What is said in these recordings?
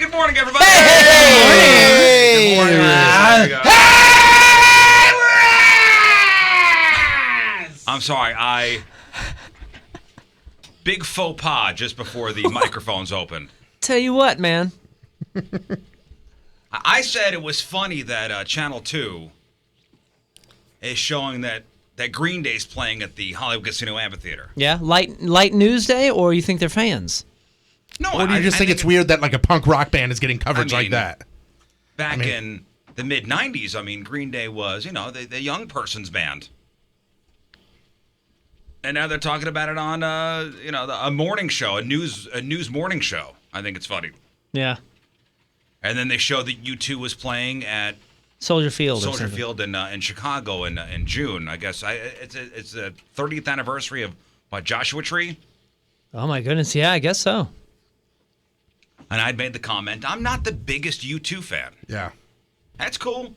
good morning, everybody. Hey! Good morning. I'm sorry, big faux pas just before the microphones opened. Tell you what, man. I said it was funny that Channel 2 is showing that Green Day's playing at the Hollywood Casino Amphitheater. Yeah, light news day, or you think they're fans? No, Or do you just think it's weird that like a punk rock band is getting coverage like that? Back in the mid-'90s, Green Day was, the young person's band. And now they're talking about it on, a morning show, a news morning show. I think it's funny. Yeah. And then they showed that U2 was playing at Soldier Field in Chicago in June. I guess it's the 30th anniversary of Joshua Tree. Oh my goodness, yeah, I guess so. And I'd made the comment, I'm not the biggest U2 fan. Yeah. That's cool.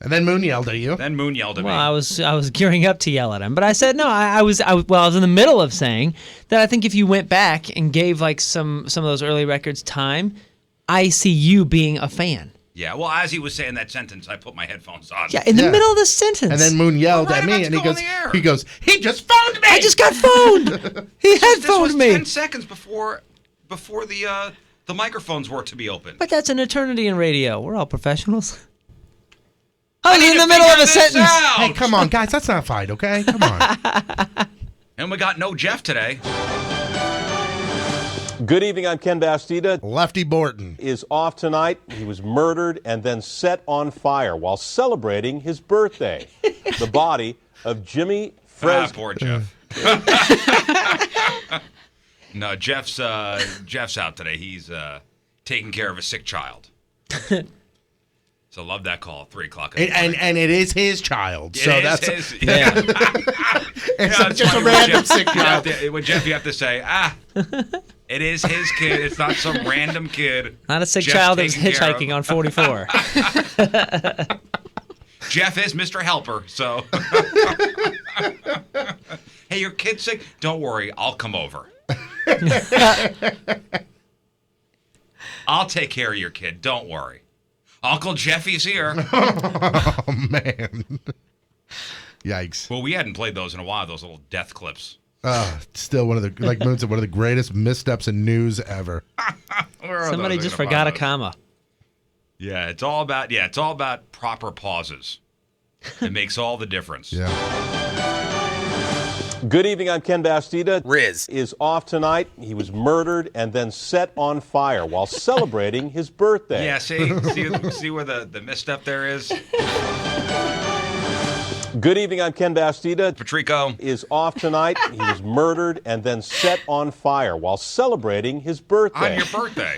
And then Moon yelled at you. Well, I was gearing up to yell at him, but I said no. I was in the middle of saying that I think if you went back and gave like some of those early records time, I see you being a fan. Yeah, well, as he was saying that sentence, I put my headphones on. Yeah, in the middle of the sentence. And then Moon yelled at me, and he goes, he just phoned me. I just got phoned. He had phoned me. 10 seconds before the microphones were to be open. But that's an eternity in radio. We're all professionals. I was in the middle of a sentence. Hey, come on, guys. That's not a fight, okay? Come on. And we got no Jeff today. Good evening. I'm Ken Bastida. Lefty Borton is off tonight. He was murdered and then set on fire while celebrating his birthday. The body of Jimmy Fresno. Poor Jeff. No, Jeff's out today. He's taking care of a sick child. So love that call at 3 o'clock. And it is his child. It's not just a random sick child. With Jeff, you have to say, it is his kid. It's not some random kid. Not a sick child that's hitchhiking on 44. Jeff is Mr. Helper, so. Hey, your kid's sick? Don't worry, I'll come over. I'll take care of your kid. Don't worry. Uncle Jeffy's here. Oh, man. Yikes. Well, we hadn't played those in a while, those little death clips. Still one of the, like Moon said, one of the greatest missteps in news ever. Somebody just forgot a comma. Yeah, it's all about proper pauses. It makes all the difference. Yeah. Good evening. I'm Ken Bastida. Riz is off tonight. He was murdered and then set on fire while celebrating his birthday. Yeah, see where the misstep there is? Good evening. I'm Ken Bastida. Patrico is off tonight. He was murdered and then set on fire while celebrating his birthday. On your birthday.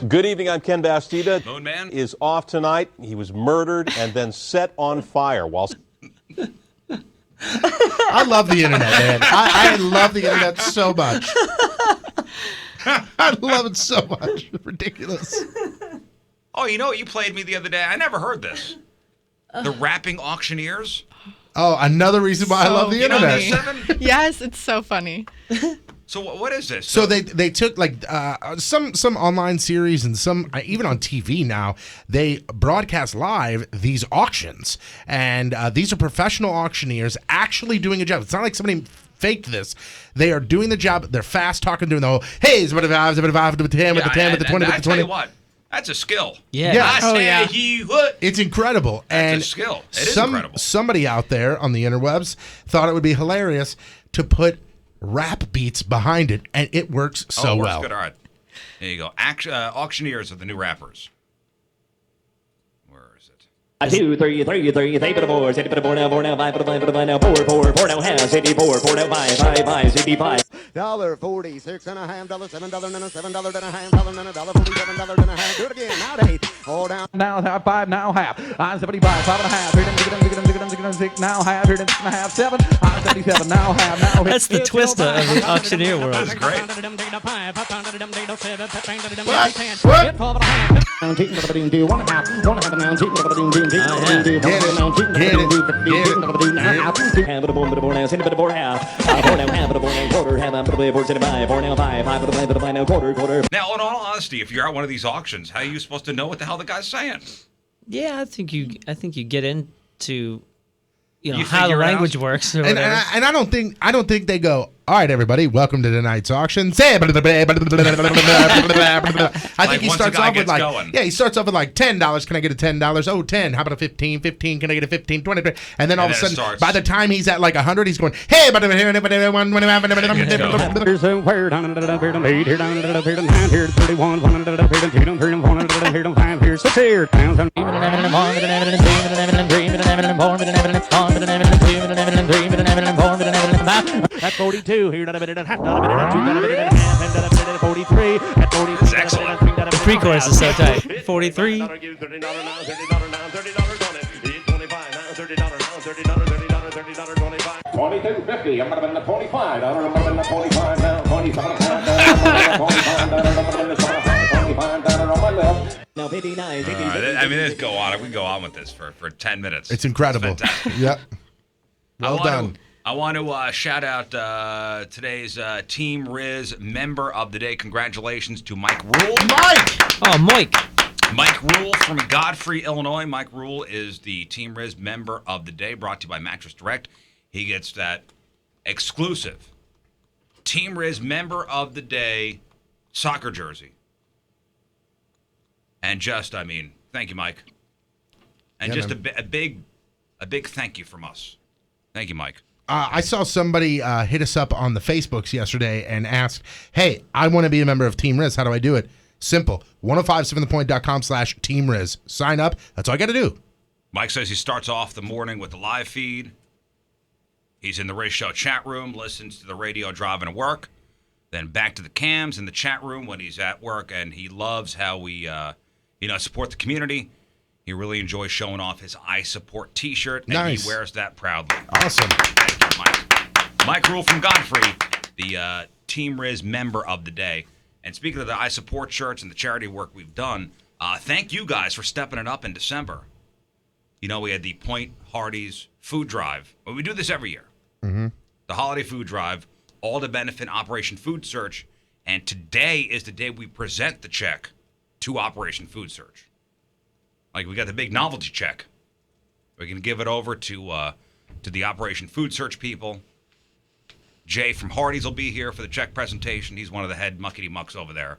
Good evening. I'm Ken Bastida. Moon Man is off tonight. He was murdered and then set on fire while. I love the internet, man. I love the internet so much. I love it so much. Ridiculous. Oh, you know what you played me the other day? I never heard this. The rapping auctioneers. Oh, another reason why I love the internet. Yes, it's so funny. So what is this? So they took like some online series and some even on TV now. They broadcast live these auctions, and these are professional auctioneers actually doing a job. It's not like somebody faked this. They are doing the job. They're fast talking, doing the whole hey, with the 10, with the 10, with the 20, with the 20. I tell you what, that's a skill. Yeah. He would. It's incredible. That's a skill. It is incredible. Somebody out there on the interwebs thought it would be hilarious to put rap beats behind it, and it works so well. Good. All right. There you go. Auctioneers are the new rappers. Where is it? 2, 3, 3, 3, 3 for the 4, 6 for the 4 now, 4 now, 5 for the 5 for the 5 now, 4, 4, 4 now, half, 64, 4 now, 5, 5, 5, 65. $46 and a half, $7 and a $7 and a half, $7 and a $47 and a half. Do it again. Now to 8. Hold down. Now half, 5 now half. I'm 75, 5 and a half. 6 now half. 6 and a half, 7. I'm 77 now have now. That's the twist of the auctioneer world. That's great. Now, in all honesty, if you're at one of these auctions, how are you supposed to know what the hell the guy's saying? Yeah, I think you get into You how the figure it language out. works or And, whatever. and I don't think they go, all right, everybody, welcome to tonight's auction. I think Like he once starts the guy off with gets going. he starts off with like $10. Can I get a $10? Oh, 10. How about a 15? 15. Can I get a 15? 20. And then all of a then it sudden, starts. by the time he's at like 100, he's going, hey, but Here's where down here down here down here 31 here's 6 here at 42 here 43 at 40. That's excellent. The pre-chorus is so tight. 43. $22.50. I'm gonna $25. I'm gonna $25 now. $25 now 59. I mean, let's go on. We can go on with this for 10 minutes. It's incredible. It's fantastic. Yep. Well done. I want to shout out today's Team Riz member of the day. Congratulations to Mike Rule. Oh, Mike. Mike Rule from Godfrey, Illinois. Mike Rule is the Team Riz member of the day, brought to you by Mattress Direct. He gets that exclusive Team Riz member of the day soccer jersey. And thank you, Mike. And Yeah, just man. a big thank you from us. Thank you, Mike. I saw somebody hit us up on the Facebooks yesterday and asked, hey, I want to be a member of Team Riz. How do I do it? Simple. 1057thepoint.com/Team Riz. Sign up. That's all I got to do. Mike says he starts off the morning with the live feed. He's in the Riz Show chat room, listens to the radio driving to work, then back to the cams in the chat room when he's at work, and he loves how we support the community. He really enjoys showing off his I Support t-shirt, and Nice. he wears that proudly. Awesome. Thank you, Mike. Mike Rule from Godfrey, the Team Riz member of the day. And speaking of the I Support shirts and the charity work we've done, thank you guys for stepping it up in December. You know, we had the Point Hardy's food drive. Well, we do this every year. Mm-hmm. The holiday food drive, all to benefit Operation Food Search. And today is the day we present the check to Operation Food Search. Like, we got the big novelty check. We can give it over to the Operation Food Search people. Jay from Hardee's will be here for the check presentation. He's one of the head muckety-mucks over there.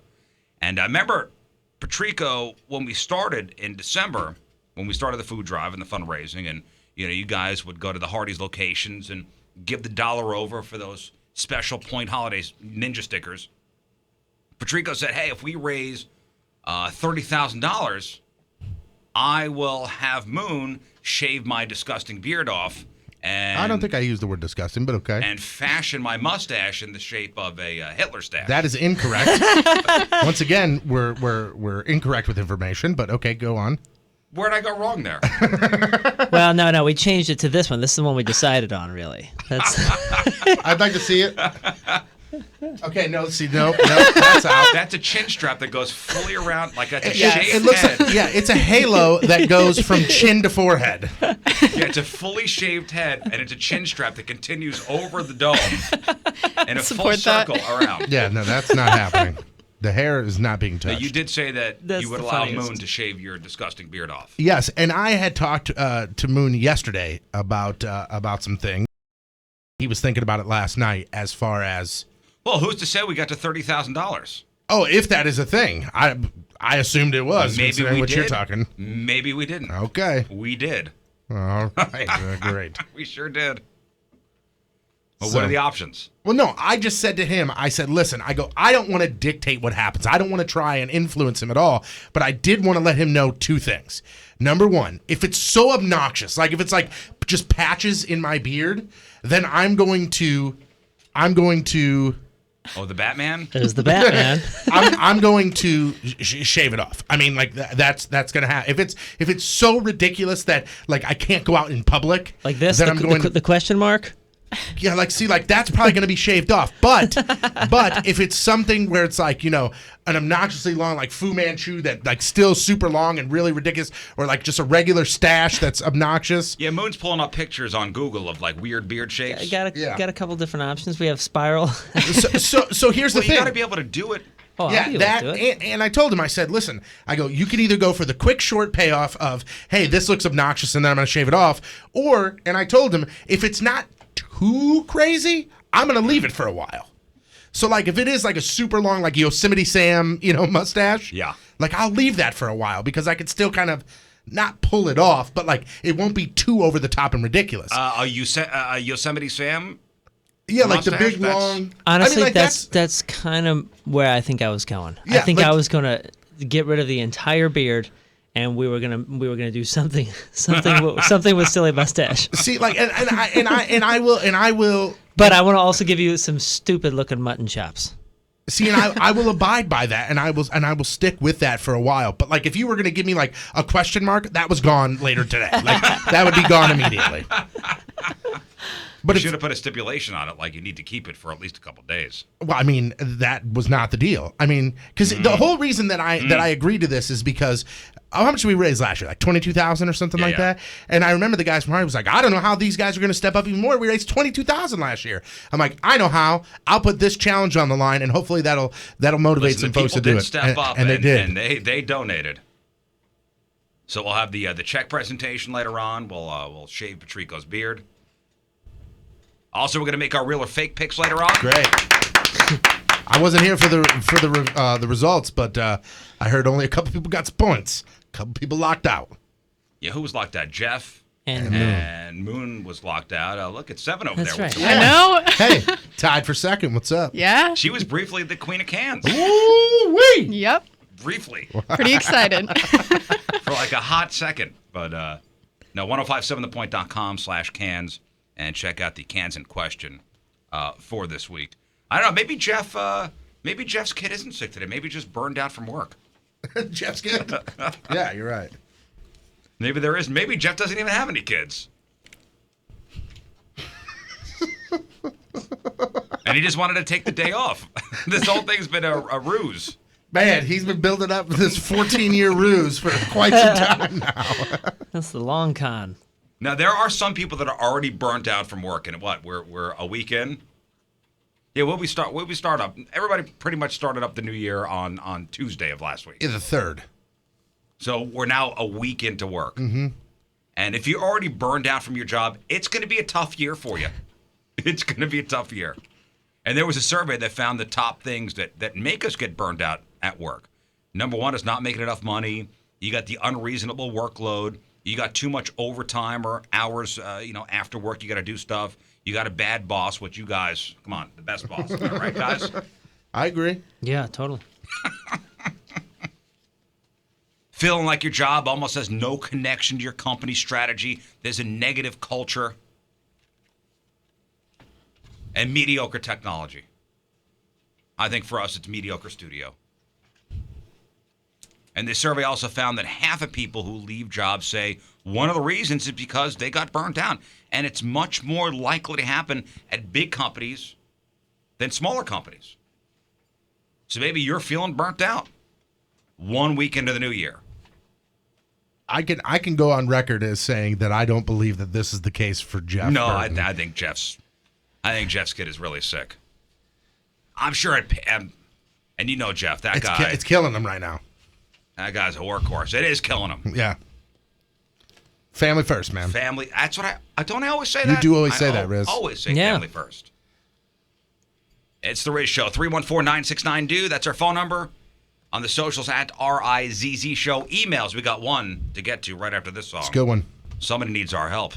And I remember, Patrico, when we started in December, when we started the food drive and the fundraising, and you guys would go to the Hardee's locations and give the dollar over for those special Point Holidays ninja stickers. Patrico said, hey, if we raise $30,000, I will have Moon shave my disgusting beard off. And I don't think I used the word disgusting, but okay. And fashion my mustache in the shape of a Hitler stash. That is incorrect. Once again, we're incorrect with information, but okay, go on. Where'd I go wrong there? Well, no, we changed it to this one. This is the one we decided on, really. That's I'd like to see it. Okay, no, that's out. That's a chin strap that goes fully around like that's a Yeah, shaved it looks head. like it's a halo that goes from chin to forehead. Yeah, it's a fully shaved head, and it's a chin strap that continues over the dome in a full Support that. circle around. Yeah, no, that's not happening. The hair is not being touched. You did say that That's you would the allow funniest. Moon to shave your disgusting beard off. Yes, and I had talked to Moon yesterday about some things. He was thinking about it last night as far as, Well, who's to say we got to $30,000? oh, if that is a thing. I assumed it was, Maybe considering we what did. you're talking. Maybe we didn't. Okay. We did. All right. Great. We sure did. Well, So- what are the options? Well, no, I just said to him, I said, listen, I don't want to dictate what happens. I don't want to try and influence him at all, but I did want to let him know two things. Number one, if it's so obnoxious, like if it's like just patches in my beard, then I'm going to Oh, the Batman? there's the Batman. I'm going to shave it off. I mean, like that's gonna happen. If it's so ridiculous that like I can't go out in public, Like this, then I'm going. the question mark. Yeah, like see, like that's probably going to be shaved off. But if it's something where it's like, an obnoxiously long, like Fu Manchu that like still super long and really ridiculous, or like just a regular stash that's obnoxious. Yeah, Moon's pulling up pictures on Google of like weird beard shapes. Got a couple different options. We have spiral. So here's the Well, thing. you got to be able to do it. Oh, I'll Yeah, be able that to do it. and I told him, I said, listen, I go, you can either go for the quick short payoff of, hey, this looks obnoxious and then I'm going to shave it off, and I told him, if it's not too crazy, I'm going to leave it for a while. So like if it is like a super long, like Yosemite Sam, mustache, Yeah. like I'll leave that for a while because I could still kind of not pull it off, but like it won't be too over the top and ridiculous. Yosemite Sam. Yeah, like the mustache, big that's- long. Honestly, like, that's kind of where I think I was going. Yeah, I think like- I was gonna get rid of the entire beard, and we were gonna do something with silly mustache. See, like, and I will. But I want to also give you some stupid looking mutton chops. See, and I will abide by that, and I will stick with that for a while. But like, if you were gonna give me like a question mark, that was gone later today. Like that would be gone immediately. But You if, should have put a stipulation on it, like you need to keep it for at least a couple days. well, I mean, that was not the deal. I mean, because the whole reason that I agreed to this is because how much did we raise last year? Like 22,000 or something like yeah. that. And I remember the guys from Harvey was like, I don't know how these guys are going to step up even more. We raised 22,000 last year. I'm like, I know how. I'll put this challenge on the line, and hopefully that'll motivate Listen, some the folks to people do did it. step up, and they did. and they donated. So we'll have the check presentation later on. We'll shave Patrico's beard. Also, we're going to make our real or fake picks later on. Great. I wasn't here for the results, but I heard only a couple people got some points. A couple people locked out. Yeah, who was locked out? Jeff And Moon was locked out. Look, it's 7 over That's there. right. With I know. Hey, tied for second. What's up? Yeah. She was briefly the queen of cans. Ooh-wee. Yep. Briefly. Pretty excited. For like a hot second. But no, 1057thepoint.com/cans and check out the cans in question for this week. I don't know. Maybe Jeff's kid isn't sick today. Maybe just burned out from work. Jeff's good. Yeah, you're right. Maybe there is. Maybe Jeff doesn't even have any kids. And he just wanted to take the day off. This whole thing's been a ruse. Man, he's been building up this 14-year ruse for quite some time now. that's the long con. Now there are some people that are already burnt out from work, and what we're a week in. Yeah, we start up. Everybody pretty much started up the new year on Tuesday of last week. Yeah, the third. So we're now a week into work. Mm-hmm. And if you're already burned out from your job, it's going to be a tough year for you. It's going to be a tough year. And there was a survey that found the top things that make us get burned out at work. Number one is not making enough money. You got the unreasonable workload. You got too much overtime or hours, after work. You got to do stuff. You got a bad boss, which you guys, come on, the best boss. All right, guys? I agree. Yeah, totally. Feeling like your job almost has no connection to your company strategy. There's a negative culture. And mediocre technology. I think for us, it's mediocre studio. And the survey also found that half of people who leave jobs say one of the reasons is because they got burnt out. And it's much more likely to happen at big companies than smaller companies. So maybe you're feeling burnt out 1 week into the new year. I can go on record as saying that I don't believe that this is the case for Jeff. No, I Burton. think Jeff's kid is really sick. I'm sure and you know Jeff, that guy. It's killing him right now. That guy's a workhorse. It is killing him. Yeah. Family first, man. Family. That's what I don't always say You that. do always say I that, Riz. Always say Yeah. family first. It's the Riz Show. 314-969-DO. That's our phone number. On the socials at RIZZ Show. Emails. We got one to get to right after this song. It's a good one. Somebody needs our help.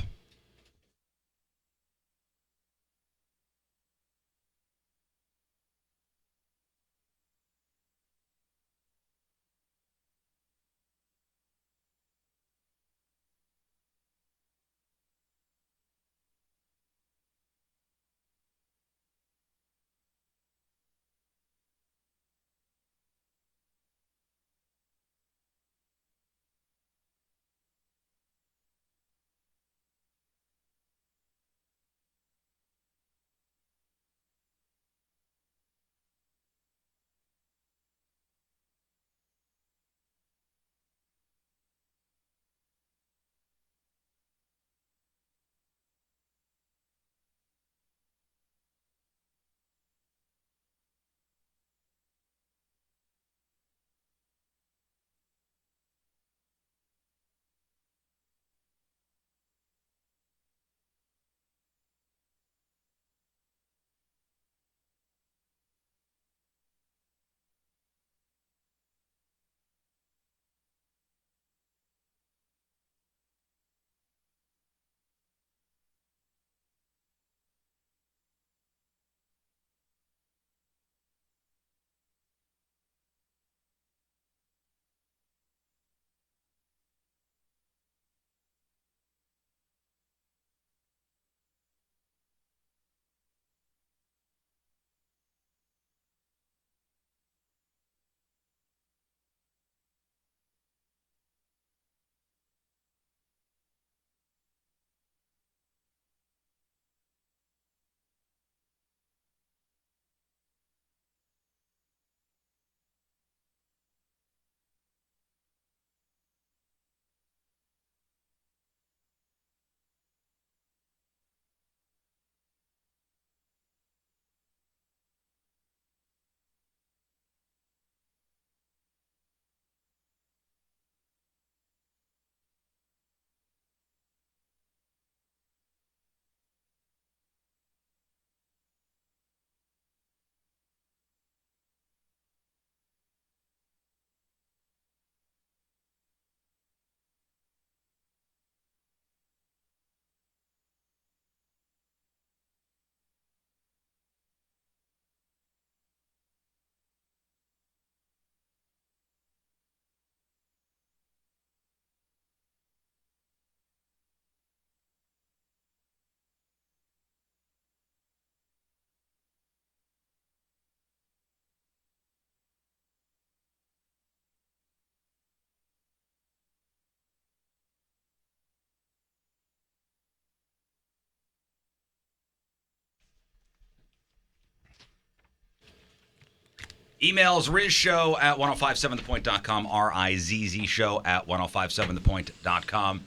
Emails Rizzo at 1057thepoint.com, RIZZ show at 1057thepoint.com.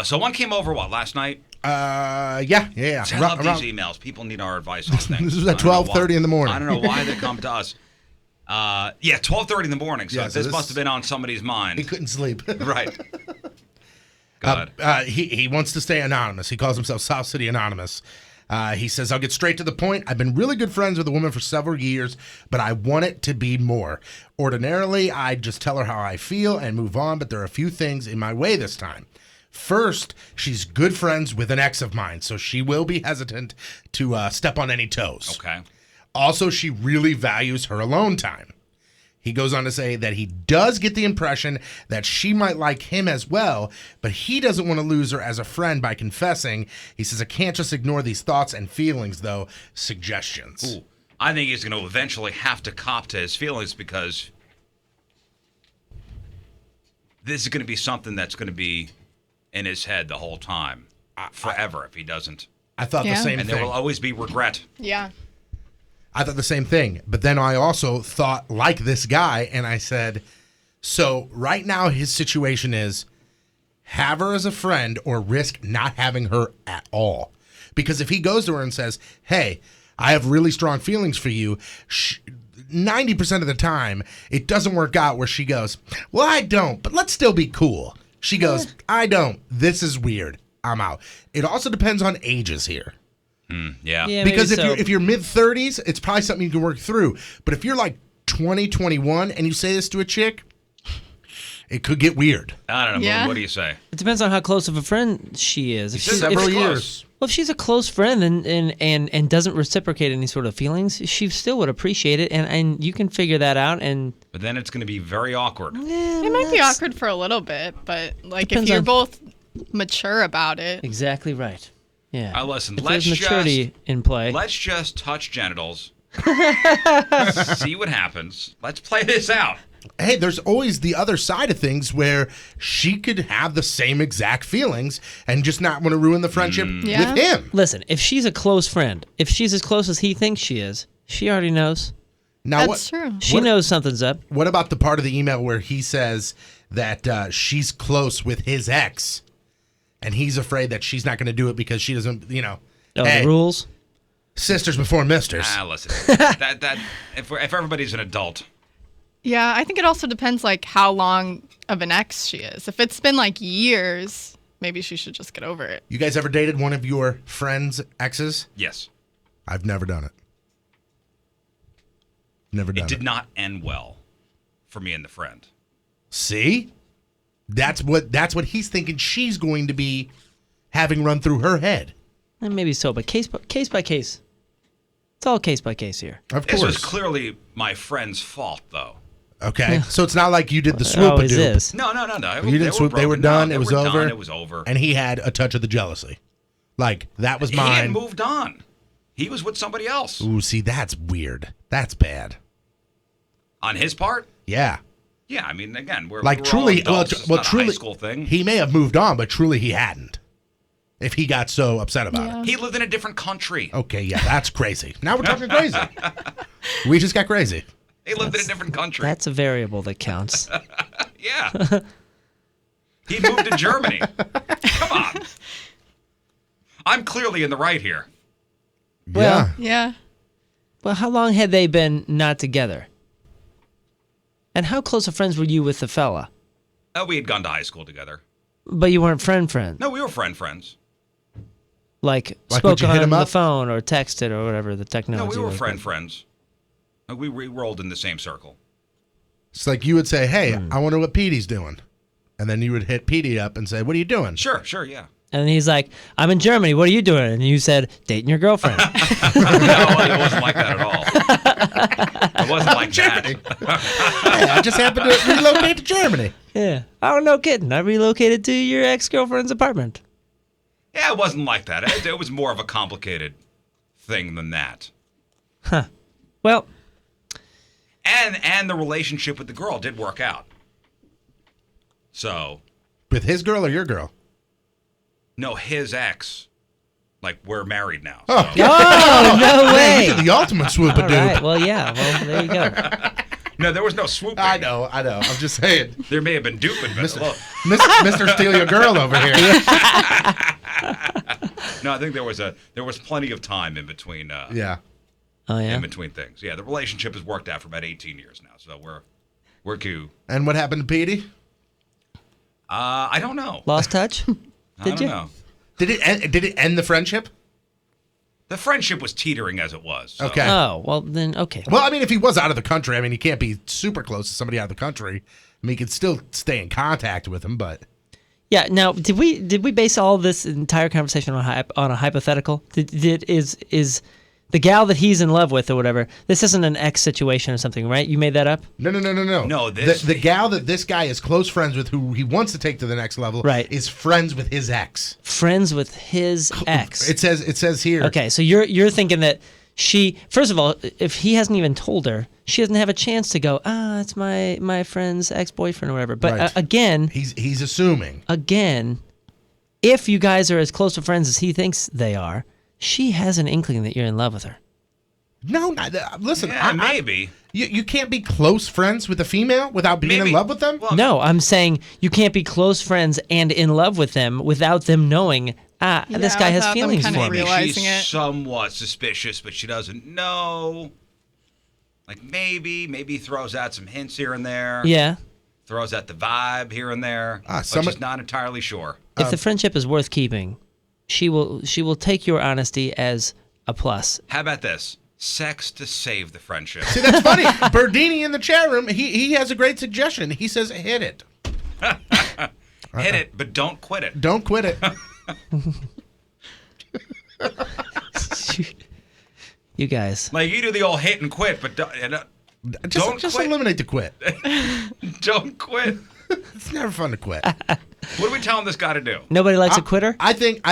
So one came over, last night? Yeah. I love these emails. People need our advice on things. This was at 12:30 in the morning. I don't know why they come to us. 12:30 in the morning. So, this must have been on somebody's mind. He couldn't sleep. Right. Go ahead. He wants to stay anonymous. He calls himself South City Anonymous. He says, I'll get straight to the point. I've been really good friends with a woman for several years, but I want it to be more. Ordinarily, I'd just tell her how I feel and move on, but there are a few things in my way this time. First, she's good friends with an ex of mine, so she will be hesitant to step on any toes. Okay. Also, she really values her alone time. He goes on to say that he does get the impression that she might like him as well, but he doesn't want to lose her as a friend by confessing. He says, I can't just ignore these thoughts and feelings, though. Suggestions. Ooh, I think he's going to eventually have to cop to his feelings because this is going to be something that's going to be in his head the whole time, forever, if he doesn't. I thought the same and thing. there will always be regret. Yeah. I thought the same thing. But then I also thought like this guy, and I said, so right now his situation is have her as a friend or risk not having her at all. Because if he goes to her and says, hey, I have really strong feelings for you, 90% of the time, it doesn't work out where she goes, well, I don't, but let's still be cool. She goes, I don't. This is weird. I'm out. It also depends on ages here. Yeah. Because maybe if you're mid-30s, it's probably something you can work through. But if you're like 20, 21, and you say this to a chick, it could get weird. I don't know. Yeah. What do you say? It depends on how close of a friend she is. If she's Several if, years. Well, if she's a close friend and doesn't reciprocate any sort of feelings, she still would appreciate it, and you can figure that out. And But then it's going to be very awkward. It might be awkward for a little bit, but like Depends if you're on- both mature about it. exactly right. Yeah. Listen, If let's there's maturity in play. Let's just touch genitals. See what happens. Let's play this out. Hey, there's always the other side of things where she could have the same exact feelings and just not want to ruin the friendship Yeah. with him. Listen, if she's a close friend, if she's as close as he thinks she is, she already knows. Now, That's true. She knows something's up. What about the part of the email where he says that she's close with his ex and he's afraid that she's not going to do it because she doesn't, Oh, hey, the rules? sisters before misters. Listen. If everybody's an adult. Yeah, I think it also depends like how long of an ex she is. If it's been like years, maybe she should just get over it. You guys ever dated one of your friends' exes? Yes. I've never done it. Never done It it. did not end well for me and the friend. See? That's what he's thinking she's going to be having run through her head. And maybe so, but case by case. It's all case by case here. Of This was course. clearly my friend's fault, though. Okay. So it's not like you did the It swoop always a is. No. You didn't swoop. They were done. It was over. It was over. And he had a touch of the jealousy. Like, that was He had mine. moved on. He was with somebody else. Ooh, see, that's weird. That's bad. On his part? Yeah. Yeah, I mean, again, we're Like, we're truly, all adults. It's not truly, a high school thing. he may have moved on, but truly he hadn't. If he got so upset about it. He lived in a different country. Okay, yeah, that's crazy. Now we're talking crazy. We just got crazy. He lived in a different country. That's a variable that counts. Yeah. He moved to Germany. Come on. I'm clearly in the right here. Well, Yeah. Well, how long had they been not together? And how close of friends were you with the fella? We had gone to high school together. But you weren't friends. No, we were friends. Like Like, spoke would you hit on him the up? phone or texted or whatever the No, technology we were was. friends. We rolled in the same circle. It's like you would say, hey, I wonder what Petey's doing. And then you would hit Petey up and say, what are you doing? Sure, yeah. And he's like, I'm in Germany. What are you doing? And you said, dating your girlfriend. No, it wasn't like that at all. It wasn't like that. Hey, I just happened to relocate to Germany. Yeah. Oh, no kidding. I relocated to your ex-girlfriend's apartment. Yeah, it wasn't like that. It was more of a complicated thing than that. Well, And the relationship with the girl did work out. So, With his girl or your girl? no, his ex. Like, we're married now. Oh. So. oh, no Hey, way. you did the ultimate swoop All a dude. right. Well, yeah. Well, there you go. No, there was no swooping. I know. I'm just saying. There may have been duping, but look. Mr. Steal Your Girl over here. No, I think there was plenty of time in between. Yeah. Oh yeah. In between things. Yeah, the relationship has worked out for about 18 years now, so we're cool. And what happened to Petey? I don't know. Lost touch? I don't know. Did it end the friendship? The friendship was teetering as it was. So. Okay. Oh, well then, okay. Well, I mean, if he was out of the country, I mean, he can't be super close to somebody out of the country. I mean, he could still stay in contact with him, but Yeah. Now, did we base all this entire conversation on a hypothetical? Is the gal that he's in love with or whatever? This isn't an ex situation or something, right? You made that up. no. No, the gal that this guy is close friends with, who he wants to take to the next level, Right. is friends with his ex. Friends with his ex. It says here. Okay, so you're thinking that she, first of all, if he hasn't even told her, she doesn't have a chance to go, it's my friend's ex-boyfriend or whatever. But Right. again, He's assuming. if you guys are as close of friends as he thinks they are, she has an inkling that you're in love with her. No, listen. Yeah, maybe. You can't be close friends with a female without being Maybe. in love with them. Well, No, I'm saying you can't be close friends and in love with them without them knowing, this guy has without them feelings kinda for me. realizing she's it. somewhat suspicious, but she doesn't know. Like maybe throws out some hints here and there. Yeah. Throws out the vibe here and there. But someone- she's not entirely sure. If the friendship is worth keeping, she will take your honesty as a plus. How about this? Sex to save the friendship. See, that's funny. Berdini in the chat room, he has a great suggestion. He says, hit it. Hit it, but don't quit it. Don't quit it. You guys. Like you do the old hit and quit, but don't Just quit. eliminate the quit. Don't quit. It's never fun to quit. What are we telling this guy to do? Nobody likes a quitter? I think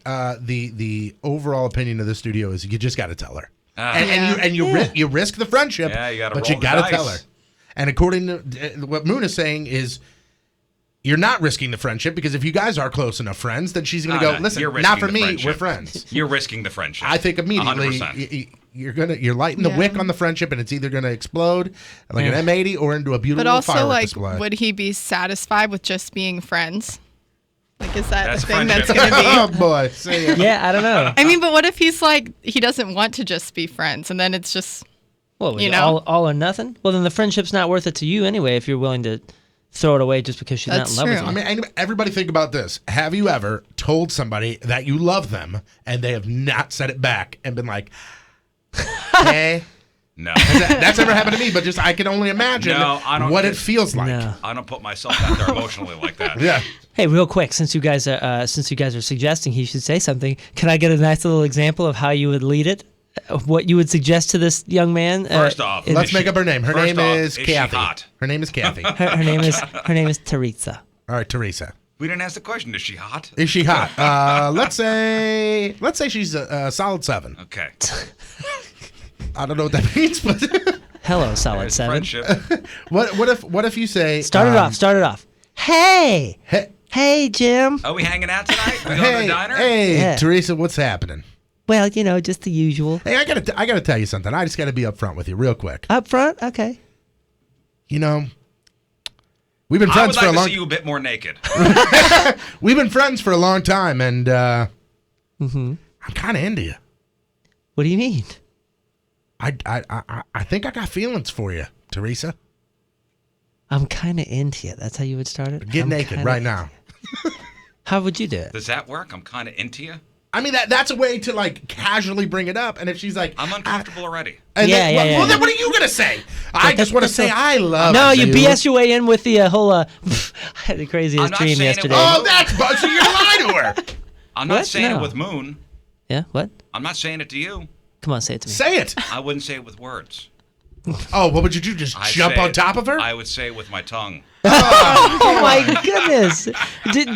the overall opinion of the studio is you just got to tell her, and you risk the friendship. Yeah, you gotta but roll you the got to dice. tell her. And according to what Moon is saying is, you're not risking the friendship, because if you guys are close enough friends, then she's going to No, go, no, listen, you're not risking for the me. friendship. We're friends. You're risking the friendship. I think immediately 100%. you're lighting the wick on the friendship, and it's either going to explode like an M80 or into a beautiful But also, firework like, display. would he be satisfied with just being friends? Like, is that That's a thing that's friendship. going to Oh be? boy, see ya. Yeah, I don't know. I mean, but what if he's like, he doesn't want to just be friends, and then it's just, Well, you know? all or nothing? Well, then the friendship's not worth it to you anyway if you're willing to throw it away just because she's That's not in love true. with you. I mean, everybody think about this. Have you ever told somebody that you love them and they have not said it back and been like, hey? No. That's never happened to me, but just I can only imagine No, I don't what think- it feels like. No. I don't put myself out there emotionally like that. Yeah. Hey, real quick, since you guys are suggesting he should say something, can I get a nice little example of how you would lead it? What you would suggest to this young man? First off, Let's make up her name. Her First name off, is is she Kathy. hot? Her name is Kathy. All her name is Teresa. right, Teresa. We didn't ask the question. Is she hot? Is she hot? Let's say she's a solid 7. Okay. I don't know what that means, but Hello, solid There's 7. friendship. what if you say Start it off. Hey, Hey, Jim. Are we hanging out tonight? We going to the hey, diner? hey, Yeah. Teresa, what's happening? Well, just the usual. Hey, I gotta tell you something. I just gotta be upfront with you, real quick. Up front, okay. You know, we've been I friends would for like a to long. see you a bit more naked. We've been friends for a long time, and I'm kind of into you. What do you mean? I think I got feelings for you, Teresa. I'm kind of into it. That's how you would start it. Get I'm naked kinda- right now. How would you do it? Does that work? I'm kind of into you. I mean, that's a way to like casually bring it up. And if she's like, I'm uncomfortable already. and Yeah, then, yeah, well, yeah, well, then yeah. what are you gonna say? I just want to that's say so- I love. No, you you BS your way in with the whole. I had the I'm craziest not dream saying it yesterday. Oh, that's so you're gonna lie to her. I'm not What? saying No. it with Moon. Yeah, what? I'm not saying it to you. Come on, say it to me. Say it. I wouldn't say it with words. Oh, what would you do? Just I'd jump say on it- top of her? I would say it with my tongue. Oh my goodness!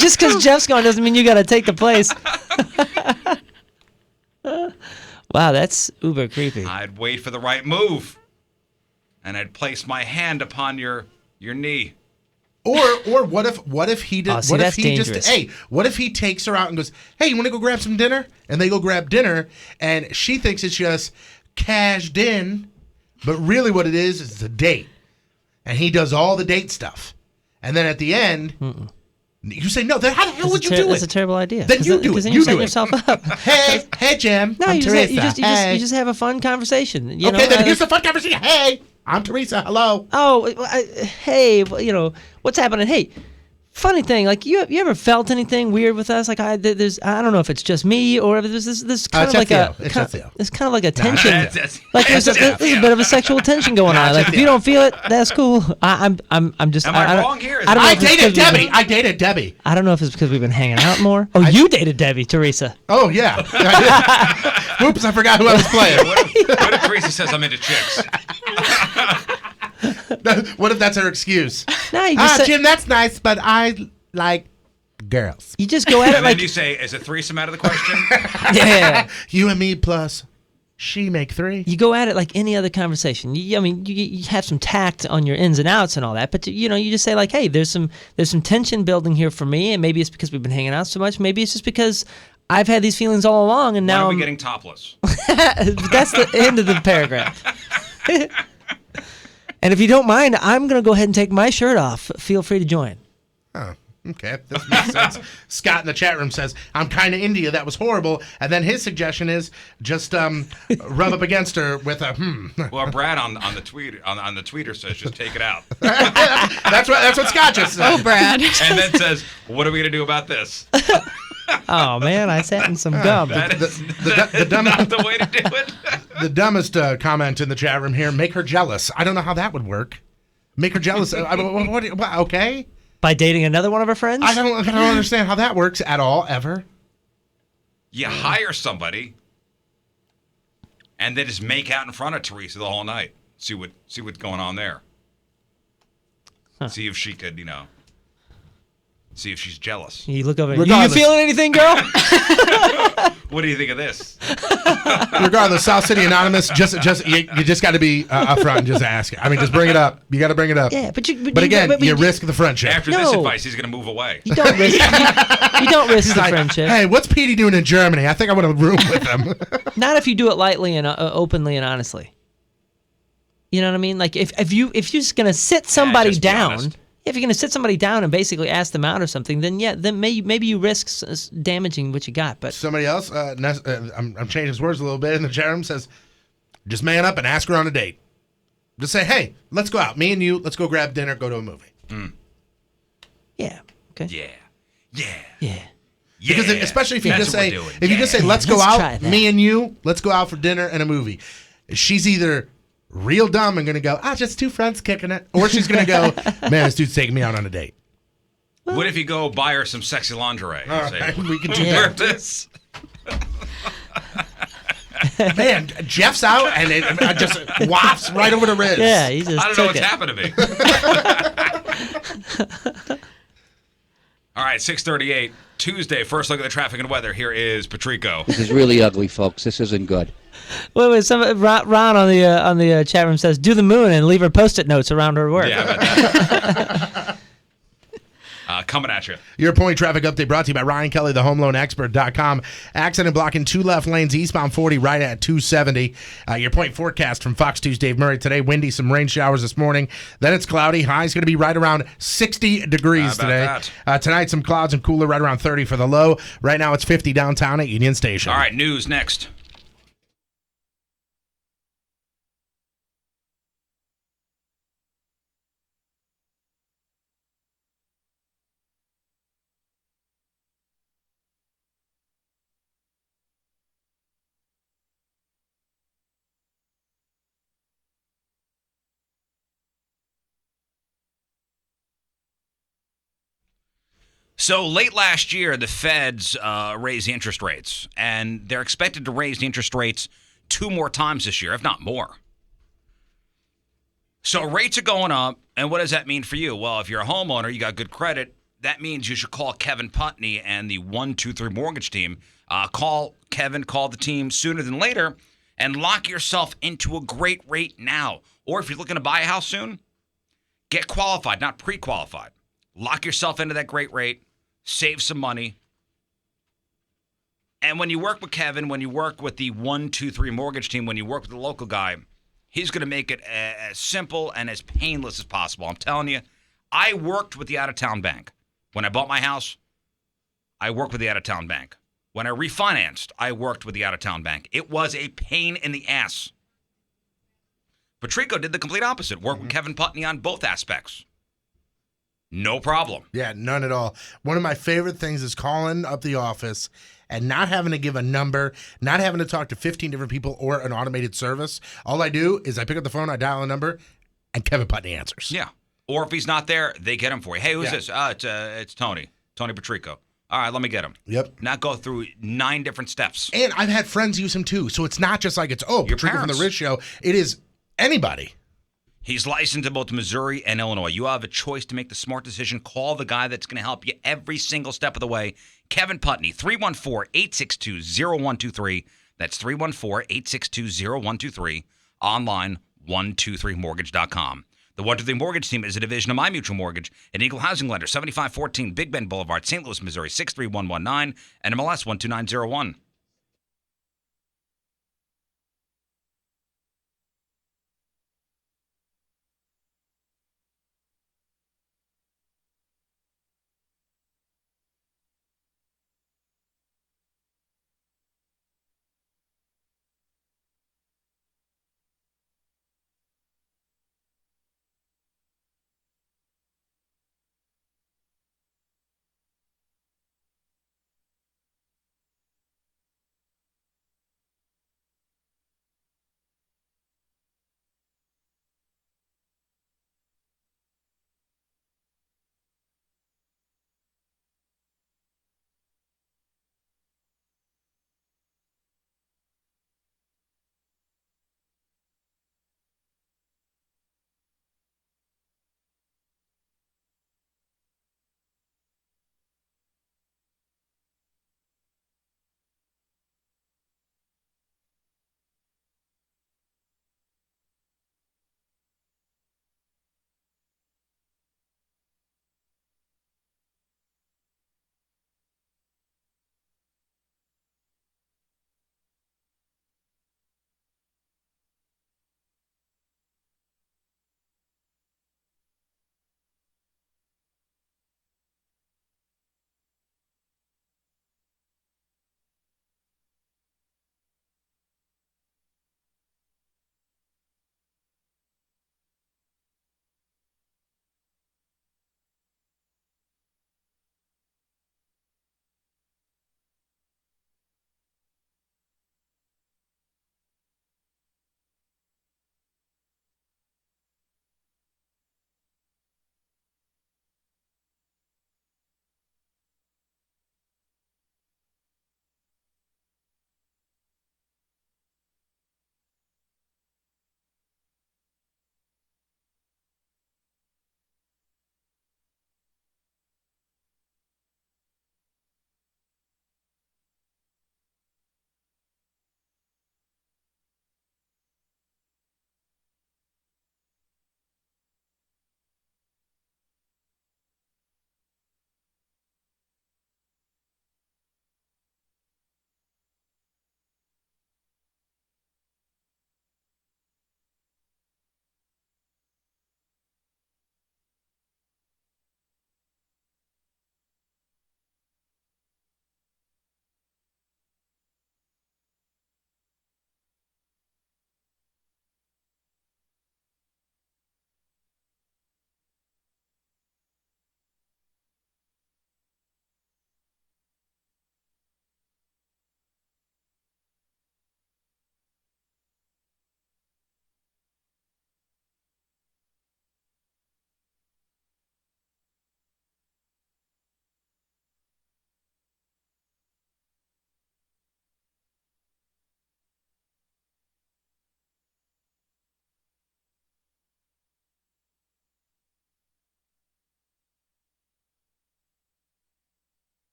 Just because Jeff's gone doesn't mean you got to take the place. Wow, that's uber creepy. I'd wait for the right move, and I'd place my hand upon your knee. Or what if he did? Oh, see, what if that's he dangerous. just what if he takes her out and goes, hey, you want to go grab some dinner? And they go grab dinner, and she thinks it's just cashed in, but really what it is a date. and he does all the date stuff. And then at the end, you say, no, then how the hell would you do it? That's a terrible idea. Then you do it. Because then You you're do setting it. yourself up. Hey, Jim. No, I'm you Teresa. you just have a fun conversation. You know? Okay, then here's the fun conversation. Hey, I'm Teresa. Hello. Oh, hey, what's happening? Hey, funny thing, like you ever felt anything weird with us? Like I don't know if it's just me or if there's this kind of like it's kind of like a tension. Like there's a bit of a sexual tension going on. Like if you don't feel it, that's cool. I'm just. Am I wrong here? I don't know I if it's dated 'cause Debbie. I dated Debbie. I don't know if it's because we've been hanging out more. Oh, you dated Debbie, Teresa. Oh, yeah. I did. Oops, I forgot who I was playing. What if Teresa says I'm into chicks? What if that's her excuse? No, you just Jim, that's nice, but I like girls. you just go at it And like then you say, is a threesome out of the question? yeah. You and me plus she make 3. You go at it like any other conversation. You have some tact on your ins and outs and all that, but you just say like, hey, there's some tension building here for me, and maybe it's because we've been hanging out so much. Maybe it's just because I've had these feelings all along, and When now are we I'm getting topless? that's the end of the paragraph. And if you don't mind, I'm gonna go ahead and take my shirt off. Feel free to join. Oh, okay. This makes sense. Scott in the chat room says, I'm kind of into you. That was horrible. And then his suggestion is just rub up against her with a Well, Brad on the tweet on the tweeter says just take it out, That's what Scott just said. Oh, Brad. and then says, what are we gonna do about this? Oh man, I sat in some gum. That is the dumb- not the way to do it. The dumbest comment in the chat room here, make her jealous. I don't know how that would work. Make her jealous. What, okay? By dating another one of her friends? I don't understand how that works at all, ever. You hire somebody, and then just make out in front of Teresa the whole night. See what's going on there. See if she could, see if she's jealous. You look over. You Regardless. feeling anything, girl? What do you think of this? Regardless, South City Anonymous, you just got to be upfront and just ask. I mean, just bring it up. You got to bring it up. Yeah, but again, you risk the friendship. After this No. advice, he's going to move away. you don't risk. You don't risk the Like, friendship. hey, what's Petey doing in Germany? I think I want to room with him. Not if you do it lightly and openly and honestly. You know what I mean? Like if you're just gonna sit somebody just be down, honest. if you're gonna sit somebody down and basically ask them out or something, then maybe you risk damaging what you got. But Somebody else, I'm changing his words a little bit in the chat room, says, just man up and ask her on a date. Just say, hey, let's go out. Me and you, let's go grab dinner, go to a movie. yeah, okay, Yeah. yeah. Because especially if you That's just what say, we're doing. if you just say, let's go Let's try out, that. me and you, let's go out for dinner and a movie. She's either real dumb and gonna go, just two friends kicking it, or she's gonna go, man, this dude's taking me out on a date. What if you go buy her some sexy lingerie? All Say, right, we can do Yeah. wear that. this. Man, Jeff's out and it just wafts right over to Riz. Yeah, he just I don't know took what's it. happened to me. All right, 6:38, Tuesday. First look at the traffic and weather. Here is Patrico. This is really ugly, folks. This isn't good. Wait. Ron on the chat room says, "Do the moon and leave her post-it notes around her work." Yeah, I bet that. Coming at you. Your point traffic update brought to you by Ryan Kelly, the homeloanexpert.com. Accident blocking 2 left lanes, eastbound 40 right at 270. Your point forecast from Fox 2's Dave Murray today. Windy, some rain showers this morning. Then it's cloudy. High's going to be right around 60 degrees How about today. Tonight, some clouds and cooler, right around 30 for the low. Right now, it's 50 downtown at Union Station. All right, news next. So late last year, the Feds raised the interest rates, and they're expected to raise the interest rates 2 more times this year, if not more. So rates are going up, and what does that mean for you? Well, if you're a homeowner, you got good credit, that means you should call Kevin Putney and the 123 Mortgage team. Call Kevin, call the team sooner than later, and lock yourself into a great rate now. Or if you're looking to buy a house soon, get qualified, not pre-qualified. Lock yourself into that great rate. Save some money. And when you work with Kevin, when you work with the 123 Mortgage team, when you work with the local guy, He's going to make it as simple and as painless as possible. I'm telling you, I worked with the out-of-town bank. When I bought my house, I worked with the out-of-town bank. When I refinanced, I worked with the out-of-town bank. It was a pain in the ass. Patrico did the complete opposite. Worked with Kevin Putney on both aspects. No problem. Yeah, none at all. One of my favorite things is calling up the office and not having to give a number, not having to talk to 15 different people or an automated service. All I do is I pick up the phone, I dial a number, and Kevin Putney answers. Yeah. Or if he's not there, they get him for you. Hey, who's this? It's Tony. Tony Patrico. All right, let me get him. Yep. Not go through 9 different steps. And I've had friends use him too. So it's not just like Your Patrico from the parents. Riz Show. It is anybody. He's licensed in both Missouri and Illinois. You have a choice to make the smart decision. Call the guy that's going to help you every single step of the way. Kevin Putney, 314-862-0123. That's 314-862-0123. Online, 123mortgage.com. The 123 Mortgage Team is a division of My Mutual Mortgage, an equal housing lender, 7514 Big Bend Boulevard, St. Louis, Missouri, 63119, and MLS 12901.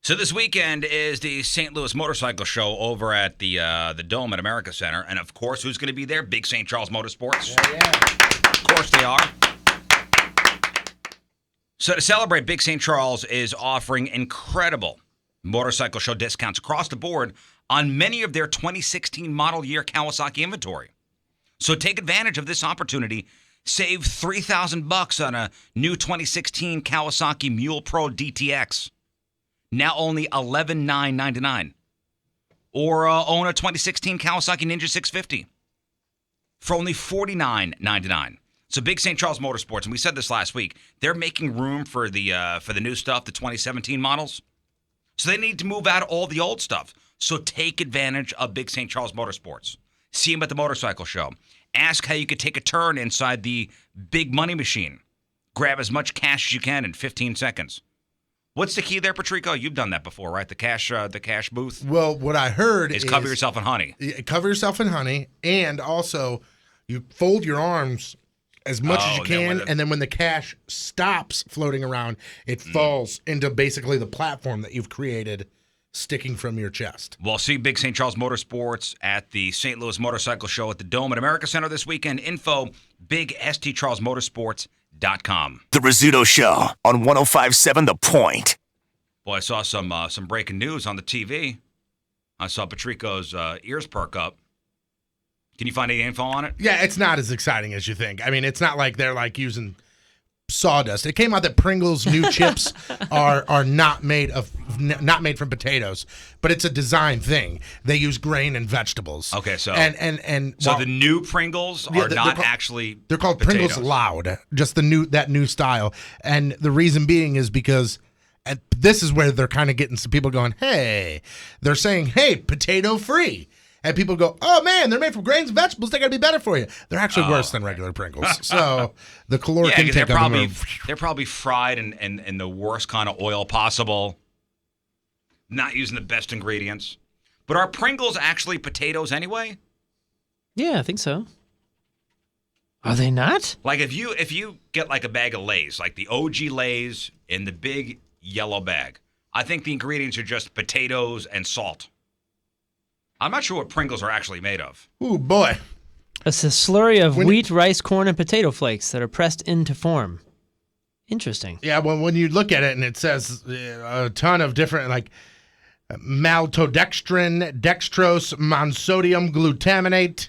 So this weekend is the St. Louis Motorcycle Show over at the Dome at America Center. And, of course, who's going to be there? Big St. Charles Motorsports. Yeah. Of course they are. So to celebrate, Big St. Charles is offering incredible motorcycle show discounts across the board on many of their 2016 model year Kawasaki inventory. So take advantage of this opportunity. Save $3,000 on a new 2016 Kawasaki Mule Pro DTX. Now only $11,999. Or own a 2016 Kawasaki Ninja 650 for only $49.99. So Big St. Charles Motorsports, and we said this last week, they're making room for the new stuff, the 2017 models. So they need to move out all the old stuff. So take advantage of Big St. Charles Motorsports. See them at the motorcycle show. Ask how you could take a turn inside the big money machine. Grab as much cash as you can in 15 seconds. What's the key there, Patrico? You've done that before, right? The cash booth. Well, what I heard is cover yourself in honey. Cover yourself in honey, and also you fold your arms as much as you can, and then when the cash stops floating around, it falls into basically the platform that you've created, sticking from your chest. Well, see Big St. Charles Motorsports at the St. Louis Motorcycle Show at the Dome at America Center this weekend. Info, bigstcharlesmotorsports.com. The Rizzuto Show on 105.7 The Point. Boy, I saw some breaking news on the TV. I saw Patrico's ears perk up. Can you find any info on it? Yeah, it's not as exciting as you think. I mean, it's not like they're like using sawdust. It came out that Pringles new chips are not made from potatoes, but it's a design thing. They use grain and vegetables. Okay, so so the new Pringles are not actually they're called potatoes. Pringles Loud, just that new style. And the reason being is because this is where they're kind of getting some people going, hey, they're saying, hey, potato free. And people go, oh, man, they're made from grains and vegetables. They got to be better for you. They're actually worse than regular Pringles. So the caloric intake of them they're probably fried in the worst kind of oil possible, not using the best ingredients. But are Pringles actually potatoes anyway? Yeah, I think so. Are they not? Like if you get like a bag of Lay's, like the OG Lay's in the big yellow bag, I think the ingredients are just potatoes and salt. I'm not sure what Pringles are actually made of. Ooh, boy. It's a slurry of wheat, rice, corn, and potato flakes that are pressed into form. Interesting. Yeah, well, when you look at it and it says a ton of different, like maltodextrin, dextrose, monosodium glutamate,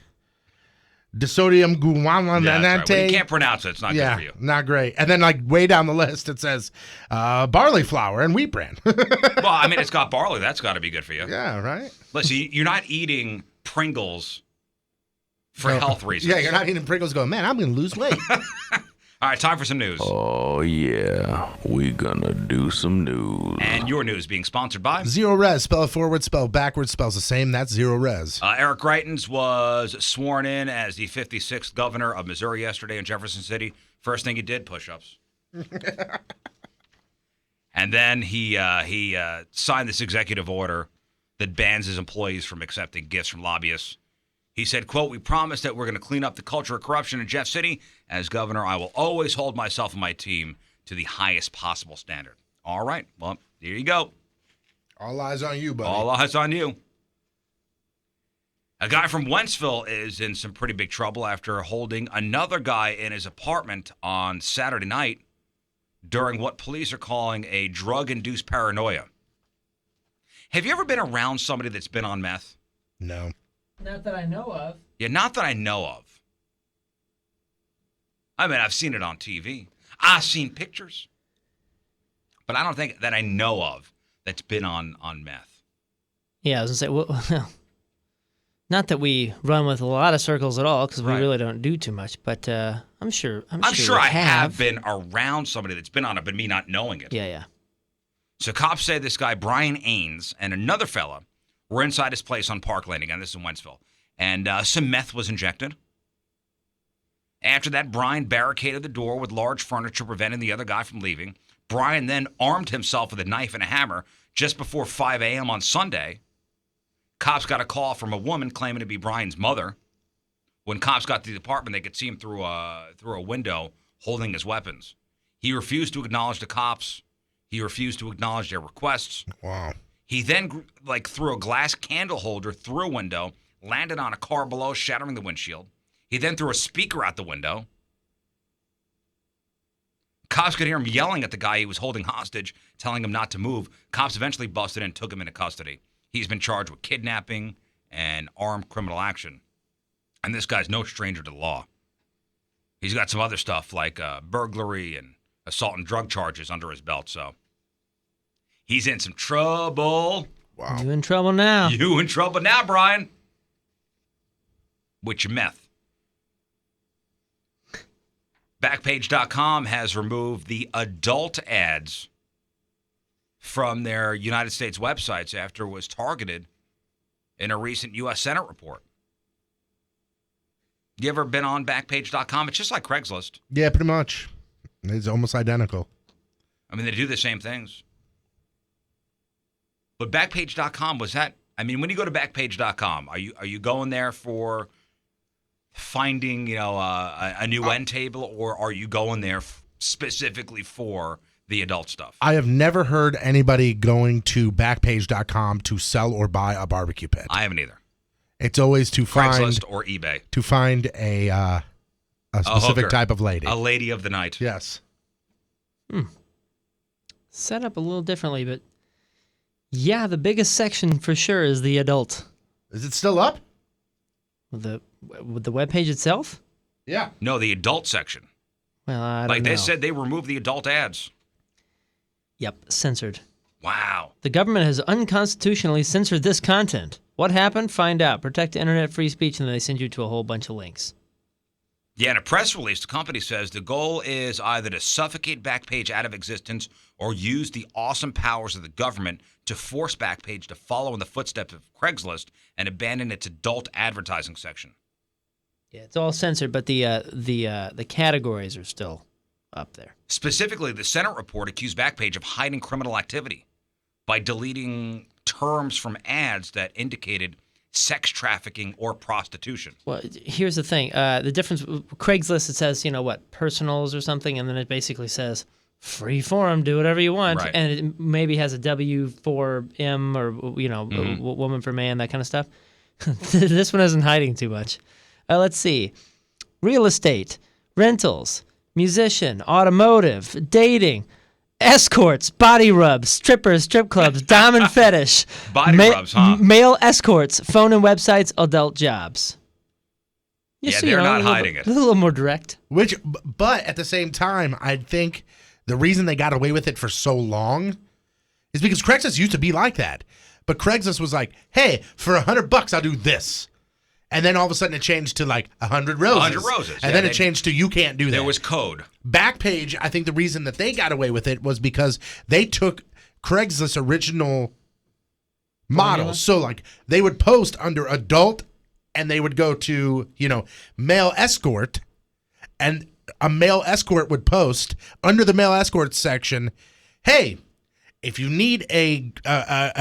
disodium guanylate. Yeah, that's right. When you can't pronounce it, it's not good for you. Not great. And then, like, way down the list, it says barley flour and wheat bran. Well, I mean, it's got barley. That's got to be good for you. Yeah, right? Listen, you're not eating Pringles for health reasons. Yeah, you're not eating Pringles going, man, I'm going to lose weight. All right, time for some news. Oh, yeah. We gonna do some news. And your news being sponsored by Zero Res. Spell it forward, spell backwards, spells the same. That's Zero Res. Eric Greitens was sworn in as the 56th governor of Missouri yesterday in Jefferson City. First thing he did, push-ups. And then he signed this executive order that bans his employees from accepting gifts from lobbyists. He said, quote, we promise that we're going to clean up the culture of corruption in Jeff City. As governor, I will always hold myself and my team to the highest possible standard. All right. Well, there you go. All eyes on you, buddy. All eyes on you. A guy from Wentzville is in some pretty big trouble after holding another guy in his apartment on Saturday night during what police are calling a drug-induced paranoia. Have you ever been around somebody that's been on meth? No. Not that I know of. Yeah, not that I know of. I mean, I've seen it on TV. I've seen pictures. But I don't think that I know of that's been on meth. Yeah, I was going to say, well, not that we run with a lot of circles at all, because we really don't do too much, but I'm sure I have been around somebody that's been on it, but me not knowing it. Yeah. So cops say this guy, Brian Ains, and another fella were inside his place on Park Lane. Again, this is in Wentzville. And some meth was injected. After that, Brian barricaded the door with large furniture, preventing the other guy from leaving. Brian then armed himself with a knife and a hammer just before 5 a.m. on Sunday. Cops got a call from a woman claiming to be Brian's mother. When cops got to the apartment, they could see him through a window holding his weapons. He refused to acknowledge the cops He refused to acknowledge their requests. Wow. He then threw a glass candle holder through a window, landed on a car below, shattering the windshield. He then threw a speaker out the window. Cops could hear him yelling at the guy he was holding hostage, telling him not to move. Cops eventually busted in and took him into custody. He's been charged with kidnapping and armed criminal action. And this guy's no stranger to the law. He's got some other stuff like burglary and assault and drug charges under his belt, so he's in some trouble. Wow. You in trouble now. You in trouble now, Brian. With your meth. Backpage.com has removed the adult ads from their United States websites after it was targeted in a recent U.S. Senate report. You ever been on Backpage.com? It's just like Craigslist. Yeah, pretty much. It's almost identical. I mean, they do the same things. But Backpage.com, was that... I mean, when you go to Backpage.com, are you going there for finding, a new end table, or are you going there specifically for the adult stuff? I have never heard anybody going to Backpage.com to sell or buy a barbecue pit. I haven't either. It's always to Craigslist find or eBay. to find a specific hooker. type of lady. A lady of the night. Yes. Set up a little differently, but yeah, the biggest section for sure is the adult. Is it still up? With the webpage itself? Yeah. No, the adult section. Well, I don't know. Like they said, they removed the adult ads. Yep, censored. Wow. The government has unconstitutionally censored this content. What happened? Find out. Protect internet free speech, and then they send you to a whole bunch of links. Yeah, in a press release, the company says the goal is either to suffocate Backpage out of existence or use the awesome powers of the government to force Backpage to follow in the footsteps of Craigslist and abandon its adult advertising section. Yeah, it's all censored, but the categories are still up there. Specifically, the Senate report accused Backpage of hiding criminal activity by deleting terms from ads that indicated sex trafficking or prostitution. Well, here's the thing. The difference, Craigslist, it says, personals or something, and then it basically says, free forum, do whatever you want. Right. And it maybe has a W4M or, woman for man, that kind of stuff. This one isn't hiding too much. Let's see. Real estate, rentals, musician, automotive, dating, escorts, body rubs, strippers, strip clubs, diamond fetish. Body rubs, huh? Male escorts, phone and websites, adult jobs. Yeah, they're not hiding it. A little more direct. But at the same time, I think the reason they got away with it for so long is because Craigslist used to be like that. But Craigslist was like, hey, for $100, I'll do this. And then all of a sudden it changed to like 100 roses. 100 roses. And then it changed to you can't do that. There was code. Backpage, I think the reason that they got away with it was because they took Craigslist's original model. So like they would post under adult and they would go to, male escort, and a male escort would post under the male escort section, hey, if you need a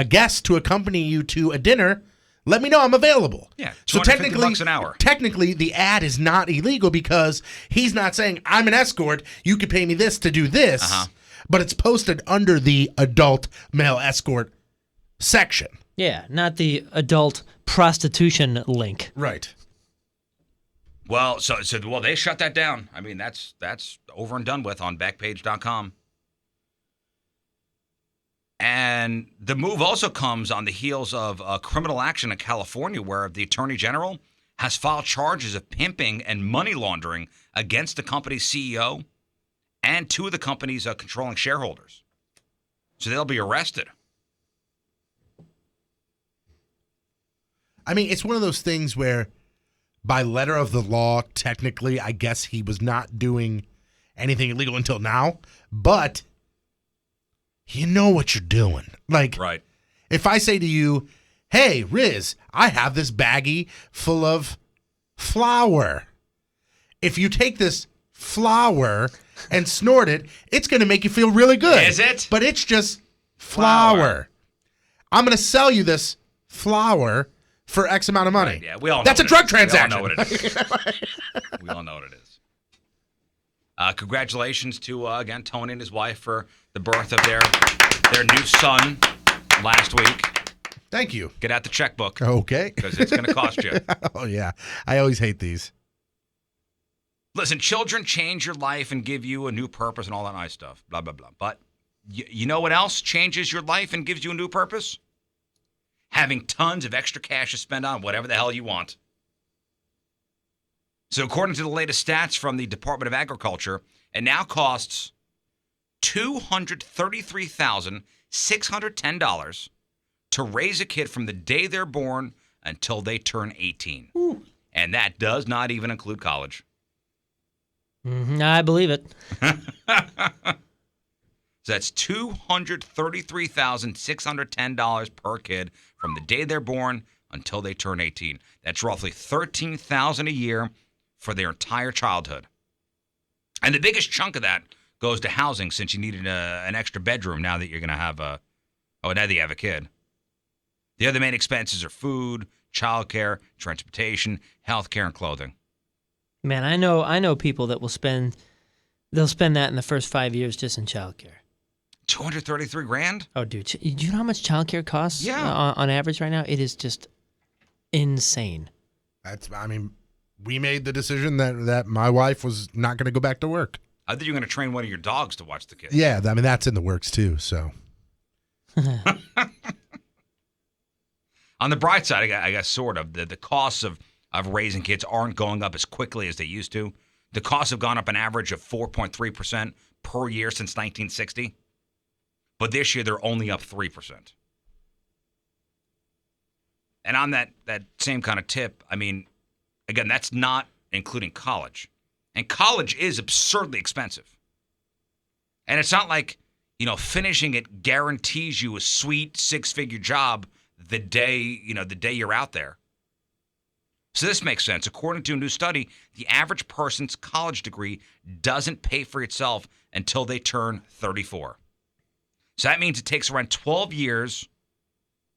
guest to accompany you to a dinner, let me know, I'm available. Yeah, so $250 an hour. Technically, the ad is not illegal because he's not saying, I'm an escort, you could pay me this to do this, but it's posted under the adult male escort section. Yeah, not the adult prostitution link. Right. Well, so they shut that down. I mean, that's over and done with on Backpage.com. And the move also comes on the heels of criminal action in California where the Attorney General has filed charges of pimping and money laundering against the company's CEO and two of the company's controlling shareholders. So they'll be arrested. I mean, it's one of those things where by letter of the law, technically, I guess he was not doing anything illegal until now, but you know what you're doing. Like, right. If I say to you, hey, Riz, I have this baggie full of flour. If you take this flour and snort it, it's going to make you feel really good. Is it? But it's just flour. I'm going to sell you this flour for X amount of money. Right, yeah, we all know that's a what drug it is. transaction. We all know what it is. We all know what it is. Congratulations to, again, Tony and his wife for the birth of their new son last week. Thank you. Get out the checkbook. Okay. Because it's going to cost you. Oh, yeah. I always hate these. Listen, children change your life and give you a new purpose and all that nice stuff. Blah, blah, blah. But you know what else changes your life and gives you a new purpose? Having tons of extra cash to spend on whatever the hell you want. So according to the latest stats from the Department of Agriculture, it now costs $233,610 to raise a kid from the day they're born until they turn 18. Ooh. And that does not even include college. I believe it. So that's $233,610 per kid from the day they're born until they turn 18. That's roughly $13,000 a year for their entire childhood. And the biggest chunk of that goes to housing, since you needed an extra bedroom now that you're going to have now that you have a kid. The other main expenses are food, childcare, transportation, healthcare, and clothing. Man, I know people that will spend that in the first 5 years just in childcare. $233,000? Oh, dude, do you know how much childcare costs? Yeah. On average right now, it is just insane. We made the decision that my wife was not going to go back to work. I thought you were going to train one of your dogs to watch the kids. Yeah, that's in the works too. So, on the bright side, I guess sort of the costs of raising kids aren't going up as quickly as they used to. The costs have gone up an average of 4.3% per year since 1960. But this year, they're only up 3%. And on that same kind of tip, I mean, again, that's not including college. And college is absurdly expensive. And it's not like, finishing it guarantees you a sweet six-figure job the day you're out there. So this makes sense. According to a new study, the average person's college degree doesn't pay for itself until they turn 34. So that means it takes around 12 years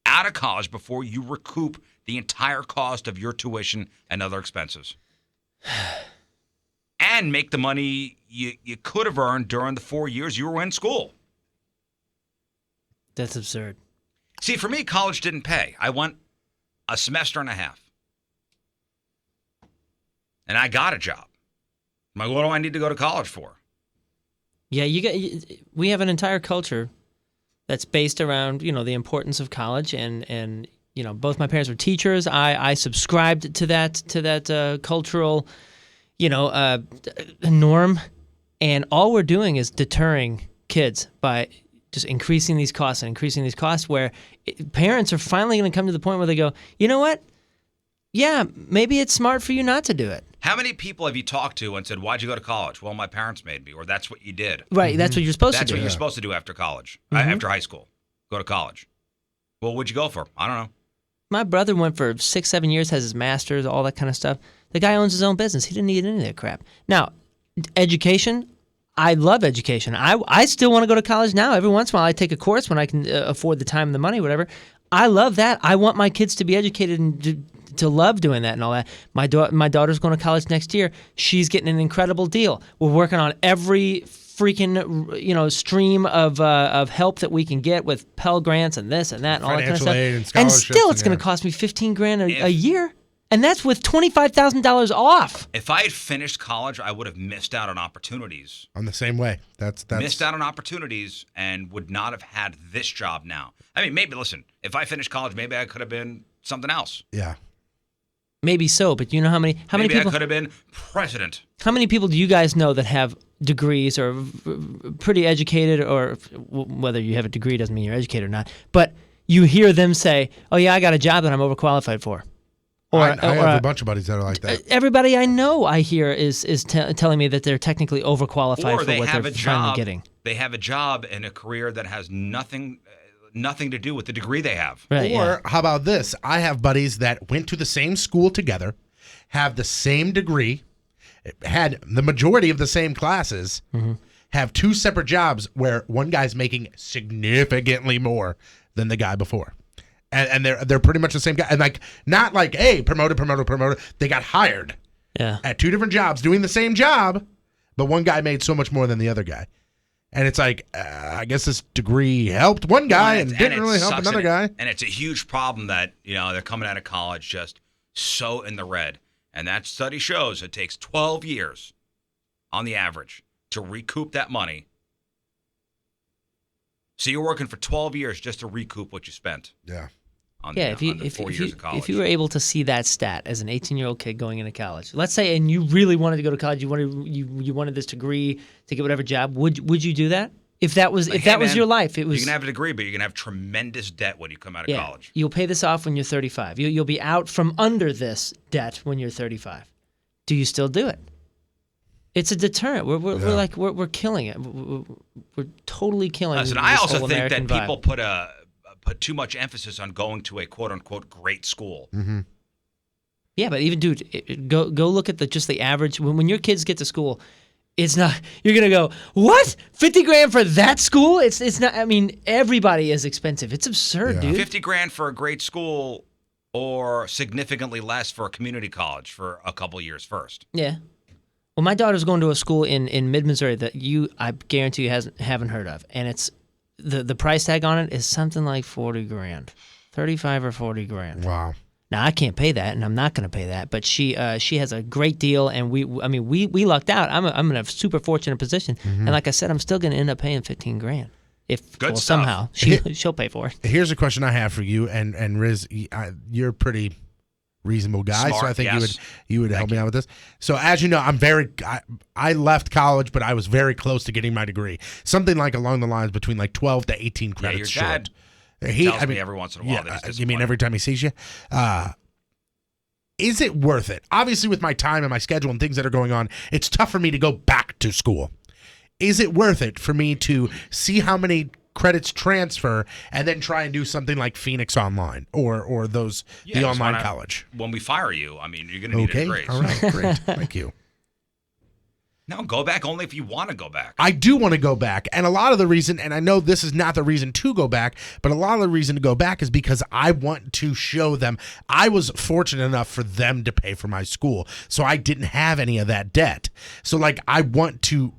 out of college before you recoup the entire cost of your tuition and other expenses. And make the money you could have earned during the 4 years you were in school. That's absurd. See, for me, college didn't pay. I went a semester and a half. And I got a job. I'm like, what do I need to go to college for? Yeah, we have an entire culture that's based around, the importance of college, and both my parents were teachers. I subscribed to that cultural, norm, and all we're doing is deterring kids by just increasing these costs, where parents are finally going to come to the point where they go, you know what? Yeah, maybe it's smart for you not to do it. How many people have you talked to and said, why'd you go to college? Well, my parents made me, or that's what you did. Right, that's what you're supposed to do. That's what you're supposed to do after college, after high school. Go to college. Well, what'd you go for? I don't know. My brother went for 6-7 years, has his master's, all that kind of stuff. The guy owns his own business. He didn't need any of that crap. Now, education, I love education. I still want to go to college now. Every once in a while, I take a course when I can afford the time and the money, whatever. I love that. I want my kids to be educated and to love doing that and all that. My daughter's going to college next year. She's getting an incredible deal. We're working on every freaking stream of help that we can get with Pell Grants and this and that and all that kind of stuff. Financial aid and And scholarships. still, it's going to cost me $15,000 a year, and that's with $25,000 off. If I had finished college, I would have missed out on opportunities. I'm the same way. That's Missed out on opportunities and would not have had this job now. I mean, maybe, listen, if I finished college, maybe I could have been something else. Yeah. Maybe so, but you know how many Maybe people I could have been president. How many people do you guys know that have degrees or pretty educated, or whether you have a degree doesn't mean you're educated or not, but you hear them say, oh yeah, I got a job that I'm overqualified for. Or I have a bunch of buddies that are like that. Everybody I know, I hear, is telling me that they're technically overqualified Or for they what have they're a finally job. getting. They have a job and a career that has nothing to do with the degree they have. Right, Or how about this? I have buddies that went to the same school together, have the same degree, had the majority of the same classes, have two separate jobs where one guy's making significantly more than the guy before. And they're pretty much the same guy. And not like, hey, promoted. They got hired Yeah. at two different jobs doing the same job, but one guy made so much more than the other guy. And it's like, I guess this degree helped one guy and didn't really help another guy. And it's a huge problem that, they're coming out of college just so in the red. And that study shows it takes 12 years on the average to recoup that money. So you're working for 12 years just to recoup what you spent. Yeah. On the 4 years of college. If you were able to see that stat as an 18-year-old kid going into college, let's say, and you really wanted to go to college, you wanted this degree to get whatever job, would you do that? If that was your life, it was. You can have a degree, but you're gonna have tremendous debt when you come out of college. You'll pay this off when you're 35. You'll be out from under this debt when you're 35. Do you still do it? It's a deterrent. We're killing it. We're totally killing. Listen, I also think that people put too much emphasis on going to a quote unquote great school. Mm-hmm. Yeah, but even dude, go look at just the average. When your kids get to school, it's not. You're gonna go, what? $50,000 for that school? It's not. I mean, everybody is expensive. It's absurd, dude. $50,000 for a great school, or significantly less for a community college for a couple years first. Yeah. Well, my daughter's going to a school in mid-Missouri that I guarantee you haven't heard of, and it's the price tag on it is something like $40,000, $35,000 or $40,000. Wow. Now I can't pay that, and I'm not going to pay that. But she has a great deal, and we lucked out. I'm in a super fortunate position, and like I said, I'm still going to end up paying $15,000 if somehow she'll pay for it. Here's a question I have for you, and Riz, you're a pretty reasonable guy, Smart, so I think yes. you would help me out with this. So as you know, I left college, but I was very close to getting my degree. Something like along the lines between like 12 to 18 credits your short. dad tells me every once in a while that he's you mean every time he sees you? Is it worth it? Obviously, with my time and my schedule and things that are going on, it's tough for me to go back to school. Is it worth it for me to see how many credits transfer and then try and do something like Phoenix Online or the online college? When we fire you, I mean, you're going to need a degree. All right, great. Thank you. No, go back only if you want to go back. I do want to go back. And a lot of the reason, and I know this is not the reason to go back, but a lot of the reason to go back is because I want to show them I was fortunate enough for them to pay for my school. So I didn't have any of that debt. So like I want to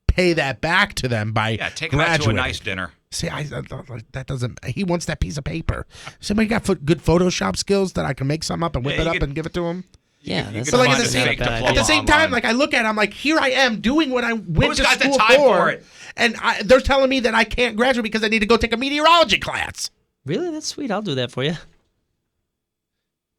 pay that back to them by take them out to a nice dinner. See, that doesn't. He wants that piece of paper. Somebody got good Photoshop skills that I can make something up and whip it up and give it to him. Yeah, that's so like at the same time, like I look at it, I'm like, here I am doing what I went to school the time for it? And they're telling me that I can't graduate because I need to go take a meteorology class. Really? That's sweet. I'll do that for you.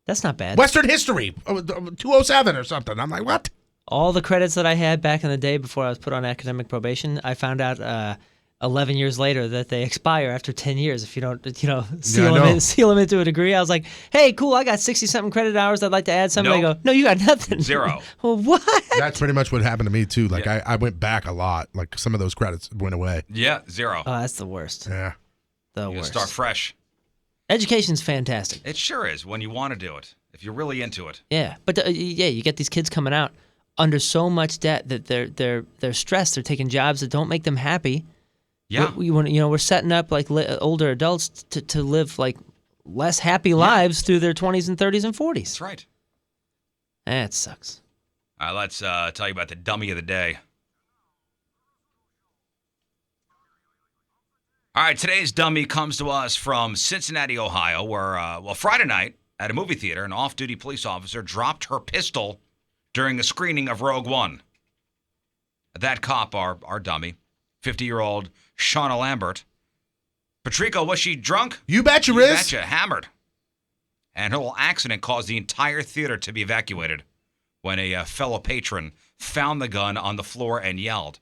That's not bad. Western history, 207 or something. I'm like, what? All the credits that I had back in the day before I was put on academic probation, I found out 11 years later that they expire after 10 years if you don't, seal them into a degree. I was like, hey, cool, I got 60-something credit hours. I'd like to add something. Nope. They go, no, you got nothing. Zero. Well, what? That's pretty much what happened to me, too. Like, I went back a lot. Like, some of those credits went away. Yeah, zero. Oh, that's the worst. Yeah. The You worst. start fresh. Education's fantastic. It sure is when you want to do it, if you're really into it. Yeah, but you get these kids coming out under so much debt that they're stressed. They're taking jobs that don't make them happy. Yeah, we're setting up like older adults to live like less happy lives through their 20s and 30s and 40s. That's right. That sucks. All right, let's tell you about the dummy of the day. All right, today's dummy comes to us from Cincinnati, Ohio, where Friday night at a movie theater, an off-duty police officer dropped her pistol during a screening of Rogue One. That cop, our dummy, 50-year-old Shauna Lambert. Patrico, was she drunk? You betcha, You Riz. betcha, hammered. And her little accident caused the entire theater to be evacuated when a fellow patron found the gun on the floor and yelled.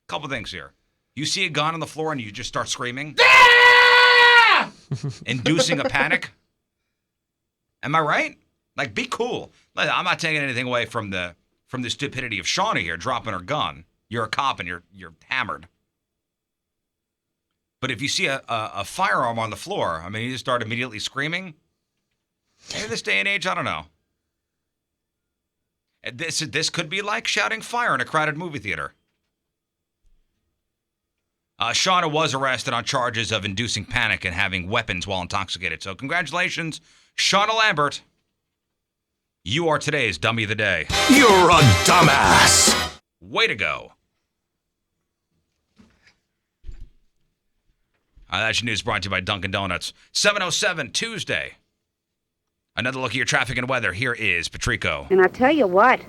Couple things here. You see a gun on the floor and you just start screaming? Inducing a panic? Am I right? Like, be cool. I'm not taking anything away from the stupidity of Shauna here dropping her gun. You're a cop and you're hammered. But if you see a firearm on the floor, I mean, you just start immediately screaming. Maybe this day and age, I don't know. This could be like shouting fire in a crowded movie theater. Shauna was arrested on charges of inducing panic and having weapons while intoxicated. So congratulations, Shauna Lambert. You are today's dummy of the day. You're a dumbass. Way to go. That's your news brought to you by Dunkin' Donuts. 7:07 Tuesday. Another look at your traffic and weather. Here is Patrico. And I tell you what,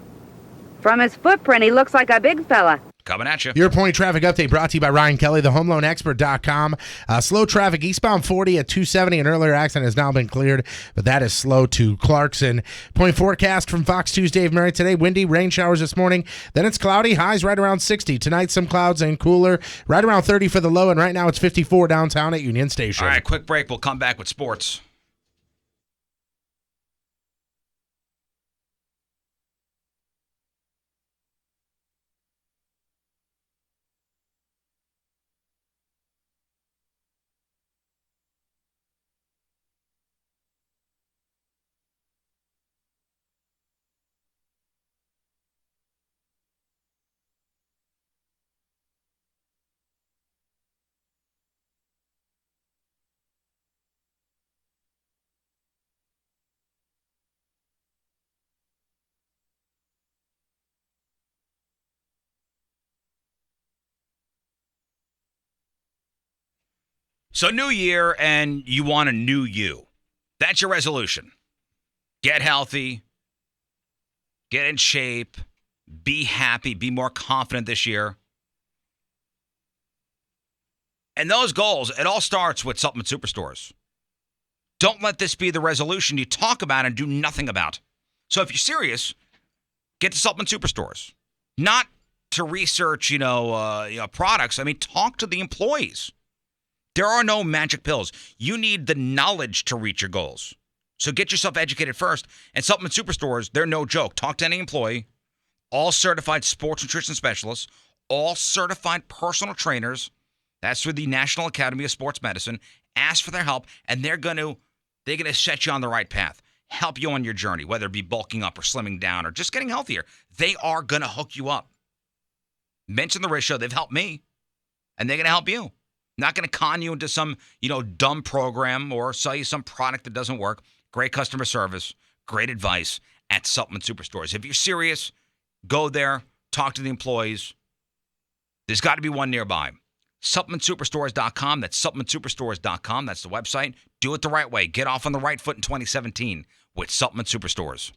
from his footprint, he looks like a big fella. Coming at you. Your point traffic update brought to you by Ryan Kelly, the homeloanexpert.com. Slow traffic eastbound 40 at 270. An earlier accident has now been cleared, but that is slow to Clarkson. Point forecast from Fox 2's Dave Merritt today. Windy, rain showers this morning. Then it's cloudy, highs right around 60. Tonight, some clouds and cooler, right around 30 for the low, and right now it's 54 downtown at Union Station. All right, quick break. We'll come back with sports. So new year and you want a new you. That's your resolution. Get healthy. Get in shape. Be happy. Be more confident this year. And those goals, it all starts with Supplement Superstores. Don't let this be the resolution you talk about and do nothing about. So if you're serious, get to Supplement Superstores. Not to research, products. I mean, talk to the employees. There are no magic pills. You need the knowledge to reach your goals. So get yourself educated first. And Supplement Superstores, they're no joke. Talk to any employee. All certified sports nutrition specialists. All certified personal trainers. That's through the National Academy of Sports Medicine. Ask for their help, and they're gonna set you on the right path. Help you on your journey, whether it be bulking up or slimming down or just getting healthier. They are gonna hook you up. Mention the ratio. They've helped me, and they're gonna help you. Not going to con you into some, dumb program or sell you some product that doesn't work. Great customer service, great advice at Supplement Superstores. If you're serious, go there, talk to the employees. There's got to be one nearby. SupplementSuperstores.com. That's SupplementSuperstores.com. That's the website. Do it the right way. Get off on the right foot in 2017 with Supplement Superstores.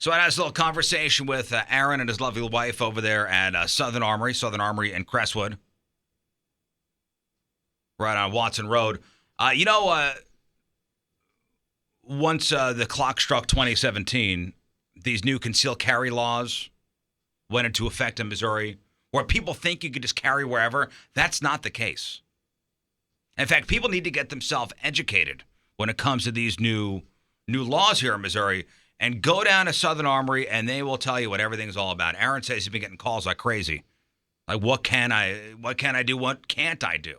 So I had this little conversation with Aaron and his lovely wife over there at Southern Armory in Crestwood, right on Watson Road. Once the clock struck 2017, these new concealed carry laws went into effect in Missouri, where people think you could just carry wherever. That's not the case. In fact, people need to get themselves educated when it comes to these new laws here in Missouri, and go down to Southern Armory, and they will tell you what everything's all about. Aaron says he's been getting calls like crazy. Like, what can I do? What can't I do?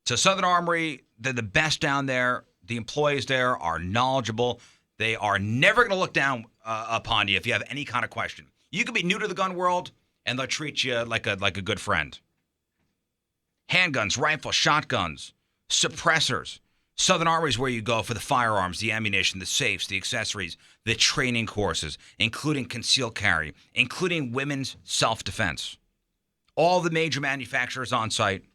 So Southern Armory, they're the best down there. The employees there are knowledgeable. They are never going to look down upon you if you have any kind of question. You could be new to the gun world, and they'll treat you like a good friend. Handguns, rifles, shotguns, suppressors. Southern Armory is where you go for the firearms, the ammunition, the safes, the accessories, the training courses, including concealed carry, including women's self-defense. All the major manufacturers on site,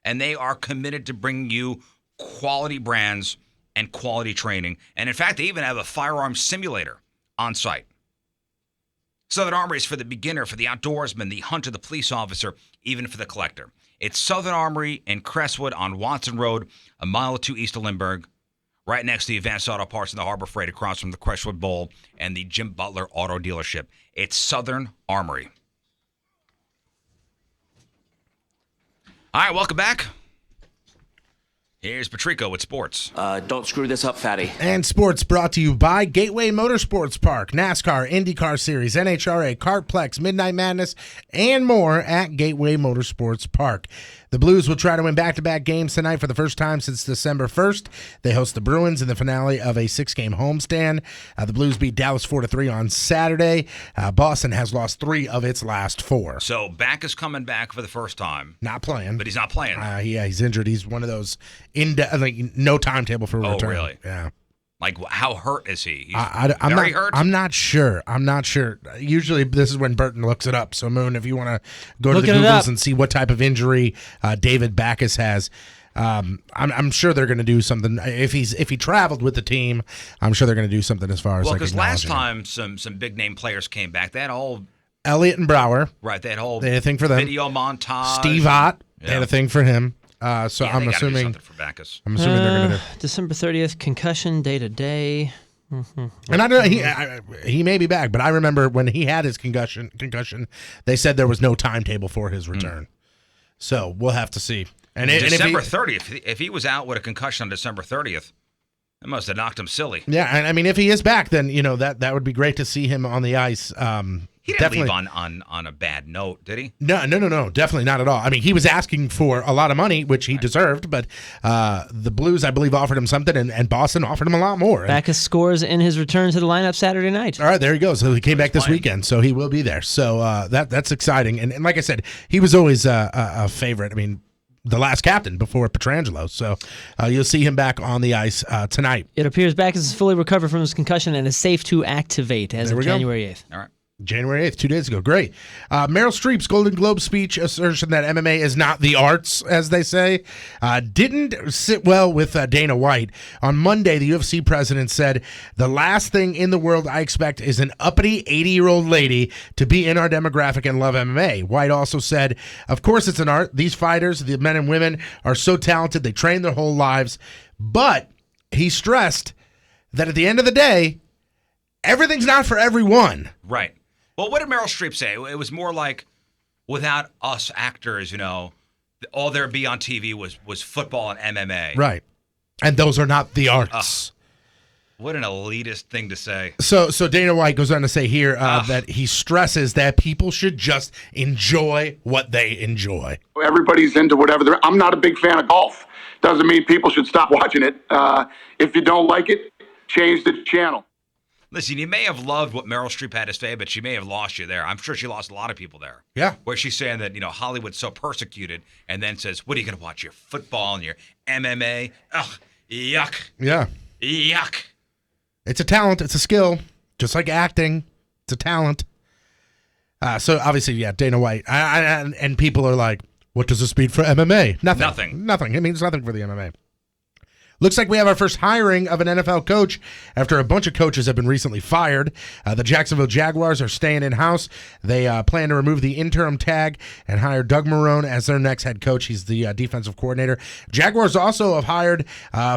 and they are committed to bringing you quality brands and quality training. And in fact, they even have a firearm simulator on site. Southern Armory is for the beginner, for the outdoorsman, the hunter, the police officer, even for the collector. It's Southern Armory in Crestwood on Watson Road, a mile or two east of Lindbergh, right next to the Advanced Auto Parts and the Harbor Freight, across from the Crestwood Bowl and the Jim Butler Auto Dealership. It's Southern Armory. All right, welcome back. Here's Patrico with sports. Don't screw this up, fatty. And sports brought to you by Gateway Motorsports Park, NASCAR, IndyCar Series, NHRA, Kartplex, Midnight Madness, and more at Gateway Motorsports Park. The Blues will try to win back-to-back games tonight for the first time since December 1st. They host the Bruins in the finale of a 6-game homestand. The Blues beat Dallas 4-3 on Saturday. Boston has lost 3 of its last 4. So Back is coming back for the first time. Not playing. But he's not playing. Yeah, he's injured. He's one of those no timetable for return. Oh, really? Yeah. Like, how hurt is he? He's I'm very not, hurt? I'm not sure. Usually this is when Burton looks it up. So, Moon, if you want to go Look to the it up. Googles and see what type of injury David Backus has, I'm sure they're going to do something. If he traveled with the team, I'm sure they're going to do something as far as because last acknowledging time some big name players came back, they had a whole Elliott and Brower. right. They had a whole They had a thing for them. video montage. Steve Ott. They Yeah. had a thing for him. So Yeah, I'm they gotta do assuming something for Backus. they're going to do. December 30th, concussion, day to day. And I know he may be back, but I remember when he had his concussion, they said there was no timetable for his return. So we'll have to see. And December 30th, if he was out with a concussion on December 30th, it must have knocked him silly. Yeah, and I mean, if he is back, then that would be great to see him on the ice. He didn't leave on a bad note, did he? No, definitely not at all. I mean, he was asking for a lot of money, which he deserved, but the Blues, I believe, offered him something, and Boston offered him a lot more. Backus scores in his return to the lineup Saturday night. All right, there he goes. So he came back this weekend, so he will be there. So that's exciting. And like I said, he was always a favorite. I mean, the last captain before Pietrangelo. So you'll see him back on the ice tonight. It appears Backus is fully recovered from his concussion and is safe to activate as of January 8th. All right. January 8th, 2 days ago. Great. Meryl Streep's Golden Globe speech assertion that MMA is not the arts, as they say, didn't sit well with Dana White. On Monday, the UFC president said, "The last thing in the world I expect is an uppity 80-year-old lady to be in our demographic and love MMA." White also said, "Of course it's an art. These fighters, the men and women, are so talented. They train their whole lives." But he stressed that at the end of the day, everything's not for everyone. Right. Well, what did Meryl Streep say? It was more like, without us actors, all there'd be on TV was football and MMA. Right. And those are not the arts. What an elitist thing to say. So Dana White goes on to say here that he stresses that people should just enjoy what they enjoy. Everybody's into whatever. I'm not a big fan of golf. Doesn't mean people should stop watching it. If you don't like it, change the channel. Listen, you may have loved what Meryl Streep had to say, but she may have lost you there. I'm sure she lost a lot of people there. Yeah. Where she's saying that, Hollywood's so persecuted, and then says, what are you going to watch, your football and your MMA? Ugh, yuck. Yeah. Yuck. It's a talent. It's a skill. Just like acting. It's a talent. So obviously, yeah, Dana White. And people are like, what does this mean for MMA? Nothing. It means nothing for the MMA. Looks like we have our first hiring of an NFL coach after a bunch of coaches have been recently fired. The Jacksonville Jaguars are staying in-house. They plan to remove the interim tag and hire Doug Marrone as their next head coach. He's the defensive coordinator. Jaguars also have hired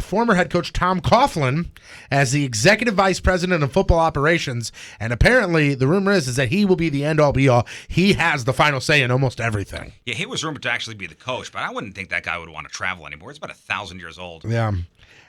former head coach Tom Coughlin as the executive vice president of football operations. And apparently the rumor is that he will be the end-all be-all. He has the final say in almost everything. Yeah, he was rumored to actually be the coach, but I wouldn't think that guy would want to travel anymore. He's about 1,000 years old. Yeah.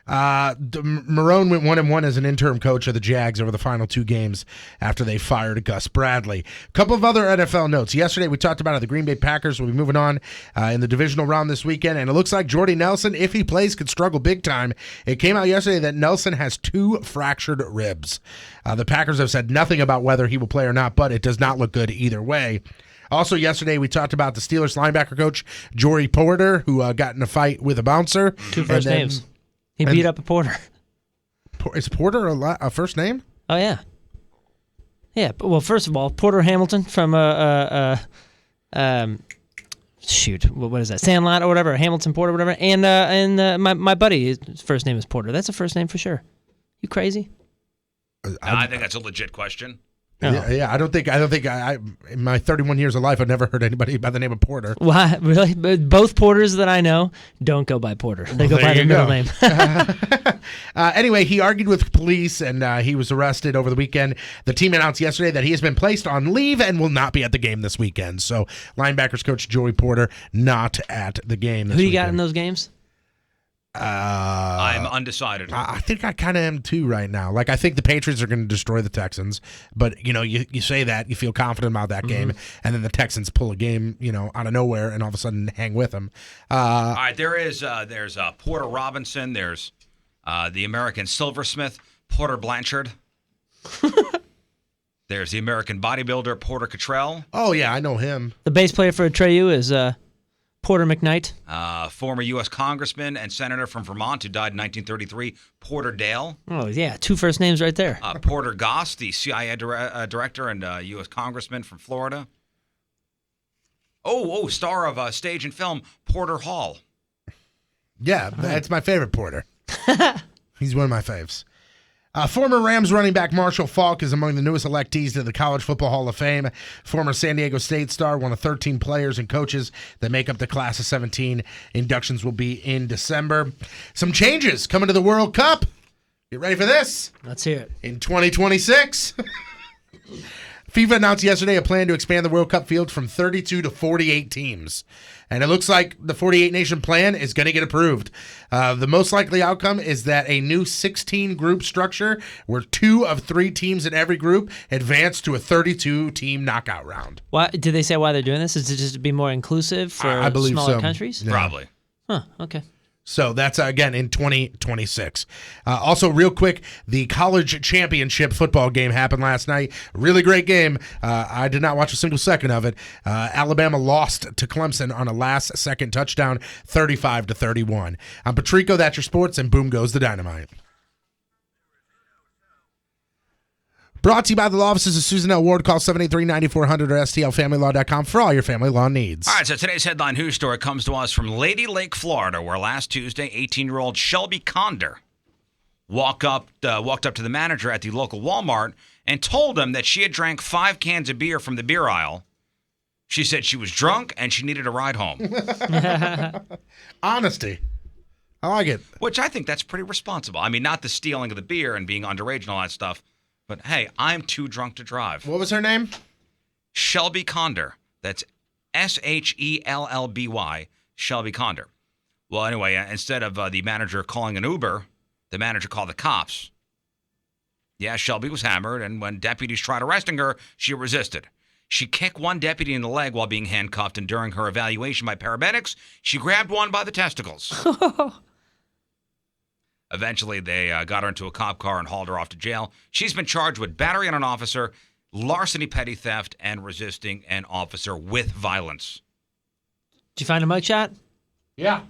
Marrone went 1-1 as an interim coach of the Jags over the final 2 games after they fired Gus Bradley. A couple of other NFL notes. Yesterday we talked about how the Green Bay Packers will be moving on in the divisional round this weekend, and it looks like Jordy Nelson, if he plays, could struggle big time. It came out yesterday that Nelson has 2 fractured ribs. The Packers have said nothing about whether he will play or not, but it does not look good either way. Also, yesterday, we talked about the Steelers linebacker coach, Joey Porter, who got in a fight with a bouncer. 2 first names. He beat up a Porter. Is Porter a first name? Oh, yeah. Yeah, well, first of all, Porter Hamilton from, shoot, what is that, Sandlot or whatever, Hamilton Porter or whatever, and my buddy, his first name is Porter. That's a first name for sure. You crazy? I think that's a legit question. Yeah, I don't think in my 31 years of life, I've never heard anybody by the name of Porter. Why? Really? But both Porters that I know don't go by Porter. They go by their middle name. Anyway, he argued with police, and he was arrested over the weekend. The team announced yesterday that he has been placed on leave and will not be at the game this weekend. So, linebackers coach Joey Porter not at the game this Who you weekend. got in those games? I'm undecided. I think I kind of am too right now. Like, I think the Patriots are going to destroy the Texans, but you say that, you feel confident about that game, and then the Texans pull a game, out of nowhere, and all of a sudden hang with them. All right, there's Porter Robinson. There's the American silversmith, Porter Blanchard. There's the American bodybuilder, Porter Cottrell. Oh yeah, I know him. The bass player for Atreyu is Porter McKnight. Former U.S. Congressman and Senator from Vermont who died in 1933, Porter Dale. Oh, yeah, 2 first names right there. Porter Goss, the CIA director and U.S. Congressman from Florida. Star of stage and film, Porter Hall. Yeah, that's my favorite Porter. He's one of my faves. Former Rams running back Marshall Faulk is among the newest electees to the College Football Hall of Fame. Former San Diego State star, one of 13 players and coaches that make up the class of 17. Inductions will be in December. Some changes coming to the World Cup. Get ready for this. Let's hear it. In 2026. FIFA announced yesterday a plan to expand the World Cup field from 32 to 48 teams. And it looks like the 48-nation plan is going to get approved. The most likely outcome is that a new 16-group structure where 2 of 3 teams in every group advance to a 32-team knockout round. Why did they say why they're doing this? Is it just to be more inclusive for I believe smaller so. countries? Yeah. Probably. Huh, okay. So that's, again, in 2026. Also, real quick, the college championship football game happened last night. Really great game. I did not watch a single second of it. Alabama lost to Clemson on a last-second touchdown, 35-31. I'm Patrico, that's your sports, and boom goes the dynamite. Brought to you by the law offices of Susan L. Ward. Call 783-9400 or stlfamilylaw.com for all your family law needs. All right, so today's headline news story comes to us from Lady Lake, Florida, where last Tuesday, 18-year-old Shelby Conder walked up to the manager at the local Walmart and told him that she had drank 5 cans of beer from the beer aisle. She said she was drunk and she needed a ride home. Honesty. I like it. Which I think that's pretty responsible. I mean, not the stealing of the beer and being underage and all that stuff, but hey, I'm too drunk to drive. What was her name? Shelby Conder. That's Shellby, Shelby Conder. Well, anyway, instead of the manager calling an Uber, the manager called the cops. Yeah, Shelby was hammered, and when deputies tried arresting her, she resisted. She kicked one deputy in the leg while being handcuffed, and during her evaluation by paramedics, she grabbed one by the testicles. Eventually, they got her into a cop car and hauled her off to jail. She's been charged with battery on an officer, larceny, petty theft, and resisting an officer with violence. Did you find a mugshot? Yeah.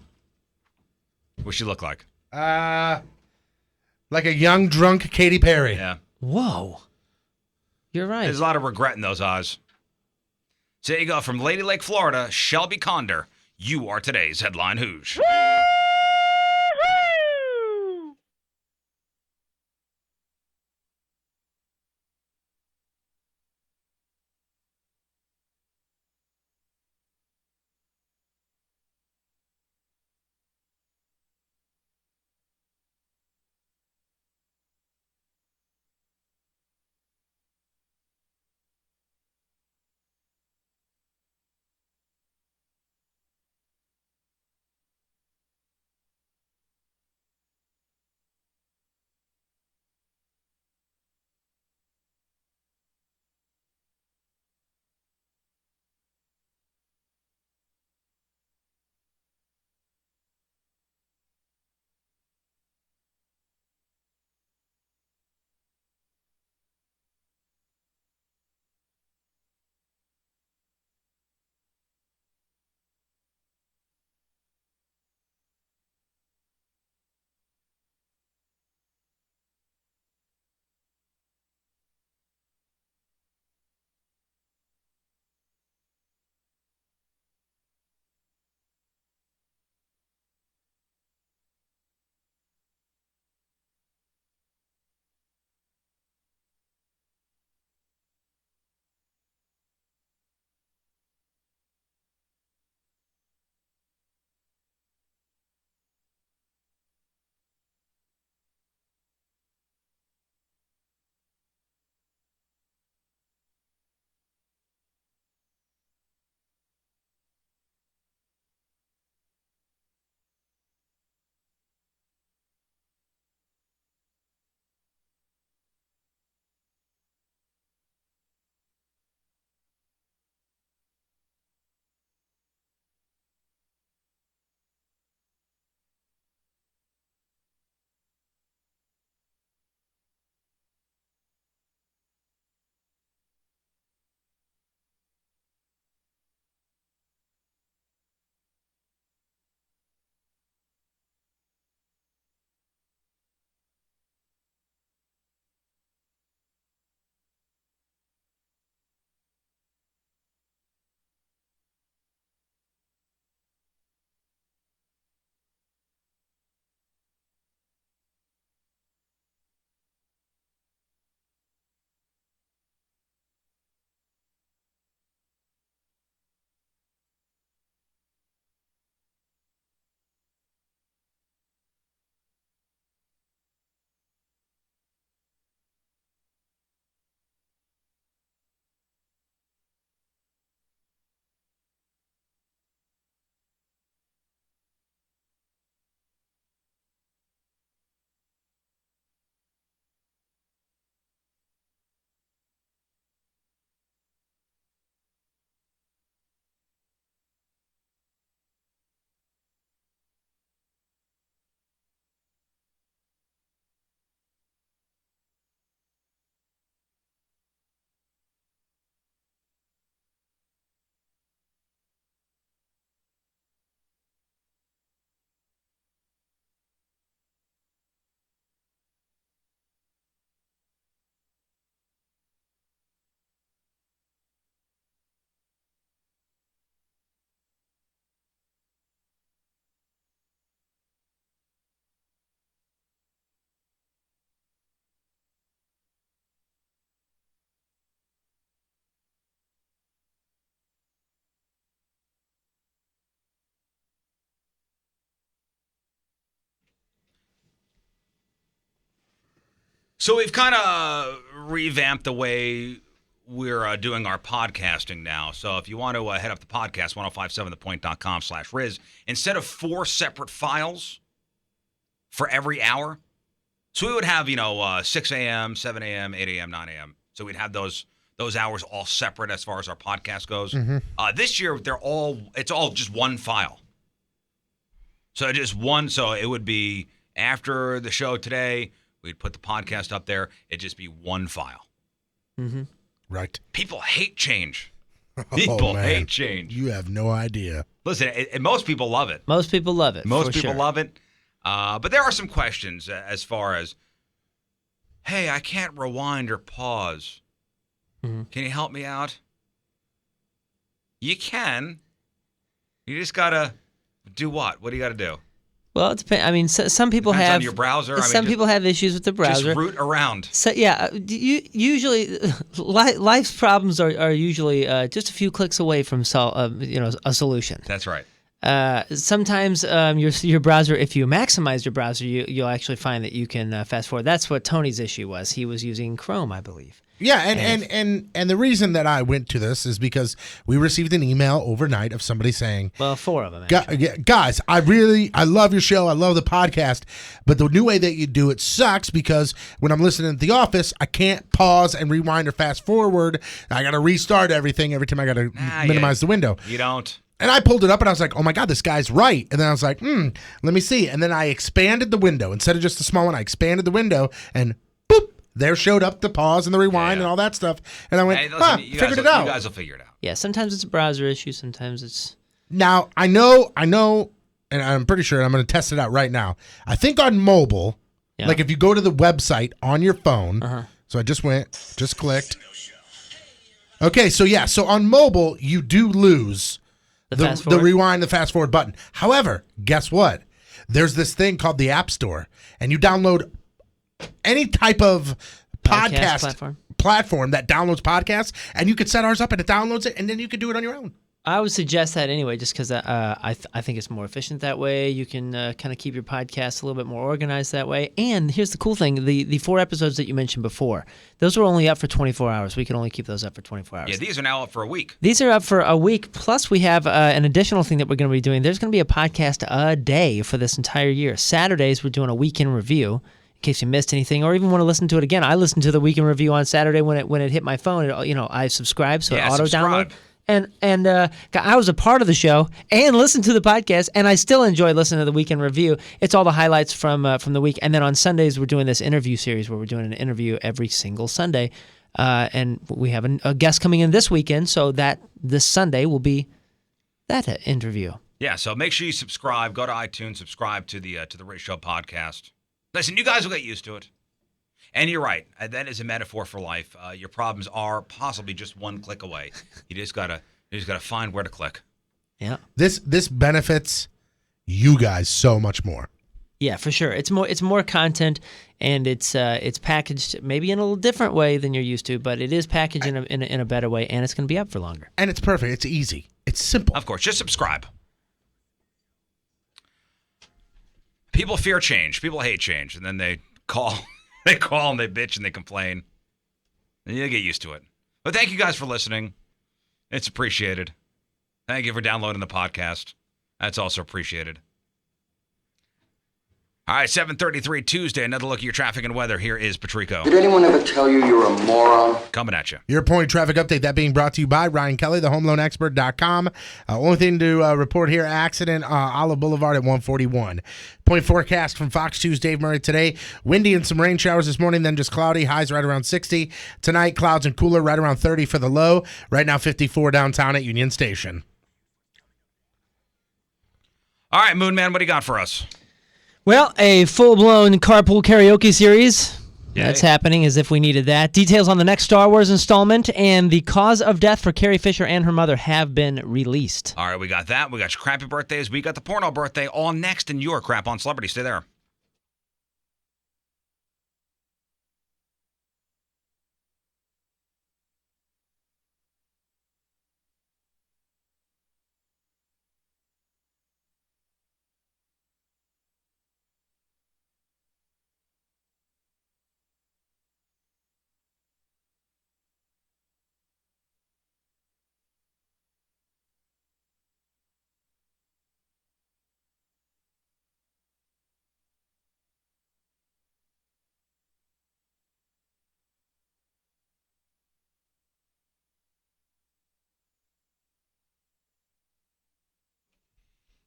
What's she look like? Like a young, drunk Katy Perry. Yeah. Whoa. You're right. There's a lot of regret in those eyes. So there you go. From Lady Lake, Florida, Shelby Conder. You are today's Headline Hoosh. So we've kind of revamped the way we're doing our podcasting now. So if you want to head up the podcast, 1057thepoint.com/Riz, instead of 4 separate files for every hour, so we would have, 6 a.m., 7 a.m., 8 a.m., 9 a.m. So we'd have those hours all separate as far as our podcast goes. This year, it's all just one file. So just one. So it would be after the show today, we'd put the podcast up there. It'd just be one file. Mm-hmm. Right. People hate change. Man. Hate change. You have no idea. Listen, most people love it. Most people love it. Most for people sure. love it. But there are some questions as far as, hey, I can't rewind or pause. Mm-hmm. Can you help me out? You can. You just got to do what? What do you got to do? Well, it depends. I mean, some people Depends have on your browser. Some people have issues with the browser. Just root around. So yeah, usually life's problems are usually just a few clicks away from a solution. That's right. Sometimes your browser, if you maximize your browser, you'll actually find that you can fast forward. That's what Tony's issue was. He was using Chrome, I believe. Yeah, and the reason that I went to this is because we received an email overnight of somebody saying, well, 4 of them, actually. Guys, I love your show. I love the podcast, but the new way that you do it sucks because when I'm listening at the office, I can't pause and rewind or fast forward. I got to restart everything every time I got to minimize the window. You don't. And I pulled it up and I was like, oh my God, this guy's right. And then I was like, let me see. And then I expanded the window. Instead of just a small one, I expanded the window and boop, there showed up the pause and the rewind and all that stuff. And I went, figured it out. You guys will figure it out. Yeah, sometimes it's a browser issue. Sometimes it's... Now, I know, and I'm pretty sure I'm going to test it out right now. I think on mobile, like if you go to the website on your phone, so I just clicked. Okay, so on mobile, you do lose the rewind, the fast forward button. However, guess what? There's this thing called the App Store, and you download any type of podcast platform that downloads podcasts, and you could set ours up and it downloads it, and then you could do it on your own. I would suggest that anyway, just because I think it's more efficient that way. You can kind of keep your podcast a little bit more organized that way. And here's the cool thing. The 4 episodes that you mentioned before, those were only up for 24 hours. We can only keep those up for 24 hours. Yeah, these are now up for a week. These are up for a week. Plus, we have an additional thing that we're going to be doing. There's going to be a podcast a day for this entire year. Saturdays, we're doing a weekend review. In case you missed anything or even want to listen to it again, I listened to the weekend review on Saturday when it hit my phone. I subscribed, so it auto-download. And I was a part of the show and listened to the podcast, and I still enjoy listening to the weekend review. It's all the highlights from the week. And then on Sundays, we're doing this interview series where we're doing an interview every single Sunday. And we have a guest coming in this weekend, so that this Sunday will be that interview. Yeah, so make sure you subscribe. Go to iTunes, subscribe to the Riz Show podcast. Listen, you guys will get used to it. And you're right. That is a metaphor for life. Your problems are possibly just one click away. You just gotta find where to click. Yeah. This benefits you guys so much more. Yeah, for sure. It's more content, and it's packaged maybe in a little different way than you're used to, but it is packaged in a better way, and it's going to be up for longer. And it's perfect. It's easy. It's simple. Of course, just subscribe. People fear change. People hate change, and then they call. They call and they bitch and they complain. And you get used to it. But thank you guys for listening. It's appreciated. Thank you for downloading the podcast. That's also appreciated. All right, 7:33 Tuesday. Another look at your traffic and weather. Here is Patrico. Did anyone ever tell you you're a moron? Coming at you. Your point traffic update, that being brought to you by Ryan Kelly, thehomeloanexpert.com. Only thing to report here, accident, Olive Boulevard at 141. Point forecast from Fox 2's Dave Murray today. Windy and some rain showers this morning, then just cloudy. Highs right around 60. Tonight, clouds and cooler, right around 30 for the low. Right now, 54 downtown at Union Station. All right, Moon Man, what do you got for us? Well, a full-blown carpool karaoke series. Yay. That's happening as if we needed that. Details on the next Star Wars installment and the cause of death for Carrie Fisher and her mother have been released. All right, we got that. We got your crappy birthdays. We got the porno birthday. All next in your Crap on Celebrity. Stay there.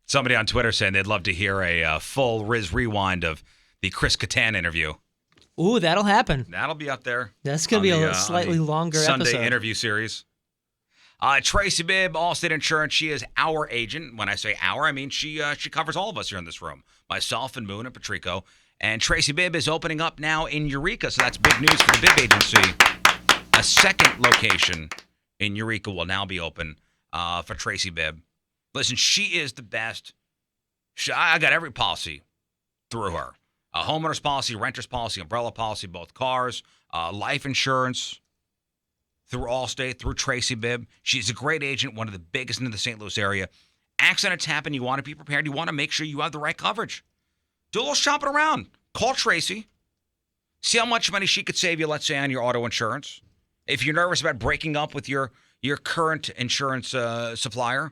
Somebody on Twitter saying they'd love to hear a full Riz rewind of the Chris Kattan interview. Ooh, that'll happen. That'll be up there. That's going to be a slightly longer Sunday episode. interview series. Tracy Bibb, Allstate Insurance. She is our agent. When I say our, I mean she covers all of us here in this room. Myself and Moon and Patrico. And Tracy Bibb is opening up now in Eureka, so that's big news for the Bibb Agency. A second location in Eureka will now be open for Tracy Bibb. Listen, she is the best. I got every policy through her. A homeowner's policy, renter's policy, umbrella policy, both cars, life insurance, through Allstate, through Tracy Bibb. She's a great agent, one of the biggest in the St. Louis area. Accidents happen. You want to be prepared. You want to make sure you have the right coverage. Do a little shopping around. Call Tracy. See how much money she could save you, let's say, on your auto insurance. If you're nervous about breaking up with your current insurance supplier,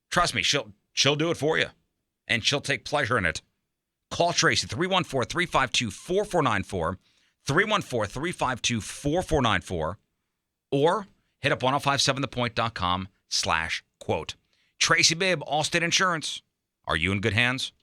trust me, she'll do it for you, and she'll take pleasure in it. Call Tracy, 314-352-4494, 314-352-4494, or hit up 1057thepoint.com/quote. Tracy Bibb, Allstate Insurance. Are you in good hands?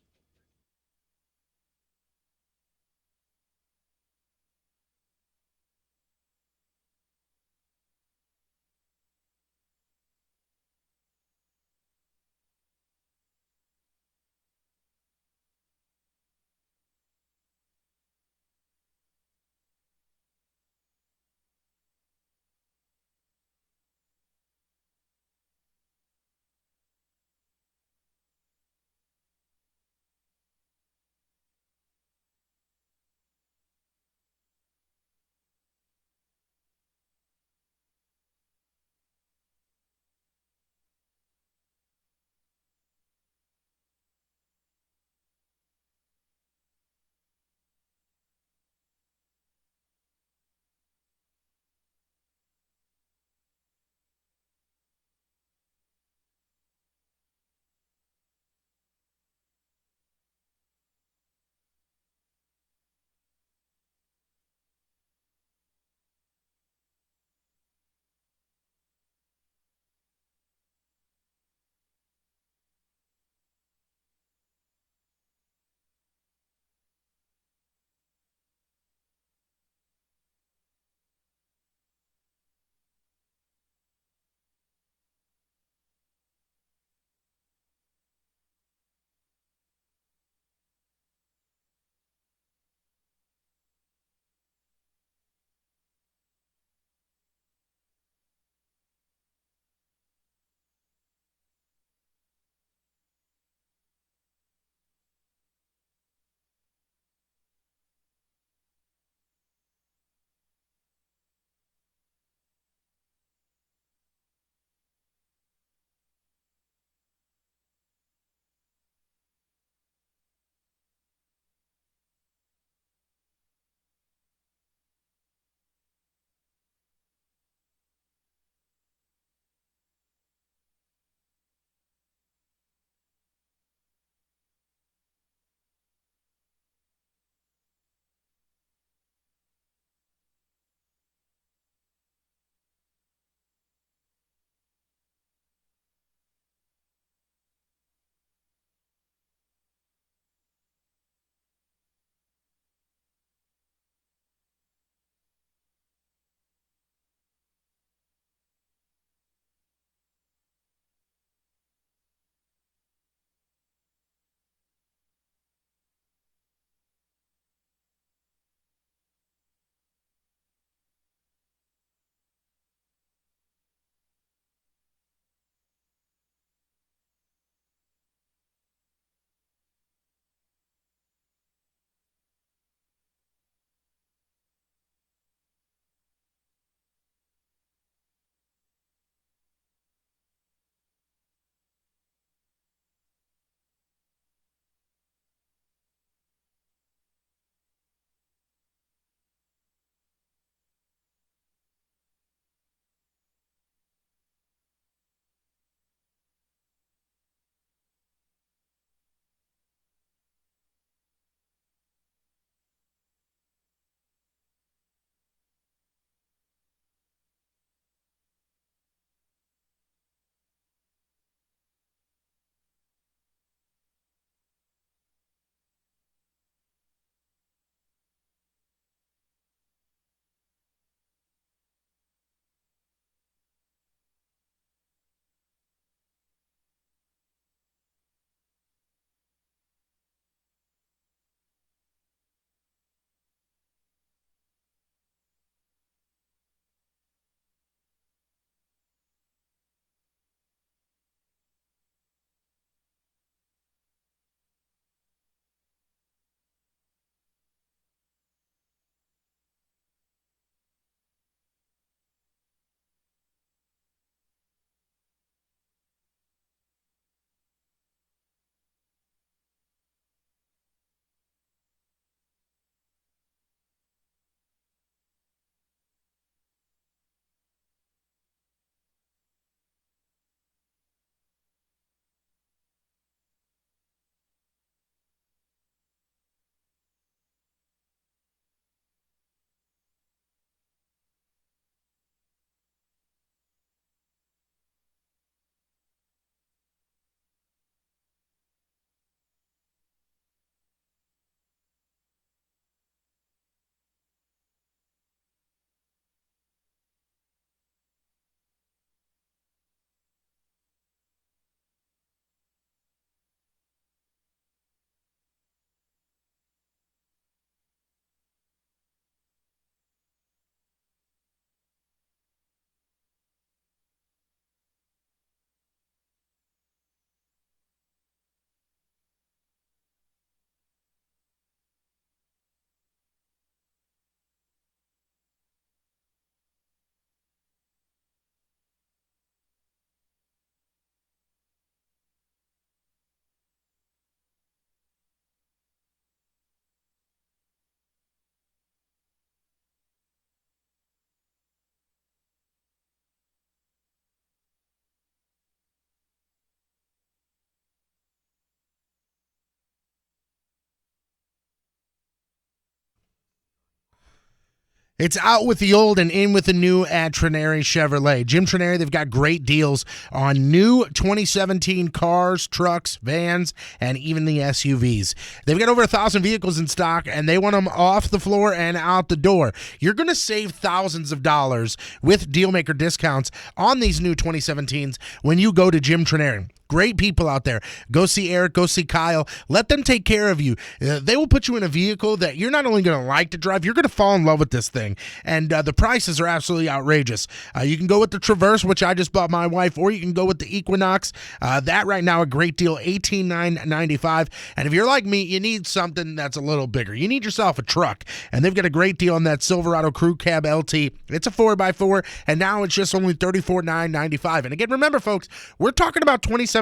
It's out with the old and in with the new at Trinary Chevrolet. Jim Trinary, they've got great deals on new 2017 cars, trucks, vans, and even the SUVs. They've got over 1,000 vehicles in stock, and they want them off the floor and out the door. You're going to save thousands of dollars with dealmaker discounts on these new 2017s when you go to Jim Trinary. Great people out there. Go see Eric, go see Kyle. Let them take care of you. They will put you in a vehicle that you're not only going to like to drive, you're going to fall in love with this thing. And the prices are absolutely outrageous. You can go with the Traverse, which I just bought my wife, or you can go with the Equinox. That right now, a great deal, $18,995. And if you're like me, you need something that's a little bigger. You need yourself a truck. And they've got a great deal on that Silverado Crew Cab LT. It's a 4x4, and now it's just only $34,995. And again, remember, folks, we're talking about 2017s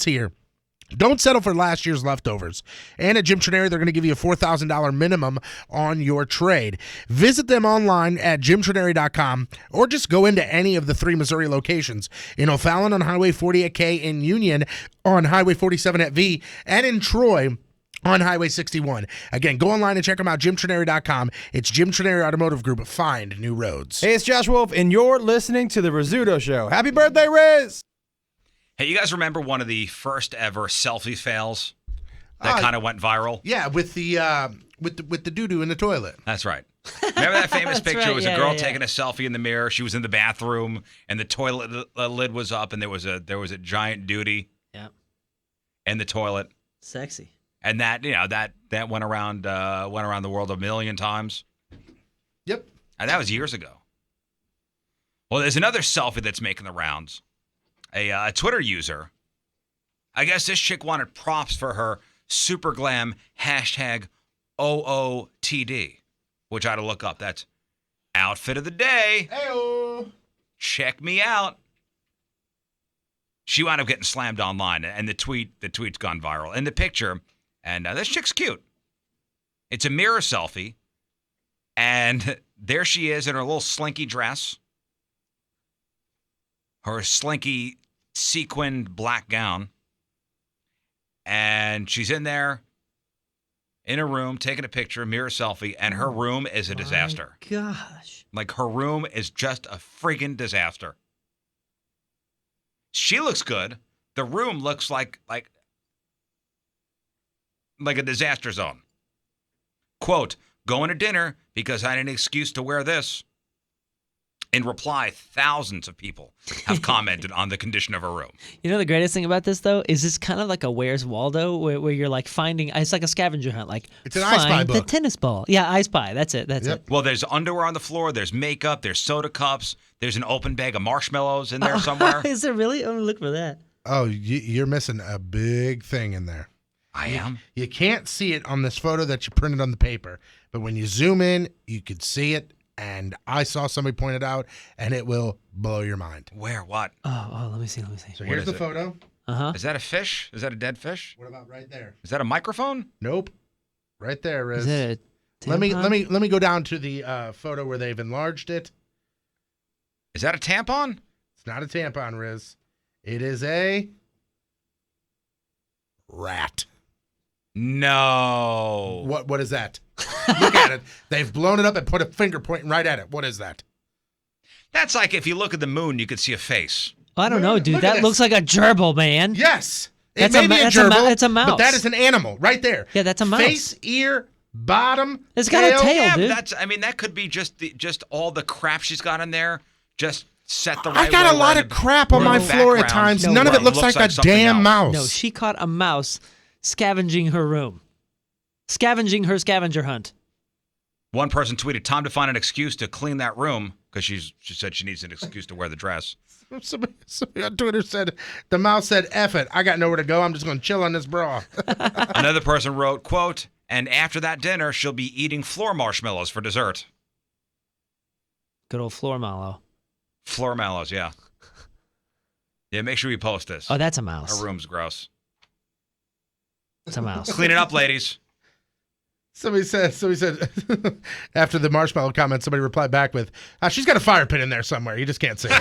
here. Don't settle for last year's leftovers. And at Jim Trinary, they're going to give you a $4,000 minimum on your trade. Visit them online at jimtrinary.com or just go into any of the 3 Missouri locations. In O'Fallon on Highway 48K, in Union on Highway 47 at V, and in Troy on Highway 61. Again, go online and check them out, jimtrinary.com. It's Jim Trinary Automotive Group. Find new roads. Hey, it's Josh Wolf, and you're listening to The Rizzuto Show. Happy birthday, Riz! Hey, you guys remember one of the first ever selfie fails that kind of went viral? Yeah, with the doo-doo in the toilet. That's right. Remember that famous picture? right, It was yeah, a girl yeah. taking a selfie in the mirror. She was in the bathroom, and the toilet lid was up, and there was a giant duty Yeah. in the toilet. Sexy. And that that went around the world a million times. Yep. And that was years ago. Well, there's another selfie that's making the rounds. A Twitter user. I guess this chick wanted props for her super glam hashtag OOTD, which I had to look up. That's outfit of the day. Hey-o. Check me out. She wound up getting slammed online, and the tweet's gone viral. In the picture, and this chick's cute. It's a mirror selfie, and there she is in her little slinky dress, her slinky sequined black gown, and she's in there in a room taking a picture, mirror selfie, and her room is a disaster. Gosh. Like, her room is just a freaking disaster. She looks good. The room looks like a disaster zone. Quote, going to dinner because I had an excuse to wear this. In reply, thousands of people have commented on the condition of her room. You know the greatest thing about this, though, is it's kind of like a Where's Waldo, where you're like finding, it's like a scavenger hunt. Like, It's an I Spy find the book. tennis ball. Yeah, I Spy. That's it. That's it. Well, there's underwear on the floor. There's makeup. There's soda cups. There's an open bag of marshmallows in there somewhere. Is there really? Oh, look for that. Oh, you're missing a big thing in there. I am. You can't see it on this photo that you printed on the paper, but when you zoom in, you could see it. And I saw somebody point it out, and it will blow your mind. Where? What? Oh, let me see. So here's is the it? photo. Uh-huh. Is that a fish? Is that a dead fish? What about right there? Is that a microphone? Nope. Right there, Riz. Is it a Let tampon? me go down to the photo where they've enlarged it. Is that a tampon? It's not a tampon, Riz. It is a rat. No. What is that? Look at it. They've blown it up and put a finger pointing right at it. What is that? That's like if you look at the moon, you could see a face. I don't know, dude. Look at That this. looks like a gerbil, man. Yes. It That's may a be ma- a that's a ma- gerbil, it's a mouse. but that is an animal right there. Yeah, that's a mouse. Face, ear, bottom. It's got a tail, Yeah, dude. but that could be just all the crap she's got in there. Just set the right I got way a lot where of the- crap on where my the floor at background times. None of it looks like a something damn else. mouse. No, she caught a mouse scavenging her room. Scavenging her scavenger hunt. One person tweeted, "Time to find an excuse to clean that room," because she said she needs an excuse to wear the dress. Somebody on Twitter said, the mouse said, F it. I got nowhere to go. I'm just going to chill on this bra. Another person wrote, quote, "And after that dinner, she'll be eating floor marshmallows for dessert." Good old floor mallow. Floor mallows, yeah. Yeah, make sure we post this. Oh, that's a mouse. Our room's gross. It's a mouse. Clean it up, ladies. Somebody said, after the marshmallow comment, somebody replied back with, she's got a fire pit in there somewhere. You just can't see it.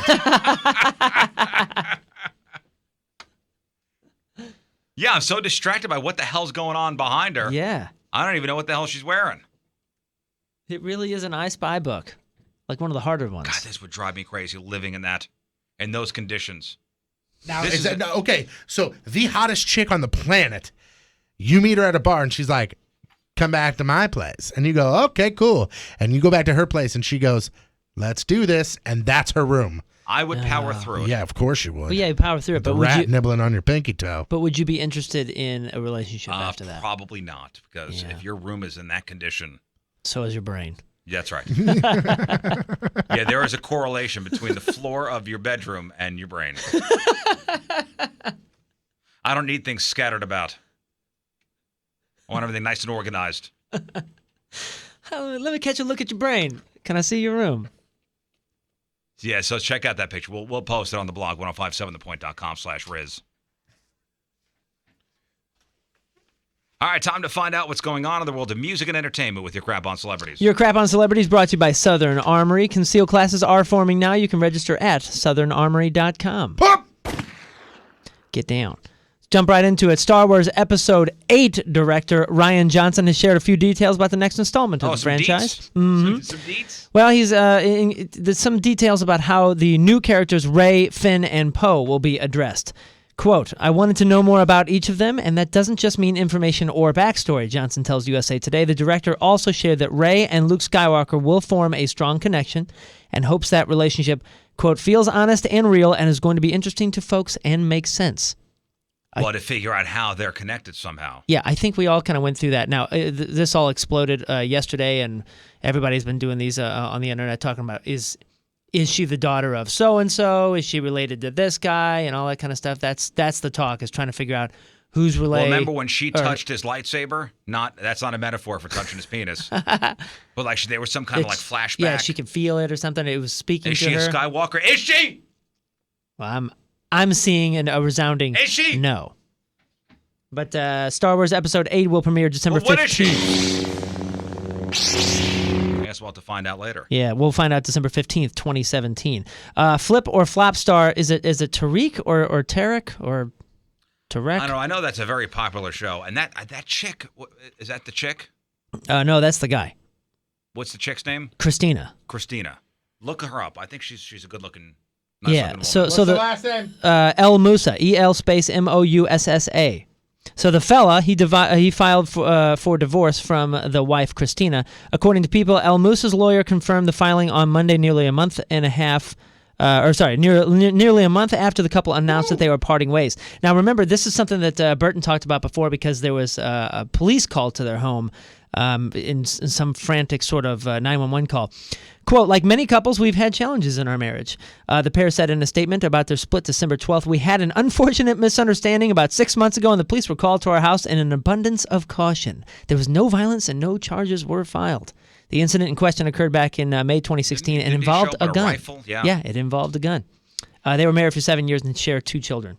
Yeah, I'm so distracted by what the hell's going on behind her. Yeah. I don't even know what the hell she's wearing. It really is an I Spy book. like one of the harder ones. God, this would drive me crazy living in those conditions. Now, okay, so the hottest chick on the planet, you meet her at a bar and she's like, come back to my place. And you go, okay, cool. And you go back to her place and she goes, let's do this. And that's her room. I would power through it. Yeah, of course you would. Well, yeah, you power through it. The rat nibbling on your pinky toe. But would you be interested in a relationship after that? Probably not, because if your room is in that condition. So is your brain. That's right. Yeah, there is a correlation between the floor of your bedroom and your brain. I don't need things scattered about. I want everything nice and organized. Let me catch a look at your brain. Can I see your room? Yeah, so check out that picture. We'll post it on the blog, 1057thepoint.com/Riz. All right, time to find out what's going on in the world of music and entertainment with your Crap on Celebrities. Your Crap on Celebrities brought to you by Southern Armory. Concealed classes are forming now. You can register at southernarmory.com. Get down. Jump right into it. Star Wars Episode 8 director Rian Johnson has shared a few details about the next installment of the franchise. Some deets? Well, there's some details about how the new characters Rey, Finn, and Poe will be addressed. Quote, I wanted to know more about each of them, and that doesn't just mean information or backstory, Johnson tells USA Today. The director also shared that Rey and Luke Skywalker will form a strong connection and hopes that relationship, quote, feels honest and real and is going to be interesting to folks and make sense. Well, to figure out how they're connected somehow. Yeah, I think we all kind of went through that. Now, this all exploded yesterday, and everybody's been doing these on the internet talking about, is she the daughter of so-and-so? Is she related to this guy? And all that kind of stuff. That's the talk, is trying to figure out who's related. Well, remember when she touched his lightsaber? That's not a metaphor for touching his penis. But like there was some kind of like flashback. Yeah, she could feel it or something. It was speaking to her. Is she a Skywalker? Is she? Well, I'm seeing a resounding is she? No. But Star Wars Episode 8 will premiere December 15th. What is she? I guess we'll have to find out later. Yeah, we'll find out December 15th, 2017. Flip or Flop star, is it Tariq or Tarek or Tarek? I don't know. I know that's a very popular show. And that chick, is that the chick? No, that's the guy. What's the chick's name? Christina. Look her up. I think she's a good-looking, yeah. nice-looking So woman. What's the last name? El Musa, EL space MOUSSA. So the fella, he filed for divorce from the wife, Christina. According to People, El Musa's lawyer confirmed the filing on Monday, nearly a month after the couple announced that they were parting ways. Now, remember, this is something that Burton talked about before, because there was a police call to their home in some frantic sort of 911 call. Quote, like many couples, we've had challenges in our marriage. The pair said in a statement about their split December 12th, we had an unfortunate misunderstanding about 6 months ago, and the police were called to our house in an abundance of caution. There was no violence and no charges were filed. The incident in question occurred back in May 2016 and involved a gun. Rifle? Yeah, it involved a gun. They were married for 7 years and share 2 children.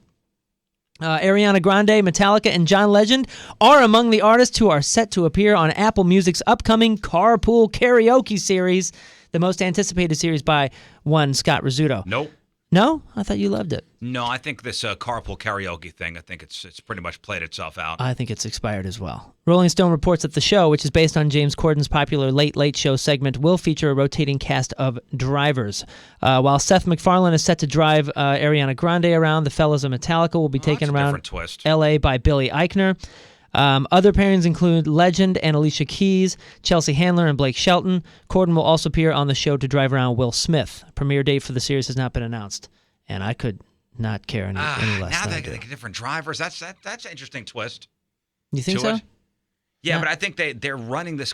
Ariana Grande, Metallica, and John Legend are among the artists who are set to appear on Apple Music's upcoming Carpool Karaoke series, the most anticipated series by one Scott Rizzuto. Nope. No? I thought you loved it. No, I think this carpool karaoke thing, I think it's pretty much played itself out. I think it's expired as well. Rolling Stone reports that the show, which is based on James Corden's popular Late Late Show segment, will feature a rotating cast of drivers. While Seth MacFarlane is set to drive Ariana Grande around, the fellas of Metallica will be taken around L.A. by Billy Eichner. Other pairings include Legend and Alicia Keys, Chelsea Handler and Blake Shelton. Corden will also appear on the show to drive around Will Smith. Premiere date for the series has not been announced, and I could not care any less. Now than they get different drivers. That's an interesting twist. You think so? Yeah, but I think they're running this.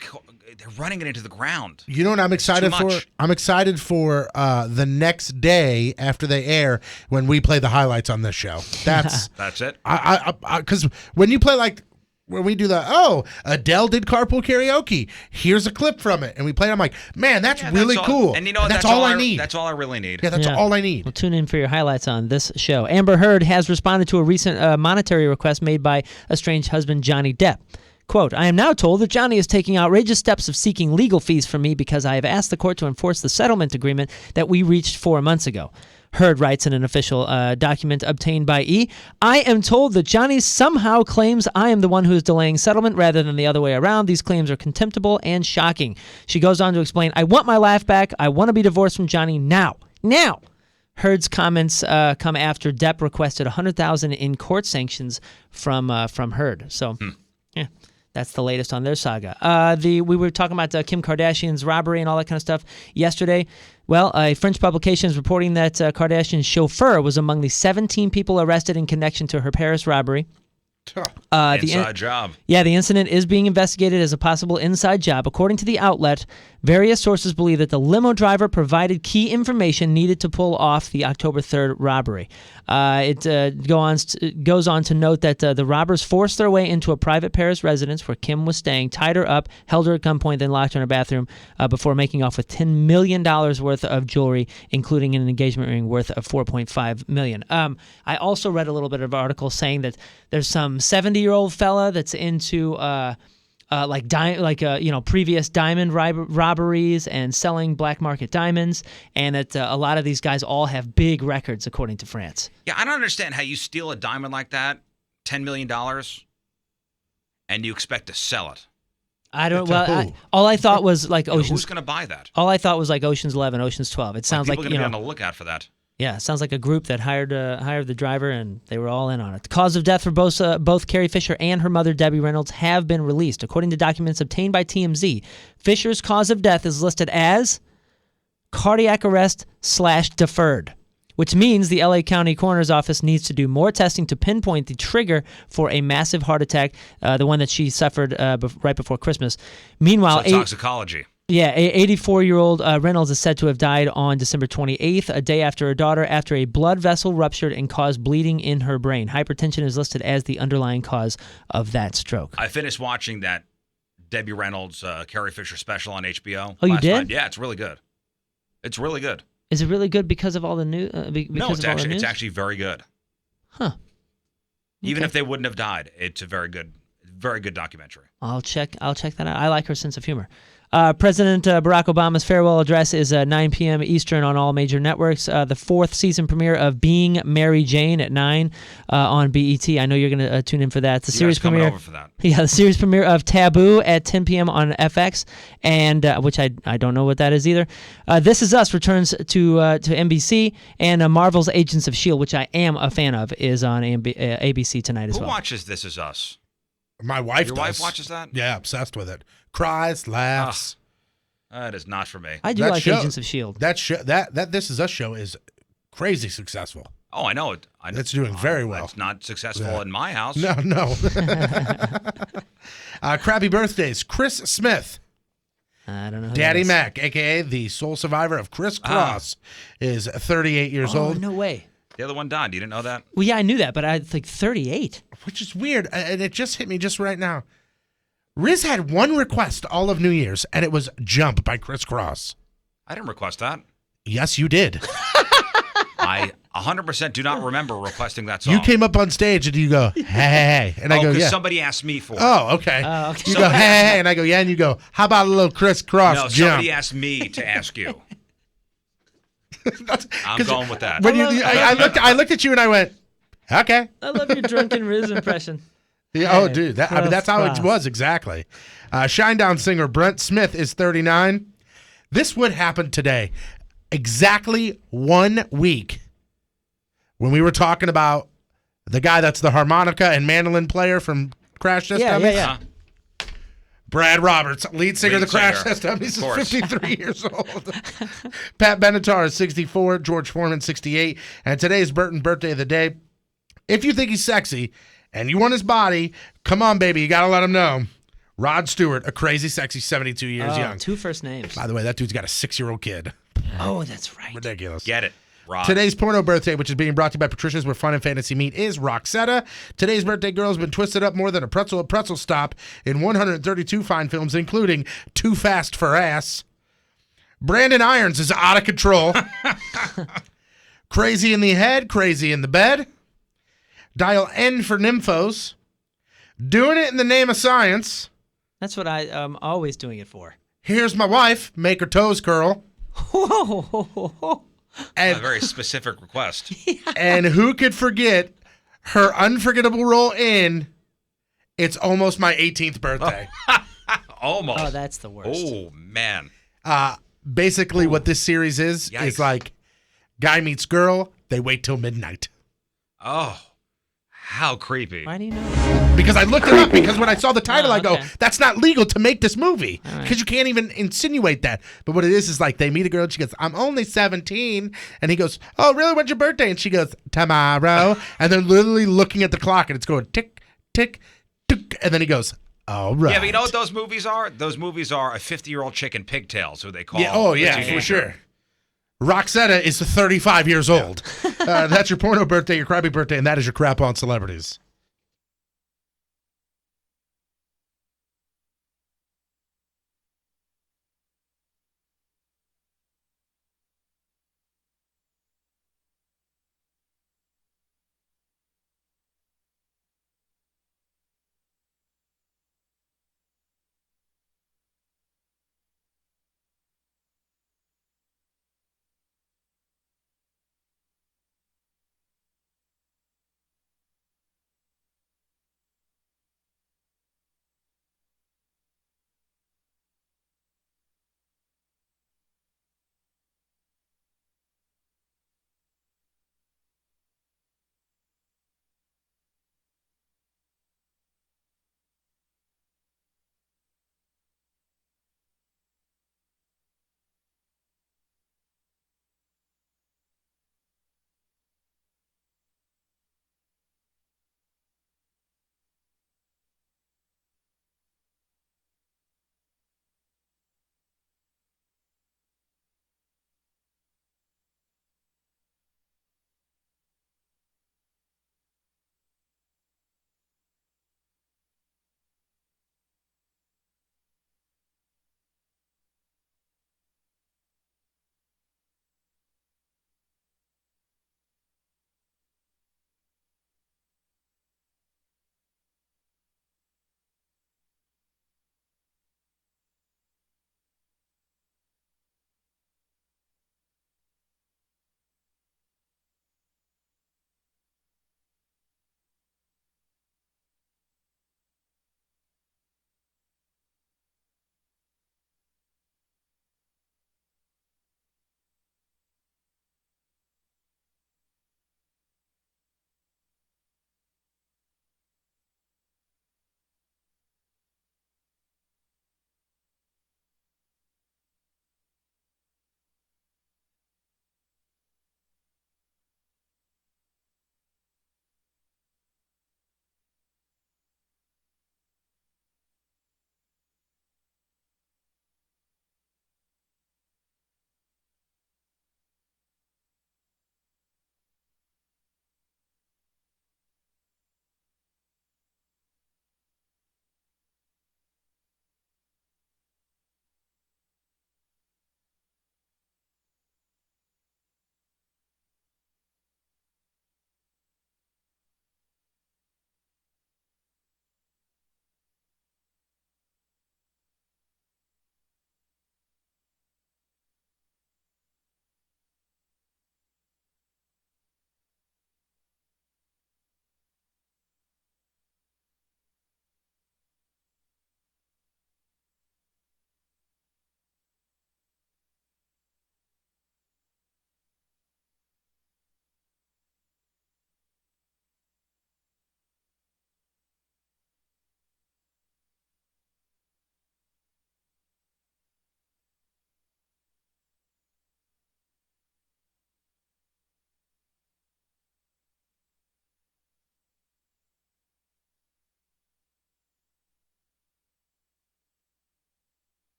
They're running it into the ground. You know what I'm excited for? I'm excited for the next day after they air when we play the highlights on this show. That's it. Because when you play when we do Adele did Carpool Karaoke. Here's a clip from it, and we play it. I'm like, man, that's really cool. And you know, that's all I need. That's all I really need. Yeah, that's all I need. Well, tune in for your highlights on this show. Amber Heard has responded to a recent monetary request made by estranged husband Johnny Depp. Quote, I am now told that Johnny is taking outrageous steps of seeking legal fees from me because I have asked the court to enforce the settlement agreement that we reached 4 months ago. Heard writes in an official document obtained by E. I am told that Johnny somehow claims I am the one who is delaying settlement rather than the other way around. These claims are contemptible and shocking. She goes on to explain, I want my laugh back. I want to be divorced from Johnny now. Now! Heard's comments come after Depp requested $100,000 in court sanctions from Heard. So, yeah. That's the latest on their saga. We were talking about Kim Kardashian's robbery and all that kind of stuff yesterday. Well, a French publication is reporting that Kardashian's chauffeur was among the 17 people arrested in connection to her Paris robbery. Inside job. Yeah, the incident is being investigated as a possible inside job. According to the outlet, various sources believe that the limo driver provided key information needed to pull off the October 3rd robbery. It goes on to note that the robbers forced their way into a private Paris residence where Kim was staying, tied her up, held her at gunpoint, then locked her in her bathroom before making off with $10 million worth of jewelry, including an engagement ring worth of $4.5 million. I also read a little bit of an article saying that there's some 70-year-old fella that's into previous diamond robberies and selling black market diamonds, and that a lot of these guys all have big records according to France. Yeah, I don't understand how you steal a diamond like that, $10 million, and you expect to sell it. I don't. Well, all I thought was like Ocean's. Who's going to buy that? All I thought was like Ocean's 11, Ocean's 12. It sounds like people are going to be on the lookout for that. Yeah, it sounds like a group that hired the driver, and they were all in on it. The cause of death for both Carrie Fisher and her mother, Debbie Reynolds, have been released. According to documents obtained by TMZ, Fisher's cause of death is listed as cardiac arrest / deferred, which means the LA County Coroner's Office needs to do more testing to pinpoint the trigger for a massive heart attack, the one that she suffered right before Christmas. Meanwhile, so toxicology. Yeah, 84-year-old Reynolds is said to have died on December 28th, a day after her daughter, after a blood vessel ruptured and caused bleeding in her brain. Hypertension is listed as the underlying cause of that stroke. I finished watching that Debbie Reynolds, Carrie Fisher special on HBO. Oh, you did? Night. Yeah, it's really good. It's really good. Is it really good because of all the news? No, it's actually very good. Huh. Okay. Even if they wouldn't have died, it's a very good documentary. I'll check that out. I like her sense of humor. President Barack Obama's farewell address is 9 p.m. Eastern on all major networks. The fourth season premiere of Being Mary Jane at 9 on BET. I know you're going to tune in for that. The series premiere. Coming over for that. Yeah, the series premiere of Taboo at 10 p.m. on FX, and which I don't know what that is either. This Is Us returns to NBC, and Marvel's Agents of S.H.I.E.L.D., which I am a fan of, is on ABC tonight as well. Who watches This Is Us? My wife Your does. wife watches that? Yeah, obsessed with it. Cries, laughs. That is not for me. I do like Agents of S.H.I.E.L.D. That This Is Us show is crazy successful. Oh, I know it. It's doing very well. It's not successful in my house. No. Crappy birthdays. Chris Smith. I don't know. Daddy Mac, a.k.a. the sole survivor of Criss Cross, is 38 years old. Oh, no way. The other one died. You didn't know that? Well, yeah, I knew that, but I think 38. Which is weird, and it just hit me just right now. Riz had one request all of New Year's, and it was Jump by Criss Cross. I didn't request that. Yes, you did. I 100% do not remember requesting that song. You came up on stage and you go, hey. And I go, yeah. Somebody asked me for it. Oh, okay. You go, hey. And I go, yeah. And you go, how about a little Criss Cross No, Jump? Somebody asked me to ask you. I'm going with that. I looked at you and I went, okay. I love your drunken Riz impression. Yeah, dude. That's how it was exactly. Shinedown singer Brent Smith is 39. This would happen today. Exactly 1 week when we were talking about the guy that's the harmonica and mandolin player from Crash Test Dummies. Yeah. Brad Roberts, lead singer of the Crash Test Dummies, is 53 years old. Pat Benatar is 64. George Foreman, 68. And today's Burton birthday of the day. If you think he's sexy and you want his body, come on, baby. You got to let him know. Rod Stewart, a crazy, sexy 72 years young. 2 first names. By the way, that dude's got a 6-year-old kid. Oh, that's right. Ridiculous. Get it. Rod. Today's porno birthday, which is being brought to you by Patricia's, where fun and fantasy meet, is Roxetta. Today's birthday girl has been twisted up more than a pretzel at Pretzel Stop in 132 fine films, including Too Fast for Ass. Brandon Irons is out of control. Crazy in the head, crazy in the bed. Dial N for Nymphos. Doing it in the name of science. That's what I'm always doing it for. Here's my wife. Make her toes curl. And A very specific request. and who could forget her unforgettable role in It's Almost My 18th Birthday? Almost. Oh, that's the worst. Oh, man. Basically, what this series is Yikes. like guy meets girl, they wait till midnight. Oh, how creepy. Why do you know? Because I looked it up, because when I saw the title, I go, okay. that's not legal to make this movie. right. Because you can't even insinuate that. But what it is like they meet a girl and she goes, I'm only 17. And he goes, oh, really? When's your birthday? And she goes, tomorrow. And they're literally looking at the clock and it's going tick, tick, tick. And then he goes, all right. Yeah, but you know what those movies are? Those movies are a 50-year-old chick in pigtails who they call. Yeah, oh, the yeah, teenager. for sure. Roxetta is 35 years old. That's your porno birthday, your crappy birthday, and that is your crap on celebrities.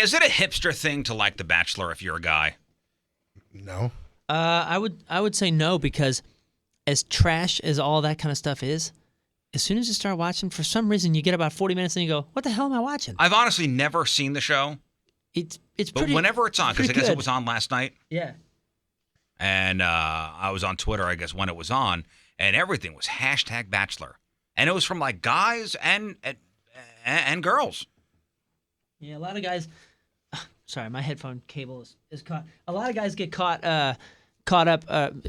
is it a hipster thing to like The Bachelor if you're a guy? No. I would say no, because as trash as all that kind of stuff is, as soon as you start watching, for some reason you get about 40 minutes and you go, "What the hell am I watching?" I've honestly never seen the show. It's But pretty. whenever it's on, because I guess good. it was on last night, Yeah. and I was on Twitter, I guess, when it was on, and everything was #Bachelor, and it was from like guys and girls. Yeah, a lot of guys. Sorry, my headphone cable is caught. A lot of guys get caught up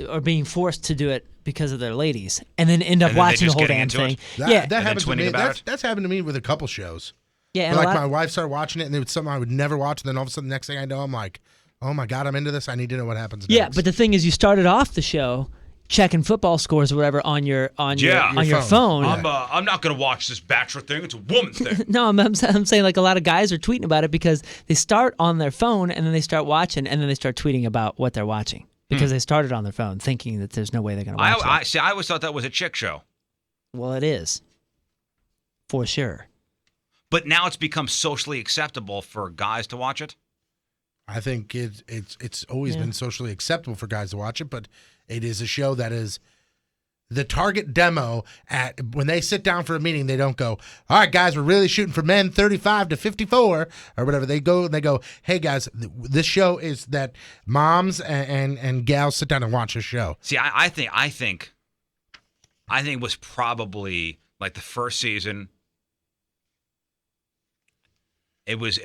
or being forced to do it because of their ladies, and then end up And then they watching the just whole getting damn into thing. it? Yeah, That happens to twinning me. about it? That's happened to me with a couple shows. yeah, and But a like lot, my wife started watching it, and it was something I would never watch. And then all of a sudden, the next thing I know, I'm like, "Oh my god, I'm into this. I need to know what happens next." yeah, but the thing is, you started off the show checking football scores or whatever on your Your phone. I'm not gonna watch this Bachelor thing. It's a woman thing. No, I'm saying like a lot of guys are tweeting about it because they start on their phone and then they start watching and then they start tweeting about what they're watching because they started on their phone thinking that there's no way they're going to watch it. I see. I always thought that was a chick show, Well, it is. For sure. but now it's become socially acceptable for guys to watch it. I think it's always been socially acceptable for guys to watch it, but it is a show that is the target demo. At when they sit down for a meeting, they don't go, "All right, guys, we're really shooting for men 35 to 54 or whatever." They go and they go, "Hey, guys, this show is that moms and gals sit down and watch a show." See, I think it was probably like the first season. It was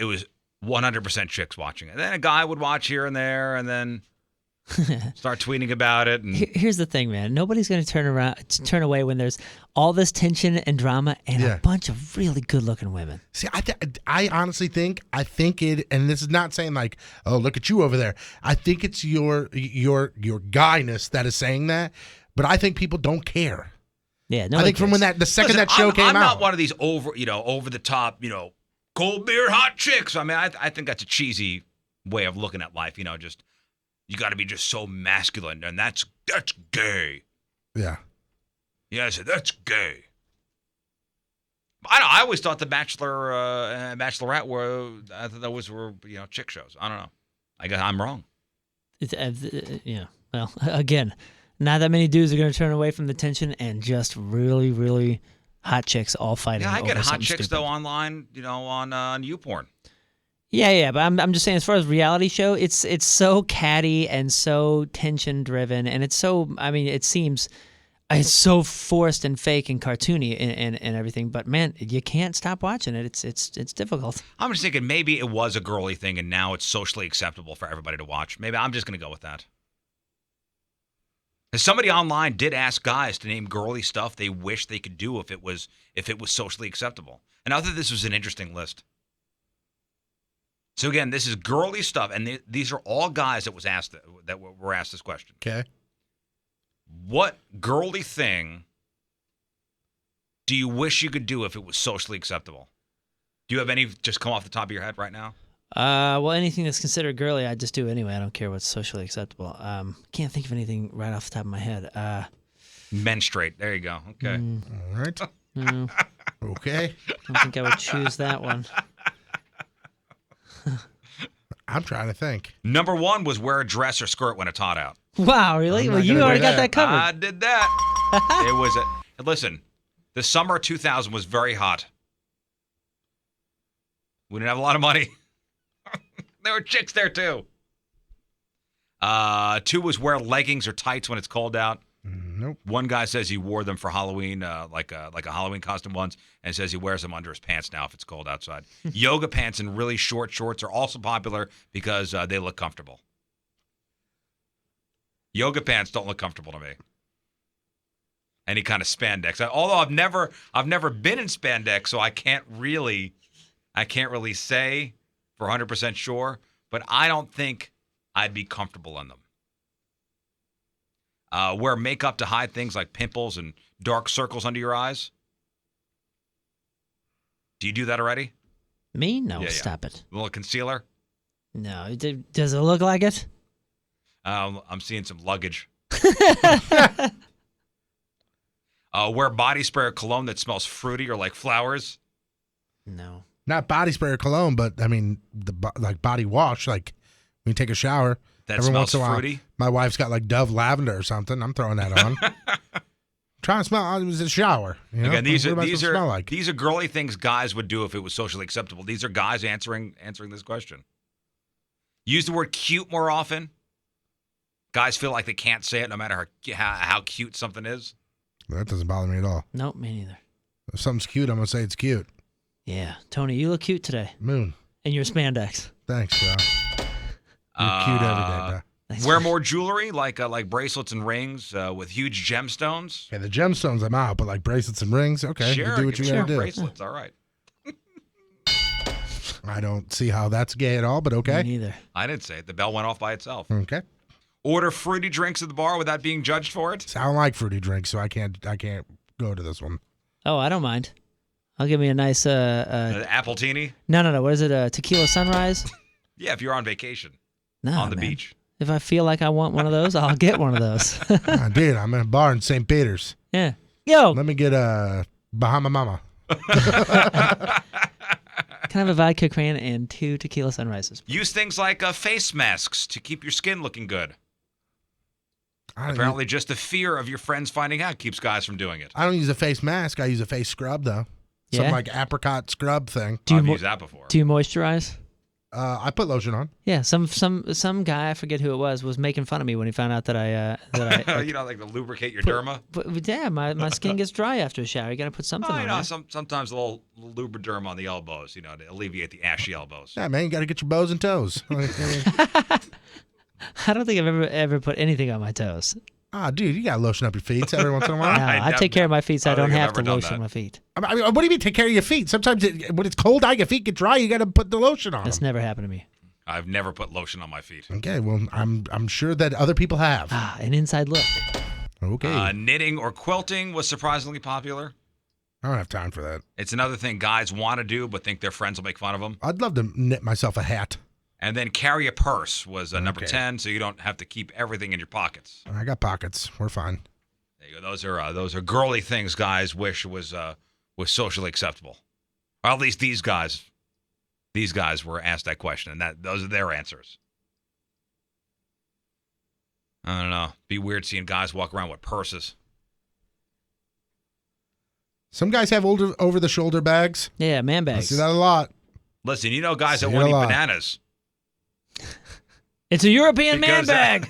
100% chicks watching it. Then a guy would watch here and there, and then start tweeting about it. And Here's the thing, man. Nobody's going to turn away when there's all this tension and drama and a bunch of really good-looking women. See, I honestly think it, and this is not saying like, "Oh, look at you over there." I think it's your guyness that is saying that, but I think people don't care. Yeah, I think from when the second that show came I'm out, not one of these over the top, cold beer hot chicks. I mean, I think that's a cheesy way of looking at life. Just you got to be just so masculine, and that's gay. Yeah. Yeah, I said that's gay. I always thought the Bachelor and Bachelorette were chick shows. I don't know. I guess I'm wrong. Yeah. Well, again, not that many dudes are going to turn away from the tension and just really, really hot chicks all fighting. Yeah, I get over hot something chicks stupid. though online, on YouPorn. Yeah, but I'm just saying, as far as reality show, it's so catty and so tension driven, and it's so. I mean, it seems it's so forced and fake and cartoony and everything. But man, you can't stop watching it. It's difficult. I'm just thinking maybe it was a girly thing, and now it's socially acceptable for everybody to watch. Maybe I'm just gonna go with that. Somebody online did ask guys to name girly stuff they wish they could do if it was socially acceptable. And I thought this was an interesting list. So again, this is girly stuff, and these are all guys that were asked this question. Okay. What girly thing do you wish you could do if it was socially acceptable? Do you have any just come off the top of your head right now? Well, anything that's considered girly, I just do anyway. I don't care what's socially acceptable. Can't think of anything right off the top of my head. Menstruate. There you go. Okay. All right. No, Okay. I don't think I would choose that one. I'm trying to think. Number 1 was wear a dress or skirt when it's hot out. Wow, really? I'm Well, not you gonna already do got that. that covered. I did that. It was listen, the summer of 2000 was very hot. We didn't have a lot of money. There were chicks there too. 2 was wear leggings or tights when it's cold out. Nope. One guy says he wore them for Halloween, like a Halloween costume once, and says he wears them under his pants now if it's cold outside. Yoga pants and really short shorts are also popular because they look comfortable. Yoga pants don't look comfortable to me. Any kind of spandex. Although I've never been in spandex, so I can't really say for 100% sure, but I don't think I'd be comfortable in them. Wear makeup to hide things like pimples and dark circles under your eyes. Do you do that already? Me? No, Yeah. stop it. A little concealer? No, does it look like it? I'm seeing some luggage. Wear body spray or cologne that smells fruity or like flowers. No. Not body spray or cologne, but I mean, like body wash. Like when you take a shower, That every once smells in a while, fruity? my wife's got like Dove lavender or something. I'm throwing that on. Trying to smell. It was a shower. You know? Again, these What are am I these supposed to are smell like? these are girly things guys would do if it was socially acceptable. These are guys answering this question. Use the word cute more often. Guys feel like they can't say it no matter how cute something is. That doesn't bother me at all. Nope, me neither. If something's cute, I'm gonna say it's cute. Yeah, Tony, you look cute today. Moon. And your spandex. Thanks, bro. You're cute every day, bro. Wear more jewelry, like bracelets and rings with huge gemstones. Okay, the gemstones I'm out, but like bracelets and rings, okay, Sure, you do what you gotta do. bracelets, all right. I don't see how that's gay at all, but okay. Me neither. I didn't say it. The bell went off by itself. Okay. Order fruity drinks at the bar without being judged for it. So I don't like fruity drinks, so I can't go to this one. Oh, I don't mind. I'll give me a nice Appletini? No. What is it? Tequila sunrise? Yeah, if you're on vacation. No, on the man. beach. If I feel like I want one of those, I'll get one of those. Dude, I'm in a bar in St. Peter's. Yeah. Yo. Let me get a Bahama Mama. Can I have a vodka cran and 2 tequila sunrises? Use things like face masks to keep your skin looking good. Apparently, just the fear of your friends finding out keeps guys from doing it. I don't use a face mask. I use a face scrub, though. Some Yeah? like apricot scrub thing. Do you I've used that before. Do you moisturize? I put lotion on. Yeah, some guy, I forget who it was making fun of me when he found out that I you know, like to lubricate your derma. But yeah, my skin gets dry after a shower. You got to put something on You know, there. sometimes a little lubriderm on the elbows, you know, to alleviate the ashy elbows. Yeah, man, you got to get your bows and toes. I don't think I've ever put anything on my toes. Dude, you got to lotion up your feet every once in a while. No, I take care of my feet so I don't think I've have to ever done lotion that. my feet. I mean, what do you mean take care of your feet? Sometimes when it's cold out, your feet get dry. You got to put the lotion on That's them. never happened to me. I've never put lotion on my feet. Okay, well, I'm sure that other people have. An inside look. Okay. Knitting or quilting was surprisingly popular. I don't have time for that. It's another thing guys want to do but think their friends will make fun of them. I'd love to knit myself a hat. And then carry a purse was number Okay. 10, so you don't have to keep everything in your pockets. I got pockets. We're fine. There you go. Those are girly things guys wish was socially acceptable. Or at least these guys were asked that question, and those are their answers. I don't know. Be weird seeing guys walk around with purses. Some guys have over-the-shoulder bags. Yeah, man I bags. see that a lot. Listen, you know guys that See it won't a eat lot. bananas. It's a European man Because, bag.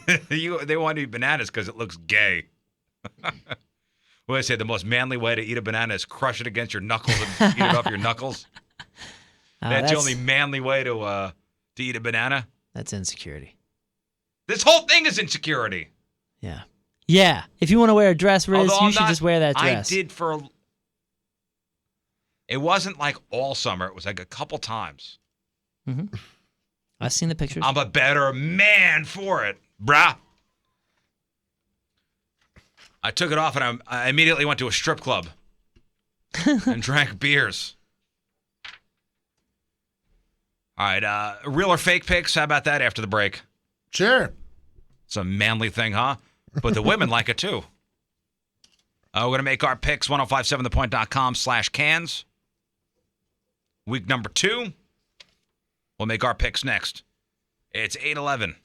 they want to eat bananas because it looks gay. What do I say? The most manly way to eat a banana is crush it against your knuckles and eat it off your knuckles. That's the only manly way to eat a banana. That's insecurity. This whole thing is insecurity. Yeah. Yeah. If you want to wear a dress, Riz, Although you I'm should not- just wear that dress. I did it wasn't like all summer. It was like a couple times. Mm-hmm. I've seen the pictures. I'm a better man for it, bruh. I took it off and I immediately went to a strip club and drank beers. All right, real or fake pics? How about that after the break? Sure. It's a manly thing, huh? But the women like it too. We're going to make our picks, 1057thepoint.com/cans. Week number 2. We'll make our picks next. It's 8:11.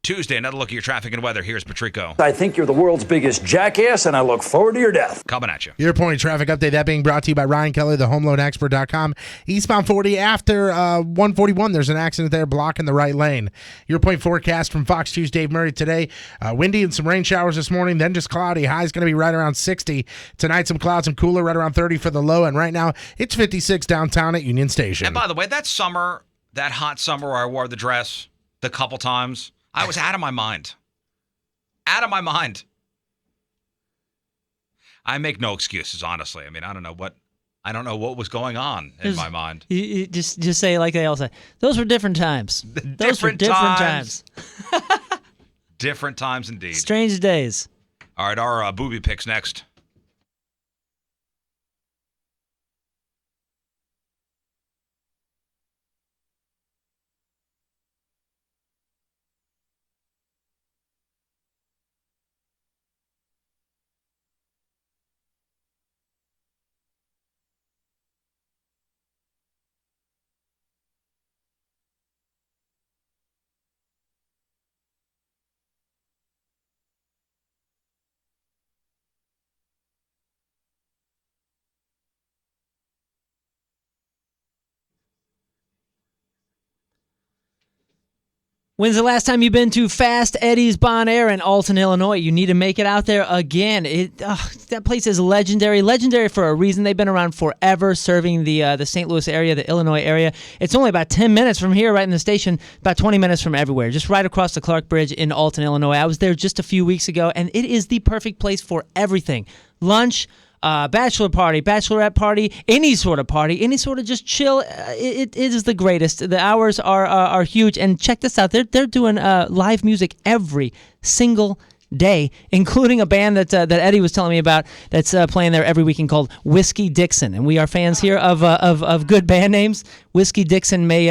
Tuesday, another look at your traffic and weather. Here's Patrico. I think you're the world's biggest jackass, and I look forward to your death. Coming at you. Your point traffic update, that being brought to you by Ryan Kelly, the homeloanexpert.com. Eastbound 40 after 141, there's an accident there blocking the right lane. Your point forecast from Fox 2's Dave Murray today. Windy and some rain showers this morning, then just cloudy. High's going to be right around 60. Tonight, some clouds and cooler, right around 30 for the low. And right now, it's 56 downtown at Union Station. And by the way, that hot summer where I wore the dress the couple times, I was out of my mind. Out of my mind. I make no excuses, honestly. I mean, I don't know what was going on in my mind. You just say like they all say. Those were different times. Those were different times. Different times indeed. Strange days. All right, our booby picks next. When's the last time you've been to Fast Eddie's Bon Air in Alton, Illinois? You need to make it out there again. That place is legendary. Legendary for a reason. They've been around forever, serving the St. Louis area, the Illinois area. It's only about 10 minutes from here, right in the station, about 20 minutes from everywhere, just right across the Clark Bridge in Alton, Illinois. I was there just a few weeks ago, and it is the perfect place for everything. Lunch, bachelor party, bachelorette party, any sort of party, any sort of just chill. It is the greatest. The hours are huge. And check this out. They're doing live music every single day, including a band that Eddie was telling me about that's playing there every weekend called Whiskey Dixon. And we are fans here of good band names. Whiskey Dixon may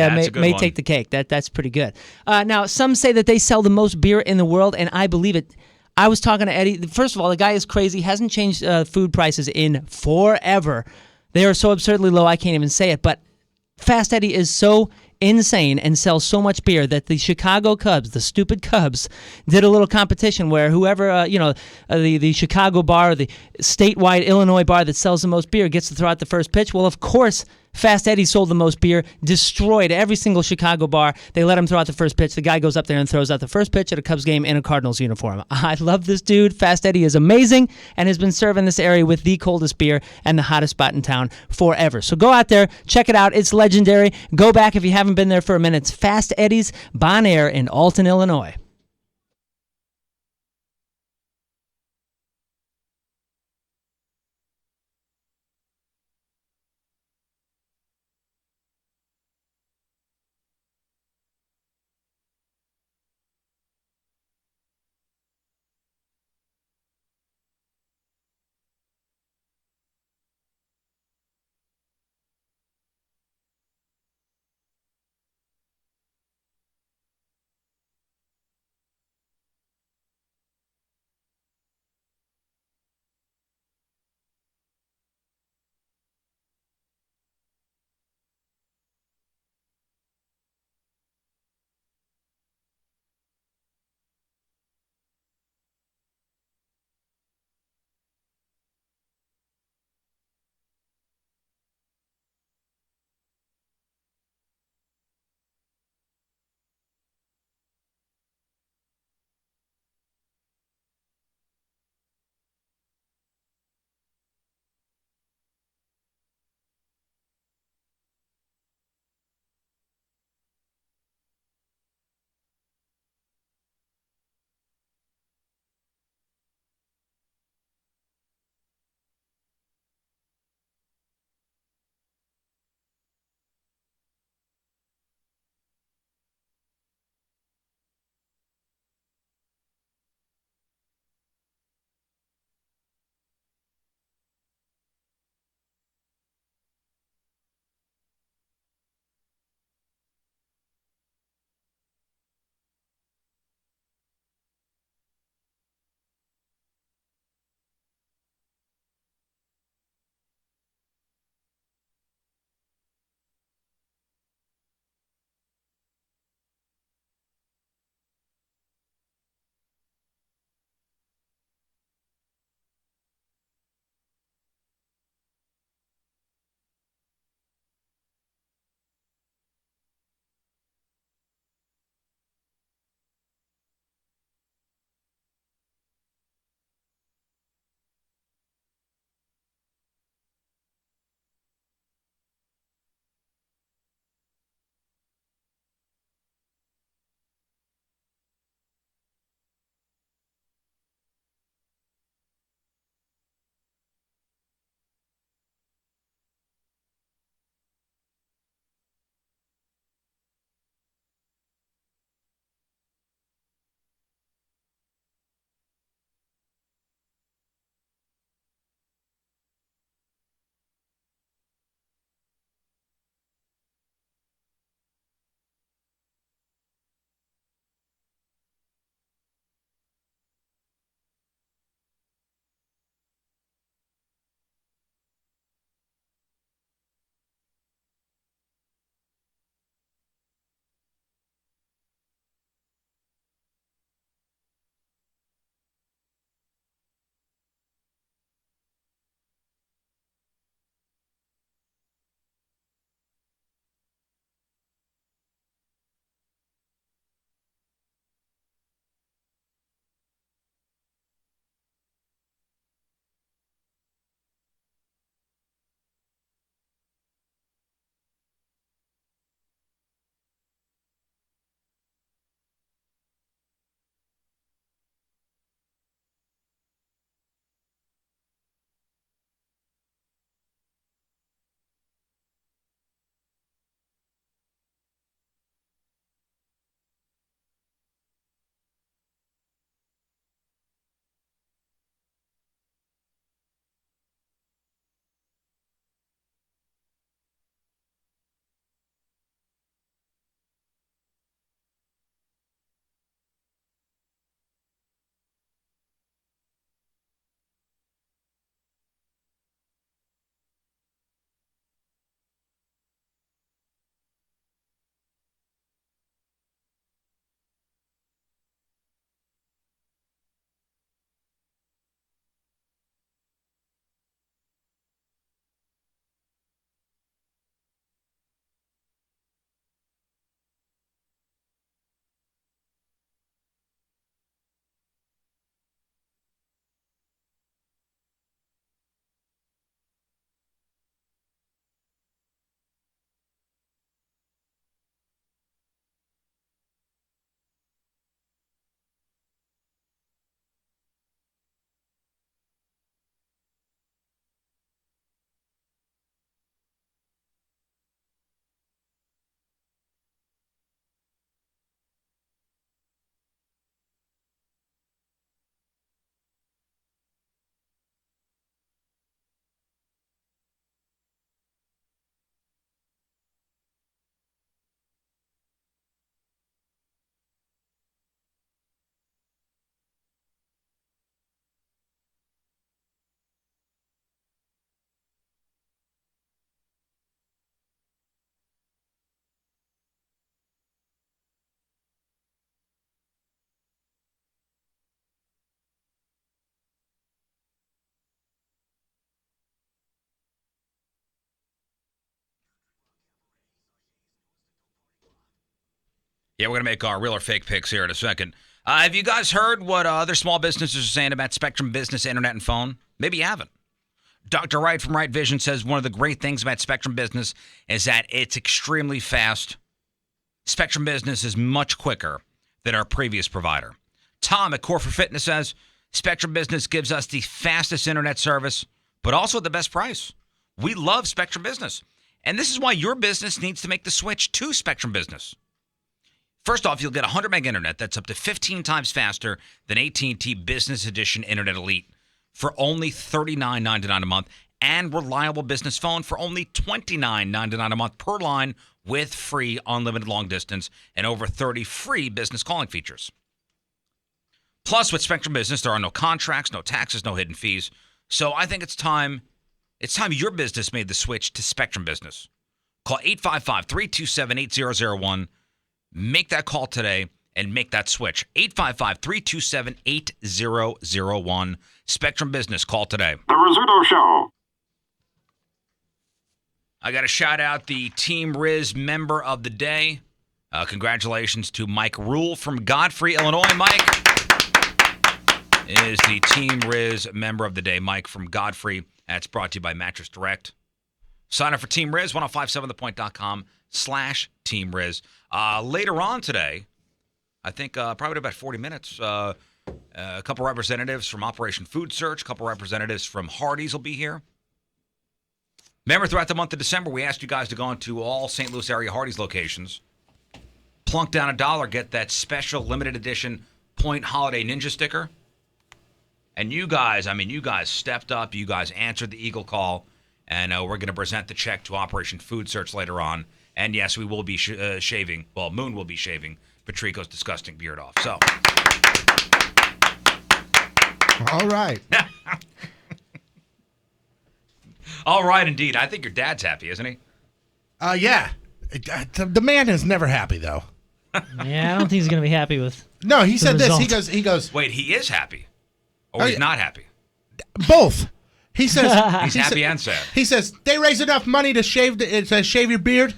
take the cake. That's pretty good. Now, some say that they sell the most beer in the world, and I believe it. I was talking to Eddie. First of all, the guy is crazy. Hasn't changed food prices in forever. They are so absurdly low, I can't even say it. But Fast Eddie is so insane and sells so much beer that the Chicago Cubs, the stupid Cubs, did a little competition where whoever, the Chicago bar or the statewide Illinois bar that sells the most beer gets to throw out the first pitch. Well, of course, Fast Eddie sold the most beer, destroyed every single Chicago bar. They let him throw out the first pitch. The guy goes up there and throws out the first pitch at a Cubs game in a Cardinals uniform. I love this dude. Fast Eddie is amazing and has been serving this area with the coldest beer and the hottest spot in town forever. So go out there, check it out. It's legendary. Go back if you haven't been there for a minute. It's Fast Eddie's Bon Air in Alton, Illinois. Yeah, we're going to make our real or fake picks here in a second. Have you guys heard what other small businesses are saying about Spectrum Business, Internet, and Phone? Maybe you haven't. Dr. Wright from Right Vision says one of the great things about Spectrum Business is that it's extremely fast. Spectrum Business is much quicker than our previous provider. Tom at Core for Fitness says Spectrum Business gives us the fastest internet service, but also the best price. We love Spectrum Business. And this is why your business needs to make the switch to Spectrum Business. First off, you'll get 100 meg internet that's up to 15 times faster than AT&T Business Edition Internet Elite for only $39.99 a month, and reliable business phone for only $29.99 a month per line with free unlimited long distance and over 30 free business calling features. Plus, with Spectrum Business, there are no contracts, no taxes, no hidden fees. So I think it's time your business made the switch to Spectrum Business. Call 855-327-8001. Make that call today and make that switch. 855-327-8001. Spectrum Business. Call today. The Rizzuto Show. I got to shout out the Team Riz member of the day. Congratulations to Mike Rule from Godfrey, Illinois. Mike is the Team Riz member of the day. Mike from Godfrey. That's brought to you by Mattress Direct. Sign up for Team Riz, 1057thepoint.com/Team Riz. Later on today, I think probably in about 40 minutes, a couple representatives from Operation Food Search, a couple representatives from Hardee's will be here. Remember, throughout the month of December, we asked you guys to go into all St. Louis area Hardee's locations, plunk down $1, get that special limited edition Point Holiday Ninja sticker. And you guys stepped up. You guys answered the Eagle call. And we're going to present the check to Operation Food Search later on. And yes, we will be shaving. Well, Moon will be shaving Patrico's disgusting beard off. So. All right. All right, indeed. I think your dad's happy, isn't he? Yeah. The man is never happy, though. Yeah, I don't think he's going to be happy with. No, he said result. this. He goes. Wait, he is happy, or he's not happy? Both. He says he's happy and sad. He says they raised enough money to shave your beard,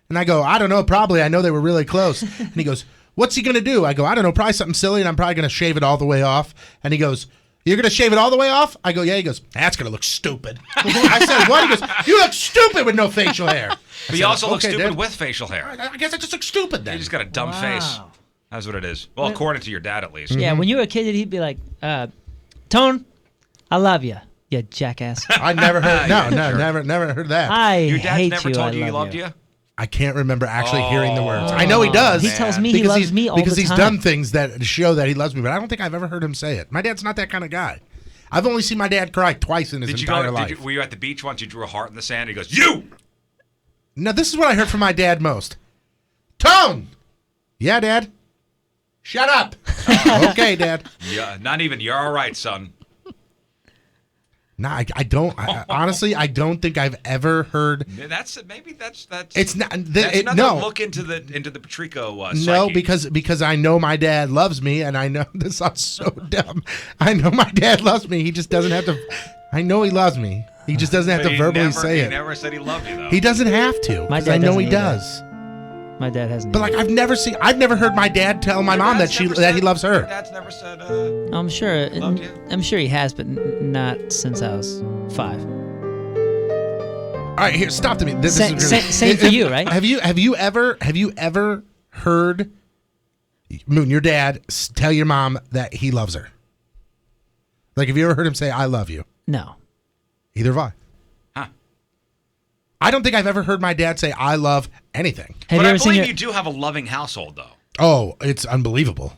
and I go, I don't know, probably. I know they were really close. And he goes, what's he gonna do? I go, I don't know, probably something silly, and I'm probably gonna shave it all the way off. And he goes, you're gonna shave it all the way off? I go, yeah. He goes, that's gonna look stupid. I said, what? He goes, you look stupid with no facial hair. But you also look stupid with facial hair. I guess I just look stupid then. You just got a dumb face. That's what it is. Well, according to your dad, at least. Yeah, when you were a kid, he'd be like, Tone, I love you. You jackass. I never heard. Never heard that. Your dad hate never you. told I you he love loved you? I can't remember actually hearing the words. I know he does. He tells me he loves me all the time. Because he's done things that show that he loves me, but I don't think I've ever heard him say it. My dad's not that kind of guy. I've only seen my dad cry twice in his entire life. Were you at the beach once? You drew a heart in the sand. He goes, "You." No, this is what I heard from my dad most. Tone. Yeah, Dad. Shut up. Okay, Dad. Yeah, not even. You're all right, son. No, I don't. Honestly, I don't think I've ever heard. That's. It's not. That's another no. look into the Patrico psyche. No, because I know my dad loves me, and I know this sounds so dumb. I know my dad loves me. He just doesn't have to. I know he loves me. He just doesn't have to verbally say it. He never said he loved you, though. He doesn't have to. My dad I know he doesn't does. My dad hasn't. But like I've never heard my dad tell my mom that he loves her. Your dad's never said. I'm sure. Loved you? I'm sure he has, but not since I was 5. All right, here, stop to me. Same for you, right? Have you ever heard Moon, your dad, tell your mom that he loves her? Like, have you ever heard him say "I love you"? No. Either have I. Huh. I don't think I've ever heard my dad say "I love" anything. But I believe you do have a loving household, though. Oh, it's unbelievable.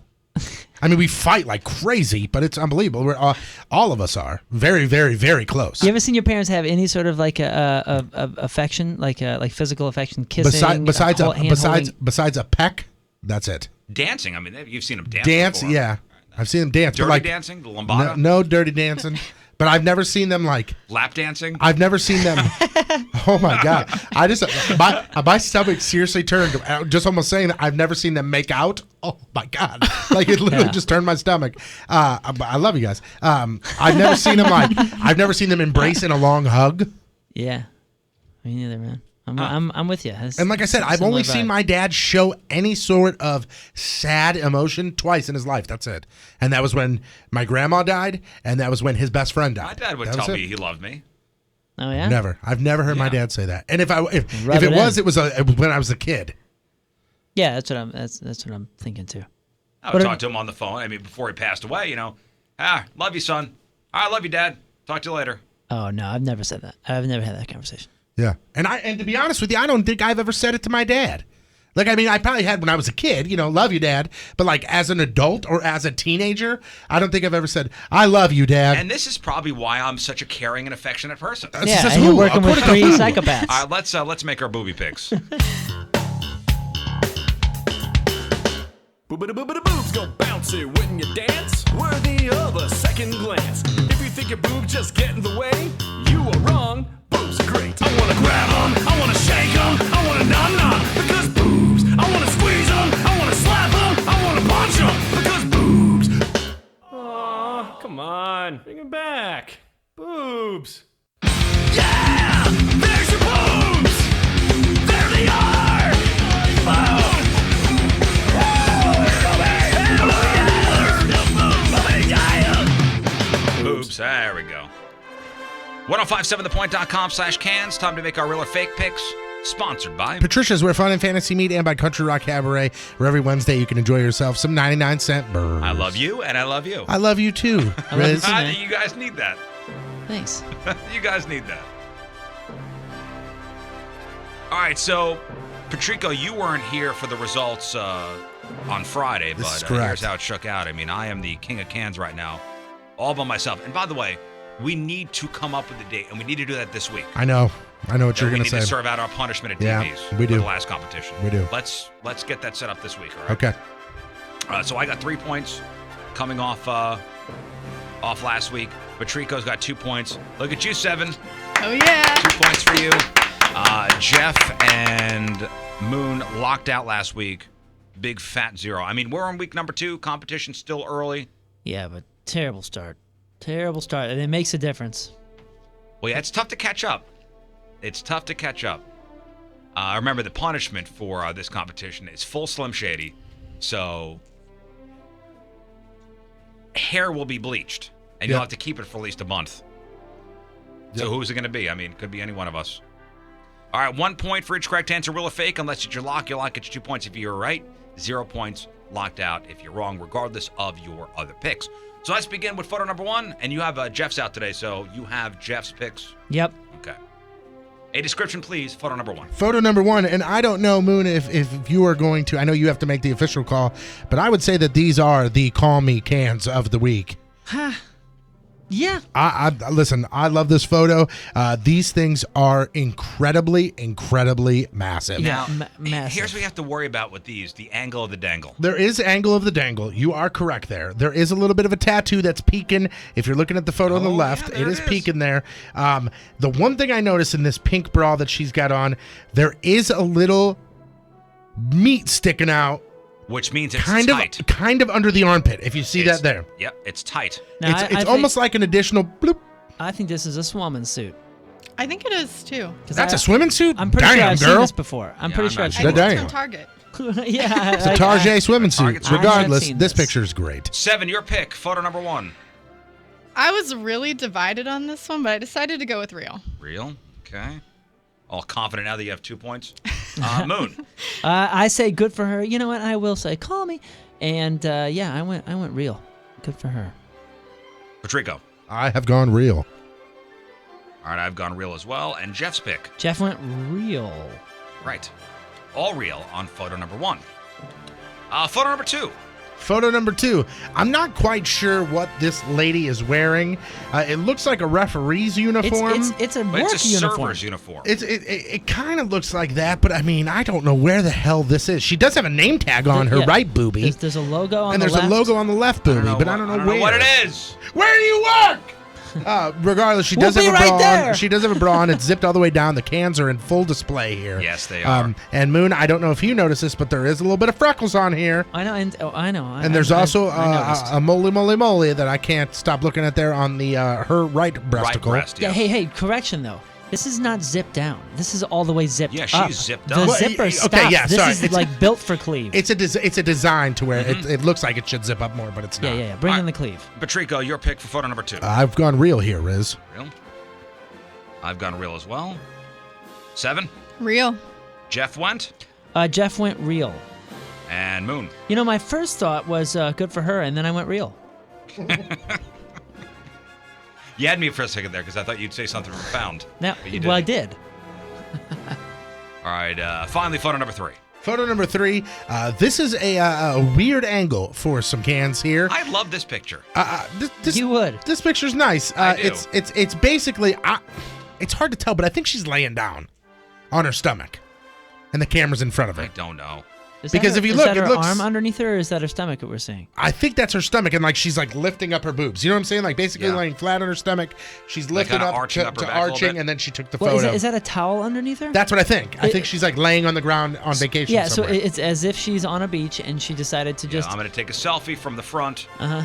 I mean, we fight like crazy, but it's unbelievable. We're all of us are very, very, very close. You ever seen your parents have any sort of like a affection, like physical affection, kissing, besides a peck? That's it. Dancing. I mean, you've seen them dance. Dance, before. yeah. I've seen them dance. Dirty dancing, the lambada. No dirty dancing. But I've never seen them like lap dancing. I've never seen them. Oh my God! I just my stomach seriously turned. Just almost saying that I've never seen them make out. Oh my God! Like it literally just turned my stomach. I love you guys. I've never seen them embrace in a long hug. Yeah, me neither, man. I'm with you. And like I said, I've only seen my dad show any sort of sad emotion twice in his life. That's it. And that was when my grandma died, and that was when his best friend died. My dad would tell me he loved me. Oh yeah. Never. I've never heard my dad say that. And if it was when I was a kid. Yeah, that's what I'm thinking too. I would talk to him on the phone. I mean, before he passed away, love you, son. I love you, Dad. Talk to you later. Oh no, I've never said that. I've never had that conversation. Yeah, and to be honest with you, I don't think I've ever said it to my dad. Like, I mean, I probably had when I was a kid, love you, Dad. But like as an adult or as a teenager, I don't think I've ever said, I love you, Dad. And this is probably why I'm such a caring and affectionate person. Yeah, and you're working with 3 psychopaths. All right, let's make our booby picks. Boobity-boobity-boobs go bouncy when you dance, worthy of a second glance. If you think your boob just get in the way, you are wrong. Boobs are great. I wanna grab them, I wanna shake them, I wanna nom-nom, because boobs. I wanna squeeze them, I wanna slap them, I wanna punch them, because boobs. Aw, come on, bring them back. Boobs. Yeah! There's your boobs! There they are! Boom! Boobs. There we go. 1057thepoint.com/cans. Time to make our real or fake picks. Sponsored by Patricia's, where fun and fantasy meet, and by Country Rock Cabaret, where every Wednesday you can enjoy yourself some 99-cent burgers. I love you, and I love you. I love you too, Riz. You guys need that. Thanks. You guys need that. All right, so Patrico, you weren't here for the results on Friday, This is but correct. here's how it shook out. I mean, I am the king of cans right now, all by myself. And by the way, we need to come up with a date, and we need to do that this week. I know what you're going We to need say. to serve out our punishment at Yeah, TVs we for do. the last competition. We do. Let's get that set up this week, all right? Okay. So I got 3 points coming off last week. Patrico's got 2 points. Look at you, 7. Oh, yeah. 2 points for you. Jeff and Moon locked out last week. Big fat 0. I mean, we're on week number 2. Competition's still early. Yeah, but terrible start. Terrible start. And it makes a difference. Well, yeah, it's tough to catch up. It's tough to catch up. Remember, the punishment for this competition is full Slim Shady. So, hair will be bleached. And you'll have to keep it for at least a month. So who's it going to be? I mean, it could be any one of us. All right, 1 point for each correct answer, real or fake. Unless it's your lock, your lock gets you 2 points if you're right. 0 points locked out if you're wrong, regardless of your other picks. So let's begin with photo number 1. And you have Jeff's out today, so you have Jeff's picks. Yep. Okay. A description, please. Photo number 1. Photo number 1, and I don't know, Moon, if you are going to, I know you have to make the official call, but I would say that these are the Call Me cans of the week. Yeah. I listen, I love this photo. These things are incredibly, incredibly massive. Now, massive. here's what you have to worry about with these, the angle of the dangle. There is angle of the dangle. You are correct there. There is a little bit of a tattoo that's peeking. If you're looking at the photo on the left, it is peeking there. The one thing I noticed in this pink bra that she's got on, there is a little meat sticking out. Which means it's tight. Kind of under the armpit, if you see that there. Yep, it's tight. Now, It's almost like an additional bloop. I think this is a woman's suit. I think it is too. That's a swimming suit? I'm pretty sure I've seen girl. this before. I'm pretty sure I've seen I think Damn. it's from Target. Yeah. It's a Target swimming suit. Target's Regardless, seen this this. picture is great. 7, your pick. Photo number 1. I was really divided on this one, but I decided to go with real. Real. Okay. All confident now that you have 2 points. Moon. I say good for her. You know what? I will say call me. And yeah, I went real. Good for her. Patrico. I have gone real. All right, I've gone real as well. And Jeff's pick. Jeff went real. Right. All real on photo number 1. Photo number 2. Photo number 2. I'm not quite sure what this lady is wearing. It looks like a referee's uniform. It's a But work it's a uniform. server's uniform. It kind of looks like that, but I mean, I don't know where the hell this is. She does have a name tag on her Yeah. right boobie. There's a logo on And the there's left. a logo on the left boobie, but I don't know where. what it is. Where do you work? Regardless, she does We'll have be a bra right there. on. She does have a bra on. It's zipped all the way down. The cans are in full display here. Yes, they are. And Moon, I don't know if you noticed this, but there is a little bit of freckles on here. I know, I know. And there's also a moly that I can't stop looking at there on the her right breasticle. Right breast, Yeah, yes. hey, correction though. This is not zipped down. This is all the way zipped Yeah, up. she's zipped The up. zipper stops. okay, yeah, this sorry. is It's- like built for cleave. It's a design to where it looks like it should zip up more, but it's not. yeah. Bring in the cleave. Patrico, your pick for photo number 2. I've gone real here, Riz. Real? I've gone real as well. 7. Real. Jeff went. Jeff went real. And Moon. You know, my first thought was good for her, and then I went real. You had me for a second there because I thought you'd say something profound. Now, but you well, I didn't. did. All right, finally, photo number 3. Photo number 3. This is a weird angle for some cans here. I love this picture. You would. This picture's nice. I do. It's basically it's hard to tell, but I think she's laying down on her stomach, and the camera's in front of her. I don't know. Because if you look, is that it her looks. arm underneath her, or is that her stomach that we're seeing? I think that's her stomach, and like she's like lifting up her boobs. You know what I'm saying? Like basically laying flat on her stomach. She's lifting kinda up arching to, up her to back a little arching, bit. and then she took the Well, photo. is that a towel underneath her? That's what I think. I think she's like laying on the ground on vacation. Yeah, somewhere. so it's as if she's on a beach and she decided to just. I'm going to take a selfie from the front. Yeah,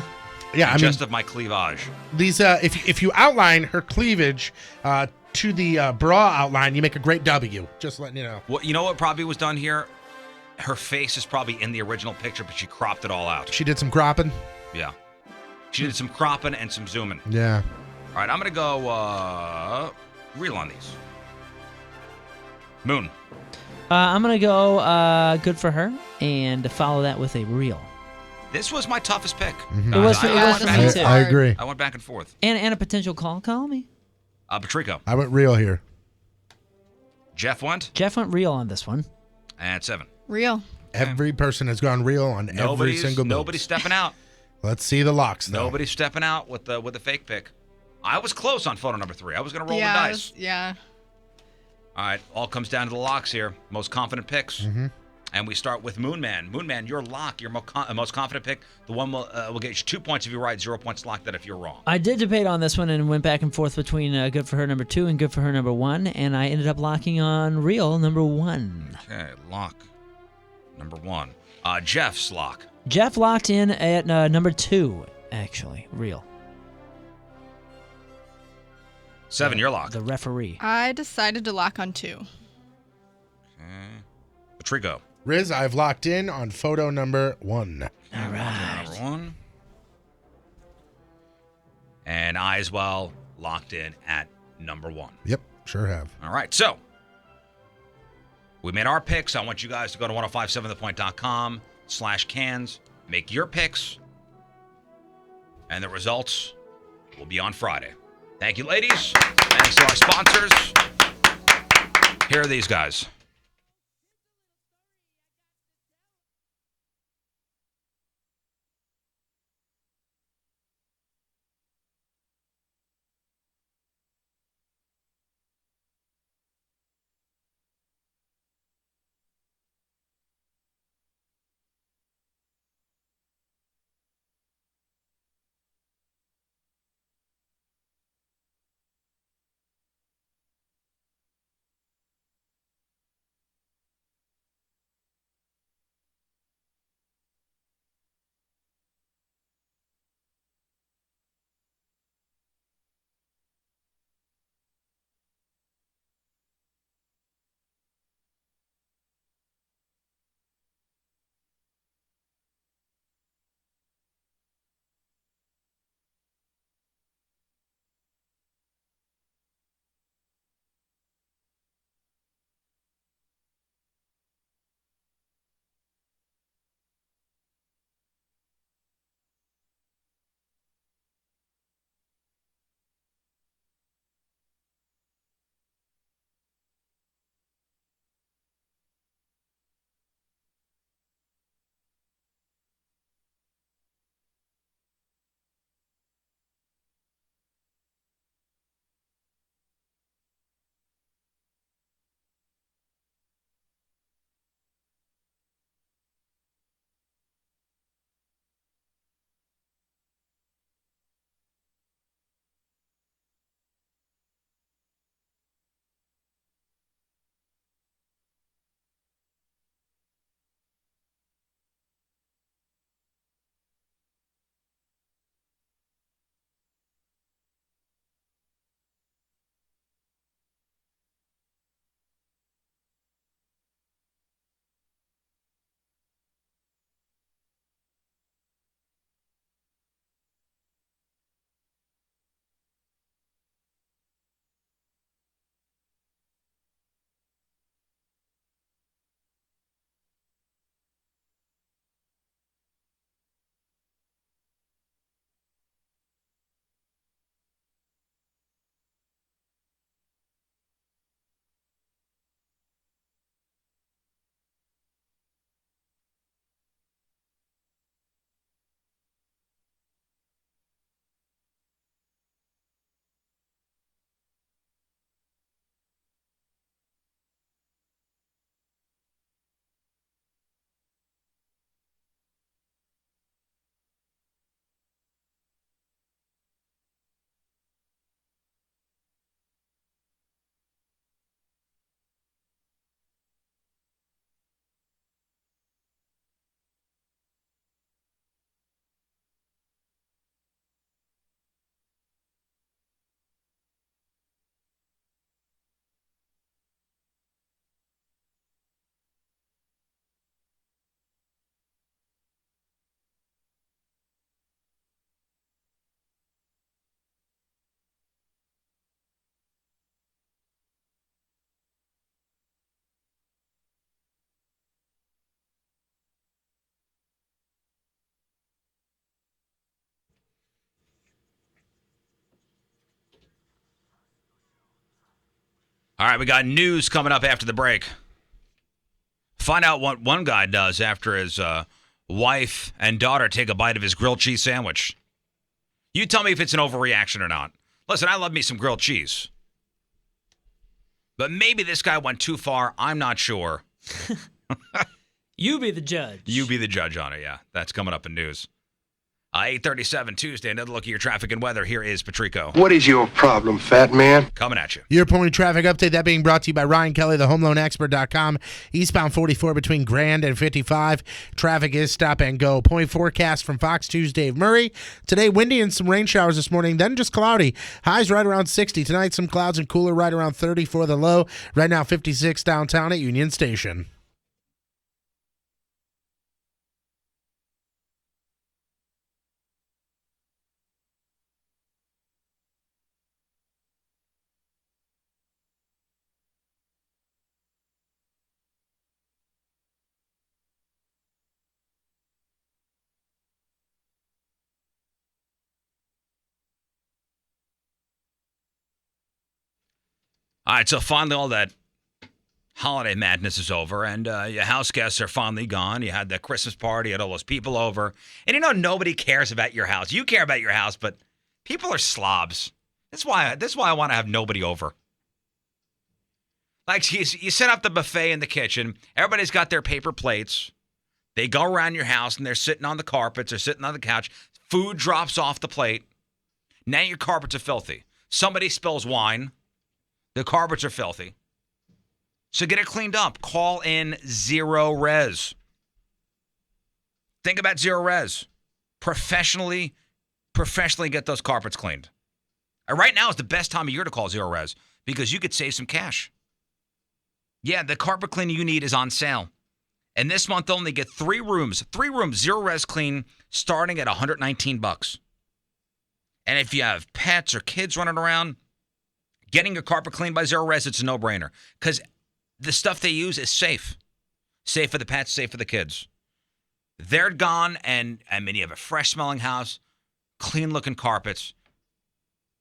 I mean, just of my cleavage. these if you outline her cleavage to the bra outline, you make a great W. Just letting you know. What you know? What probably was done here? Her face is probably in the original picture, but she cropped it all out. She did some cropping. Yeah, she did some cropping and some zooming. Yeah. All right, I'm going to go real on these. Moon. I'm gonna go good for her and follow that with a real. This was my toughest pick. It was for me too. I agree. I went back and forth. And a potential call. Call me. Patrico. I went real here. Jeff went. Jeff went real on this one. And 7. Real. Every person has gone real on every single move. Nobody's stepping out. Let's see the locks, though. Nobody's stepping out with the fake pick. I was close on photo number 3. I was going to roll the Yeah. dice. Yeah. All right, all comes down to the locks here. Most confident picks. Mm-hmm. And we start with Moonman. Moonman, your lock, your most confident pick, the one will get you 2 points if you're right, 0 points locked that if you're wrong. I did debate on this one and went back and forth between good for her number 2 and good for her number 1, and I ended up locking on real number 1. Okay, lock number 1. Jeff's lock. Jeff locked in at number 2, actually, real. 7, your lock. The referee. I decided to lock on 2. Okay. Patrico. Riz, I've locked in on photo number 1. All right. Number 1. And I as well locked in at number 1. Yep, sure have. All right, so we made our picks. I want you guys to go to 1057thepoint.com/cans, make your picks, and the results will be on Friday. Thank you, ladies. Thanks to our sponsors. Here are these guys. All right, we got news coming up after the break. Find out what one guy does after his wife and daughter take a bite of his grilled cheese sandwich. You tell me if it's an overreaction or not. Listen, I love me some grilled cheese. But maybe this guy went too far. I'm not sure. You be the judge. You be the judge on it, yeah. That's coming up in news. 8:37 Tuesday, another look at your traffic and weather. Here is Patrico. What is your problem, fat man? Coming at you. Your point traffic update, that being brought to you by Ryan Kelly, the homeloanexpert.com. Eastbound 44 between Grand and 55. Traffic is stop and go. Point forecast from Fox 2's Dave Murray. Today, windy and some rain showers this morning, then just cloudy. Highs right around 60. Tonight, some clouds and cooler right around 30 for the low. Right now, 56 downtown at Union Station. All right, so finally all that holiday madness is over, and your house guests are finally gone. You had the Christmas party, you had all those people over. And you know nobody cares about your house. You care about your house, but people are slobs. That's why I want to have nobody over. Like, you set up the buffet in the kitchen. Everybody's got their paper plates. They go around your house, and they're sitting on the carpets or sitting on the couch. Food drops off the plate. Now your carpets are filthy. Somebody spills wine. The carpets are filthy. So get it cleaned up. Call in Zero Res. Think about Zero Res. Professionally get those carpets cleaned. And right now is the best time of year to call Zero Res because you could save some cash. Yeah, the carpet cleaning you need is on sale. And this month only, get 3 rooms Zero Res clean, starting at $119. And if you have pets or kids running around, getting your carpet cleaned by Zero Res, it's a no-brainer because the stuff they use is safe. Safe for the pets, safe for the kids. They're gone, and I mean, you have a fresh-smelling house, clean-looking carpets.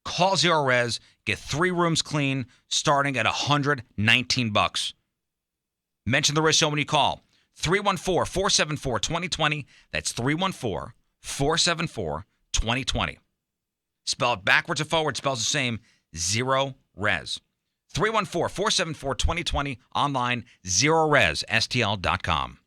Call Zero Res, get 3 rooms clean, starting at $119. Mention the Riz when you call. 314-474-2020. That's 314-474-2020. Spell it backwards or forward, spells the same. Zero Res. 314-474-2020. Online, ZeroResSTL.com.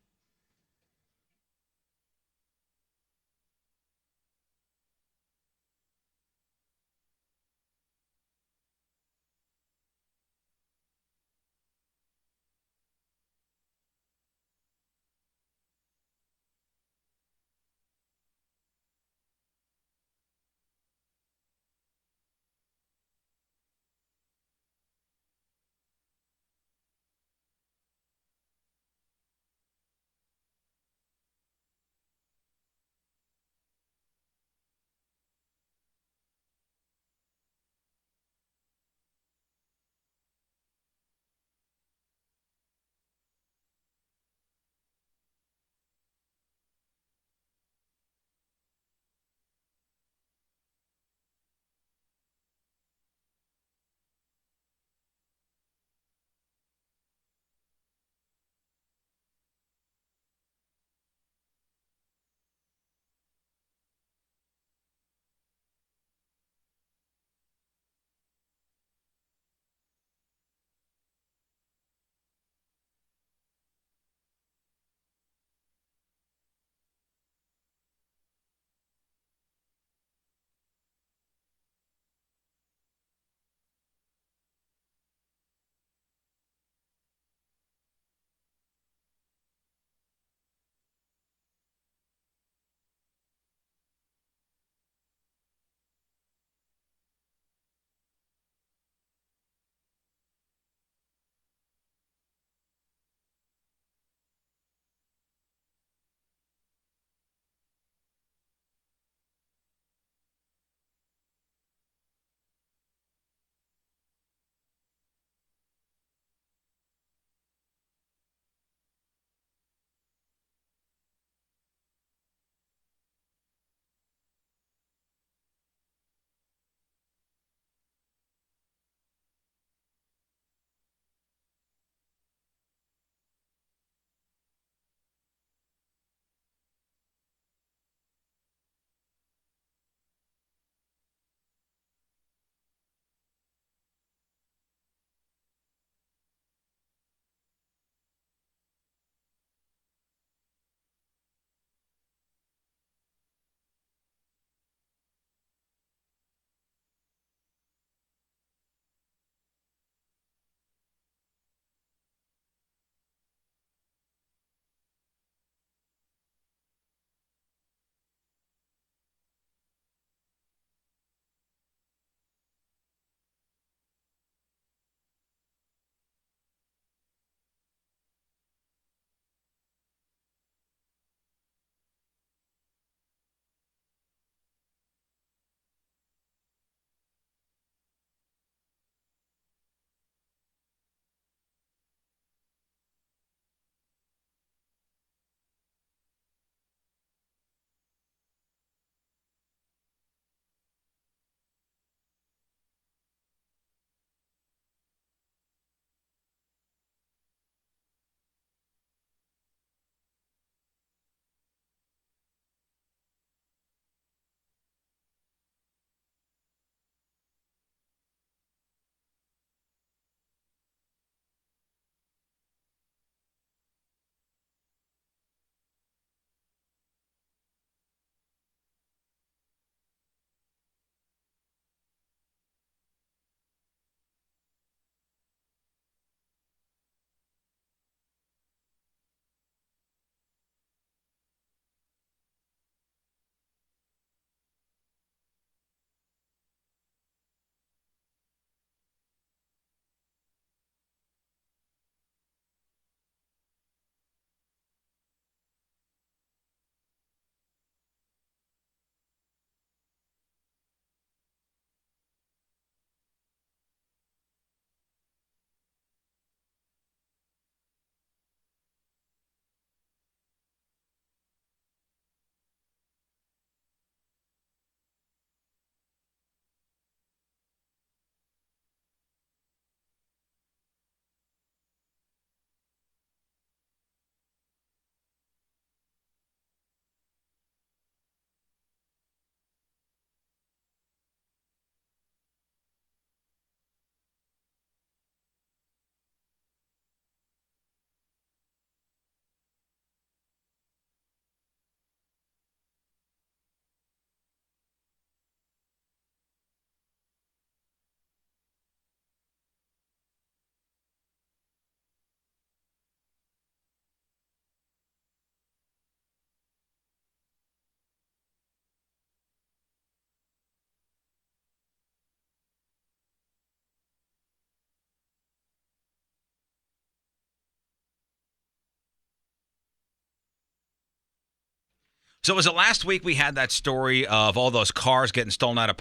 So was it last week we had that story of all those cars getting stolen out of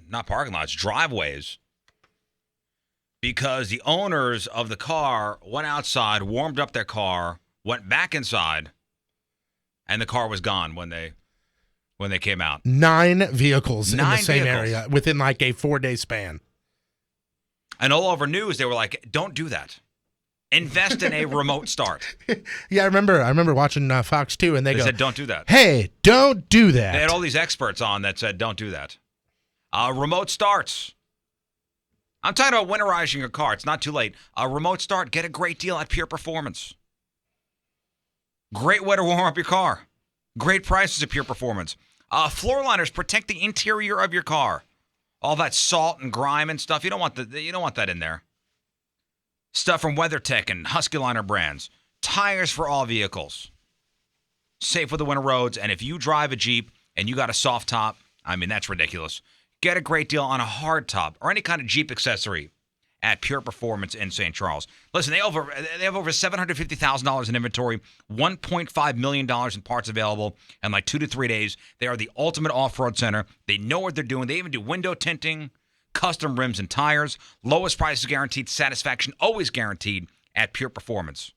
not parking lots, driveways, because the owners of the car went outside, warmed up their car, went back inside, and the car was gone when they came out. 9 vehicles in the same vehicles. area within like a 4-day span. And all over news, they were like, "Don't do that. Invest in a remote start." Yeah, I remember watching Fox 2, and they go, said, "Don't do that." Hey, don't do that. They had all these experts on that said, "Don't do that." Remote starts. I'm talking about winterizing your car. It's not too late. A remote start. Get a great deal at Pure Performance. Great way to warm up your car. Great prices at Pure Performance. Floor liners protect the interior of your car. All that salt and grime and stuff. You don't want that in there. Stuff from WeatherTech and Husky Liner brands. Tires for all vehicles. Safe with the winter roads. And if you drive a Jeep and you got a soft top, I mean, that's ridiculous. Get a great deal on a hard top or any kind of Jeep accessory at Pure Performance in St. Charles. Listen, they have over $750,000 in inventory, $1.5 million in parts available, and like 2 to 3 days. They are the ultimate off-road center. They know what they're doing. They even do window tinting, custom rims and tires. Lowest prices guaranteed, satisfaction always guaranteed at Pure Performance.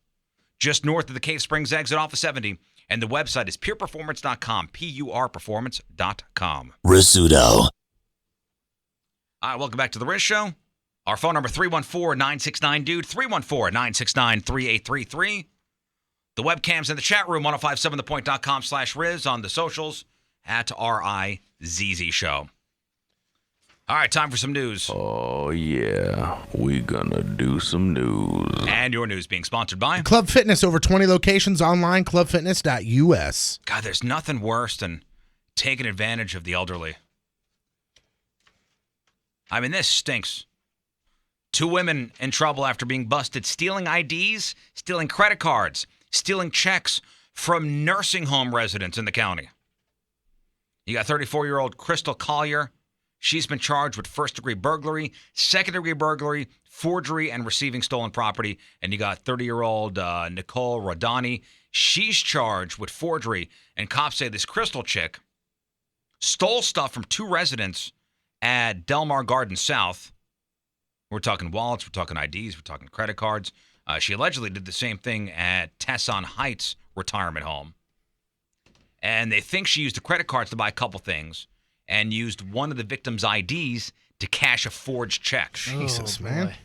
Just north of the Cave Springs exit off of 70, and the website is pureperformance.com, PURperformance.com. Rizzuto. All right, welcome back to the Riz Show. Our phone number, 314-969-DUDE, 314-969-3833. The webcams in the chat room, 1057thepoint.com/Riz, on the socials, at RIZZ Show. All right, time for some news. Oh, yeah. We gonna do some news. And your news being sponsored by Club Fitness, over 20 locations online, clubfitness.us. God, there's nothing worse than taking advantage of the elderly. I mean, this stinks. 2 women in trouble after being busted stealing IDs, stealing credit cards, stealing checks from nursing home residents in the county. You got 34-year-old Crystal Collier. She's been charged with first-degree burglary, second-degree burglary, forgery, and receiving stolen property. And you got 30-year-old Nicole Rodani. She's charged with forgery. And cops say this Crystal chick stole stuff from 2 residents at Delmar Garden South. We're talking wallets, we're talking IDs, we're talking credit cards. She allegedly did the same thing at Tesson Heights retirement home. And they think she used the credit cards to buy a couple things and used one of the victim's IDs to cash a forged check. Jesus, man.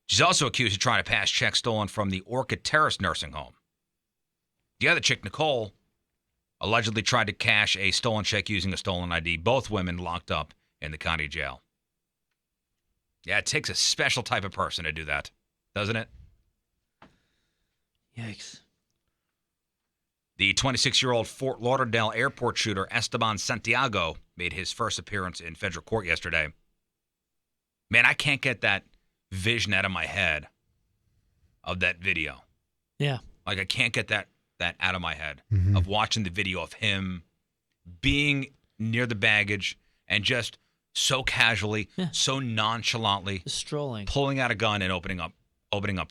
She's also accused of trying to pass checks stolen from the Orchid Terrace nursing home. The other chick, Nicole, allegedly tried to cash a stolen check using a stolen ID. Both women locked up in the county jail. Yeah, it takes a special type of person to do that, doesn't it? Yikes. The 26-year-old Fort Lauderdale airport shooter Esteban Santiago made his first appearance in federal court yesterday. Man, I can't get that vision out of my head of that video. Yeah. Like, I can't get that out of my head of watching the video of him being near the baggage and just so casually, so nonchalantly, just strolling, pulling out a gun and opening up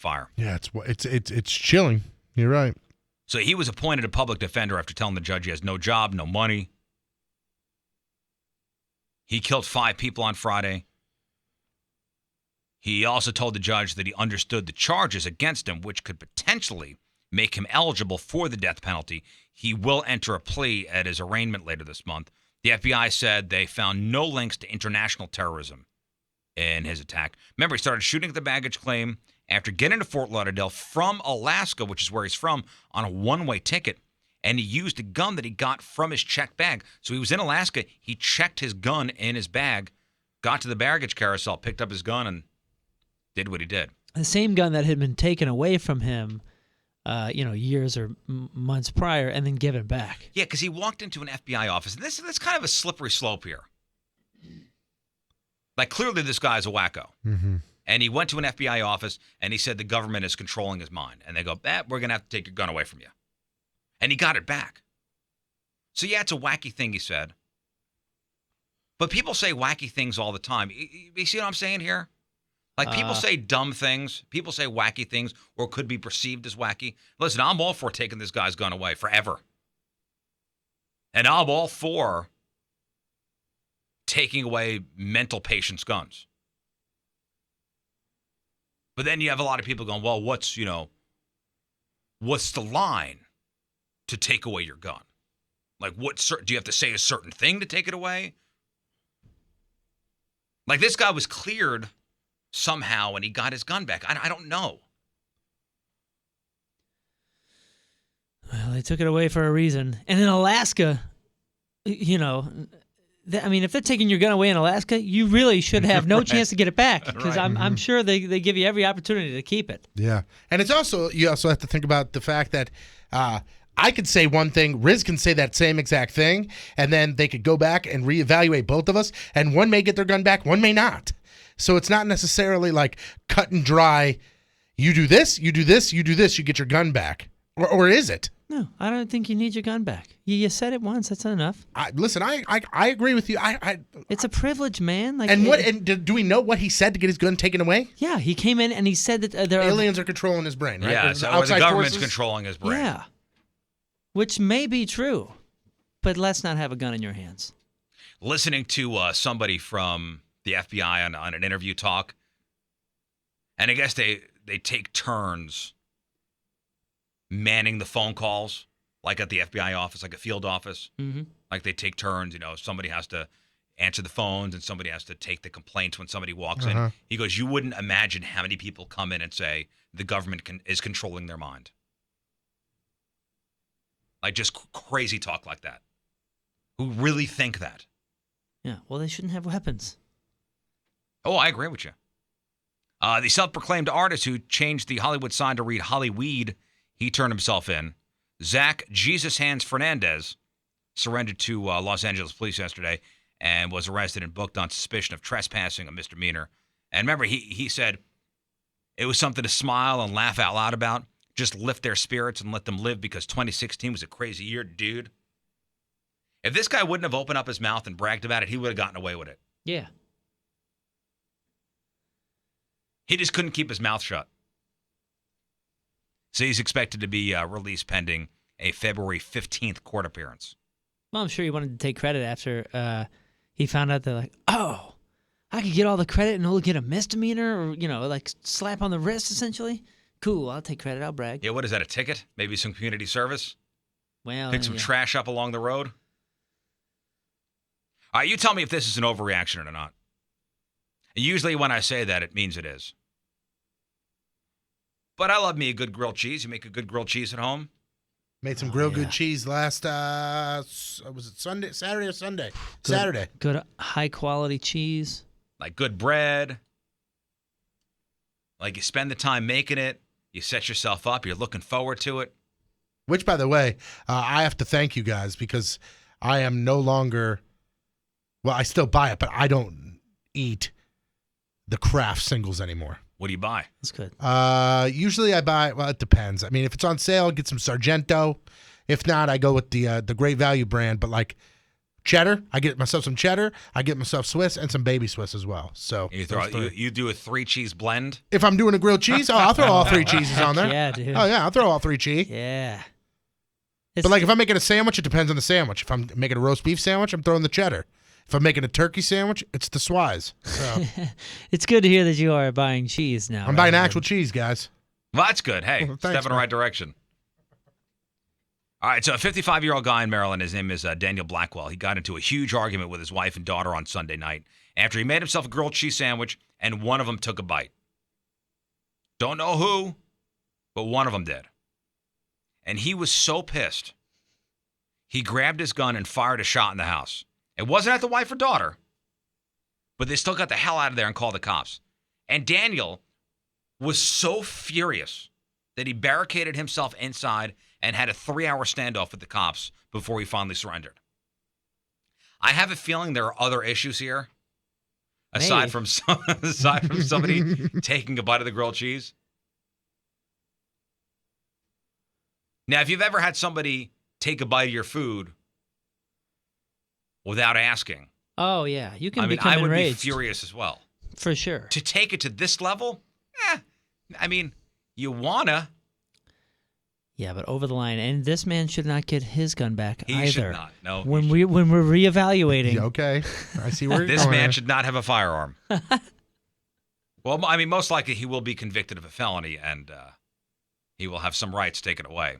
fire. Yeah, it's chilling. You're right. So he was appointed a public defender after telling the judge he has no job, no money. He killed 5 people on Friday. He also told the judge that he understood the charges against him, which could potentially make him eligible for the death penalty. He will enter a plea at his arraignment later this month. The FBI said they found no links to international terrorism in his attack. Remember, he started shooting at the baggage claim after getting to Fort Lauderdale from Alaska, which is where he's from, on a one-way ticket, and he used a gun that he got from his checked bag. So he was in Alaska. He checked his gun in his bag, got to the baggage carousel, picked up his gun, and did what he did. The same gun that had been taken away from him, years or months prior, and then given back. Yeah, because he walked into an FBI office, and this kind of a slippery slope here. Like, clearly this guy's a wacko. Mm-hmm. And he went to an FBI office, and he said the government is controlling his mind. And they go, we're going to have to take your gun away from you. And he got it back. So, yeah, it's a wacky thing, he said. But people say wacky things all the time. You see what I'm saying here? Like, people say dumb things. People say wacky things or could be perceived as wacky. Listen, I'm all for taking this guy's gun away forever. And I'm all for taking away mental patients' guns. But then you have a lot of people going, well, what's the line to take away your gun? Like, do you have to say a certain thing to take it away? Like, this guy was cleared somehow and he got his gun back. I don't know. Well, they took it away for a reason. And in Alaska, if they're taking your gun away in Alaska, you really should have no chance to get it back, because I'm sure they give you every opportunity to keep it. Yeah. And you also have to think about the fact that I could say one thing, Riz can say that same exact thing, and then they could go back and reevaluate both of us, and one may get their gun back, one may not. So it's not necessarily like cut and dry, you do this, you do this, you do this, you get your gun back. Or is it? No, I don't think you need your gun back. You said it once, that's enough. I agree with you. It's a privilege, man. Do we know what he said to get his gun taken away? Yeah, he came in and he said that aliens are controlling his brain, right? Yeah, so the government's controlling his brain. Yeah, which may be true, but let's not have a gun in your hands. Listening to somebody from the FBI on an interview talk, and I guess they take turns manning the phone calls, like at the FBI office, like a field office. Mm-hmm. Like, they take turns, somebody has to answer the phones and somebody has to take the complaints when somebody walks in. He goes, you wouldn't imagine how many people come in and say the government is controlling their mind. Like, just crazy talk like that. Who really think that. Yeah, well, they shouldn't have weapons. Oh, I agree with you. The self-proclaimed artist who changed the Hollywood sign to read Hollyweed, he turned himself in. Zach Jesus Hands Fernandez surrendered to Los Angeles police yesterday and was arrested and booked on suspicion of trespassing, a misdemeanor. And remember, he said it was something to smile and laugh out loud about. Just lift their spirits and let them live, because 2016 was a crazy year, dude. If this guy wouldn't have opened up his mouth and bragged about it, he would have gotten away with it. Yeah. He just couldn't keep his mouth shut. So he's expected to be released pending a February 15th court appearance. Well, I'm sure he wanted to take credit after he found out that, I could get all the credit and only get a misdemeanor, or, slap on the wrist, essentially. Cool, I'll take credit, I'll brag. Yeah, what is that, a ticket? Maybe some community service? Well, pick some trash up along the road? All right, you tell me if this is an overreaction or not. Usually when I say that, it means it is. But I love me a good grilled cheese. You make a good grilled cheese at home? Made some grilled good cheese last, was it Sunday, Saturday or Sunday? Saturday. Good high quality cheese. Like good bread. Like, you spend the time making it. You set yourself up. You're looking forward to it. Which, by the way, I have to thank you guys, because I am no longer, I still buy it, but I don't eat the Kraft singles anymore. What do you buy? That's good. Usually I buy, it depends. I mean, if it's on sale, I get some Sargento. If not, I go with the Great Value brand. But like cheddar, I get myself some cheddar. I get myself Swiss and some baby Swiss as well. So you do a 3-cheese blend? If I'm doing a grilled cheese, I'll throw all 3 cheeses on there. Yeah, dude. Oh yeah, I'll throw all 3 cheese. Yeah. But like if I'm making a sandwich, it depends on the sandwich. If I'm making a roast beef sandwich, I'm throwing the cheddar. If I'm making a turkey sandwich, it's the Swiss. So. It's good to hear that you are buying cheese now. I'm buying actual cheese, guys. Well, that's good. Hey, Thanks, step in the right direction. All right, so a 55-year-old guy in Maryland, his name is Daniel Blackwell. He got into a huge argument with his wife and daughter on Sunday night after he made himself a grilled cheese sandwich and one of them took a bite. Don't know who, but one of them did. And he was so pissed, he grabbed his gun and fired a shot in the house. It wasn't at the wife or daughter, but they still got the hell out of there and called the cops. And Daniel was so furious that he barricaded himself inside and had a 3-hour standoff with the cops before he finally surrendered. I have a feeling there are other issues here, aside from somebody taking a bite of the grilled cheese. Now, if you've ever had somebody take a bite of your food without asking, oh yeah, you can become I would enraged. be furious as well. For sure. To take it to this level, I mean, you wanna. Yeah, but over the line, and this man should not get his gun back either. He should not. No. When we're reevaluating. Yeah, okay, I see where you're This going. man should not have a firearm. Well, I mean, most likely he will be convicted of a felony, and he will have some rights taken away.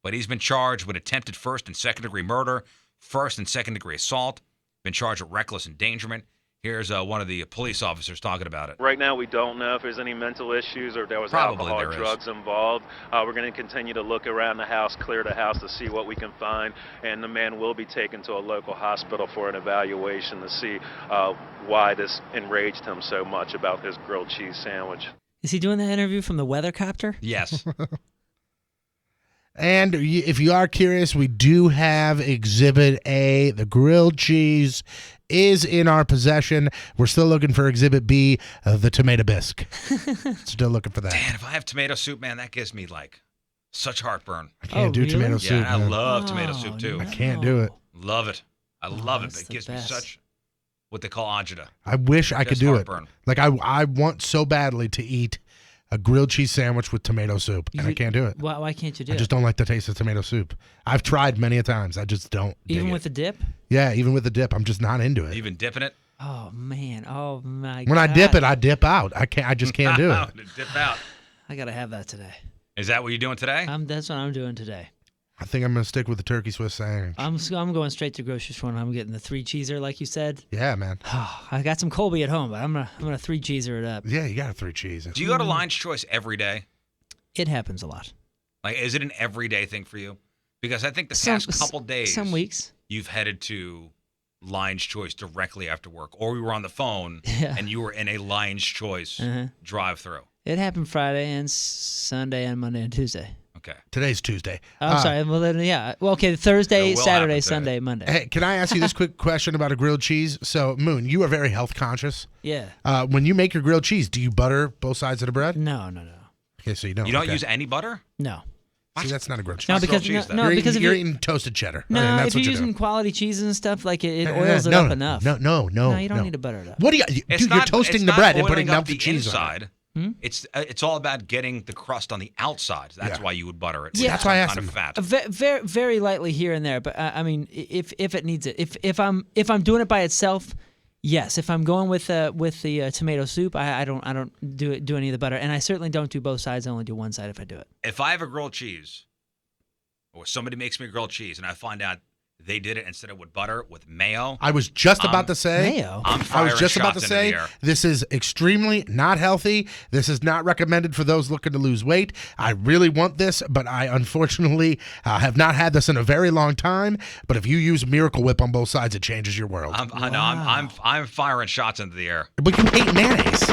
But he's been charged with attempted first and second degree murder, first and second degree assault, been charged with reckless endangerment. Here's one of the police officers talking about it. Right now, we don't know if there's any mental issues or there was Probably alcohol there or is. drugs involved. We're going to continue to look around the house, clear the house to see what we can find, and the man will be taken to a local hospital for an evaluation to see why this enraged him so much about his grilled cheese sandwich. Is he doing that interview from the weathercopter? Yes. And if you are curious, we do have Exhibit A. The grilled cheese is in our possession. We're still looking for Exhibit B, the tomato bisque. Still looking for that. Man, if I have tomato soup, man, that gives me like such heartburn. I can't do tomato soup. Yeah, and I man. love tomato soup too. I can't do it. Love it. I love it. that's But it the gives me best. such what they call agita. I wish I could Just do heartburn. it. Like I want so badly to eat a grilled cheese sandwich with tomato soup, and I can't do it. Why can't you do I it? just don't like the taste of tomato soup. I've tried many a times. I just don't. Even dig with the it. dip? Yeah, even with the dip, I'm just not into it. Even dipping it? Oh man! Oh my! When God. I dip it, I dip out. I can't. I just can't do it. Dip out. I gotta have that today. Is that what you're doing today? That's what I'm doing today. I think I'm gonna stick with the turkey Swiss sandwich. I'm going straight to the grocery store and I'm getting the 3-cheeser like you said. Yeah, man. I got some Colby at home, but I'm gonna 3-cheeser it up. Yeah, you got a 3 cheese. Do you go to Lion's Choice every day? It happens a lot. Like, is it an everyday thing for you? Because I think the past couple days, some weeks, you've headed to Lion's Choice directly after work, or we were on the phone and you were in a Lion's Choice drive-through. It happened Friday and Sunday and Monday and Tuesday. Okay. Today's Tuesday. I'm sorry. Well, then, yeah. Well, okay. Thursday, It will Saturday, happen today. Sunday, Monday. Hey, can I ask you this quick question about a grilled cheese? So, Moon, you are very health conscious. Yeah. When you make your grilled cheese, do you butter both sides of the bread? No. Okay, so you don't. You don't okay. use any butter? No. See, that's not a grilled cheese. No, because grilled cheese, no, you're because eating, if you're you, eating toasted cheddar. no, I mean, that's if you're what you're using doing. quality cheeses and stuff, like it oils it no, up enough. No, No, you don't need to butter it up. What do you? It's Dude, not, you're toasting it's the not bread and oiling putting up melted the cheese inside. on It's all about getting the crust on the outside. That's Yeah. why you would butter it. Yeah. That's why I Some asked kind him. of fat. Very, very lightly here and there, but I mean, if it needs it, if I'm doing it by itself, yes. If I'm going with the tomato soup, I don't do any of the butter, and I certainly don't do both sides. I only do one side if I do it. If I have a grilled cheese, or somebody makes me a grilled cheese, and I find out they did it instead of with butter, with mayo. I was just about to say. Mayo? I'm I firing was just about to shots into say the air. this is extremely not healthy. This is not recommended for those looking to lose weight. I really want this, but I unfortunately have not had this in a very long time. But if you use Miracle Whip on both sides, it changes your world. I'm firing shots into the air. But you hate mayonnaise.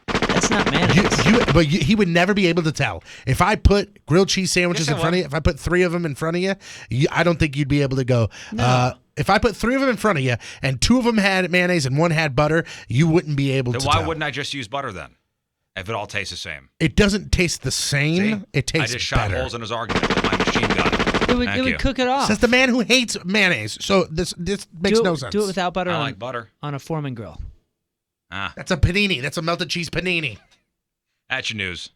That's not mayonnaise. He would never be able to tell. If I put grilled cheese sandwiches Yes, I in front of would. you, if I put 3 of them in front of you, I don't think you'd be able to go. No. If I put 3 of them in front of you and 2 of them had mayonnaise and 1 had butter, you wouldn't be able Then to why tell. wouldn't I just use butter then? If it all tastes the same. It doesn't taste the same. See? It tastes I just shot better. holes in his argument with my machine gun. It would cook it off. Says the man who hates mayonnaise. So this makes no sense. Do it without butter. I on, like butter. on a Foreman grill. That's a panini. That's a melted cheese panini. That's your news.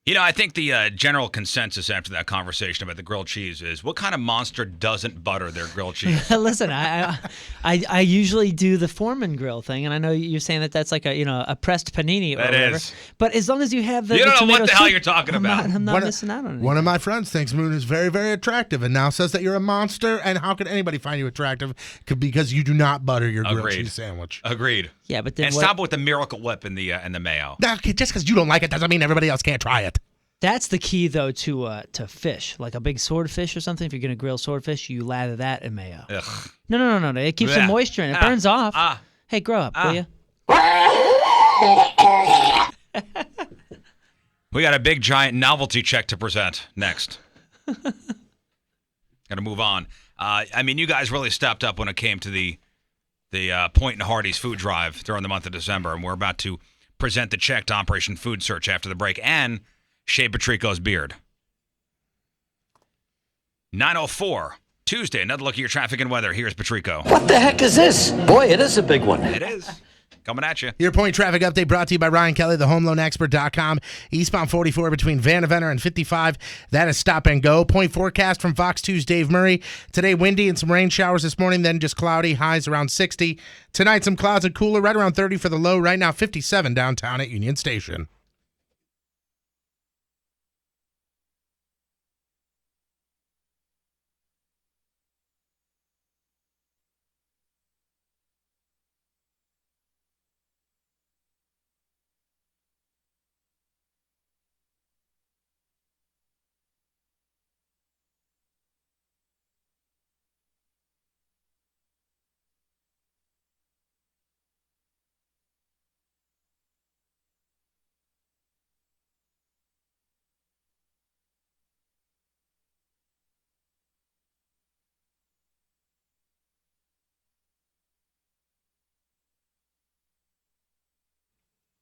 I think the general consensus after that conversation about the grilled cheese is, what kind of monster doesn't butter their grilled cheese? Listen, I usually do the Foreman grill thing, and I know you're saying that that's like a pressed panini or That whatever. is. But as long as you have the You don't the know what tomato the hell soup, you're talking about. I'm not missing out on anything. One of my friends thinks Moon is very, very attractive and now says that you're a monster. And how could anybody find you attractive? Because you do not butter your grilled Agreed. cheese sandwich. Agreed. Yeah, but then And stop with the Miracle Whip and the mayo. Okay, just because you don't like it doesn't mean everybody else can't try it. That's the key, though, to fish, like a big swordfish or something. If you're gonna grill swordfish, you lather that in mayo. Ugh. No. It keeps the Blech. moisture in it. It burns off. Hey, grow up, will you? We got a big, giant novelty check to present next. Got to move on. You guys really stepped up when it came to the Point and Hardy's food drive during the month of December, and we're about to present the check to Operation Food Search after the break, and Shea Patrico's beard. 9:04, Tuesday. Another look at your traffic and weather. Here's Patrico. What the heck is this? Boy, it is a big one. It is. Coming at you. Your Point traffic update brought to you by Ryan Kelly, thehomeloanexpert.com. Eastbound 44 between Vanaventer and 55. That is stop and go. Point forecast from Fox 2's Dave Murray. Today, windy and some rain showers this morning, then just cloudy. Highs around 60. Tonight, some clouds and cooler, right around 30 for the low. Right now, 57 downtown at Union Station.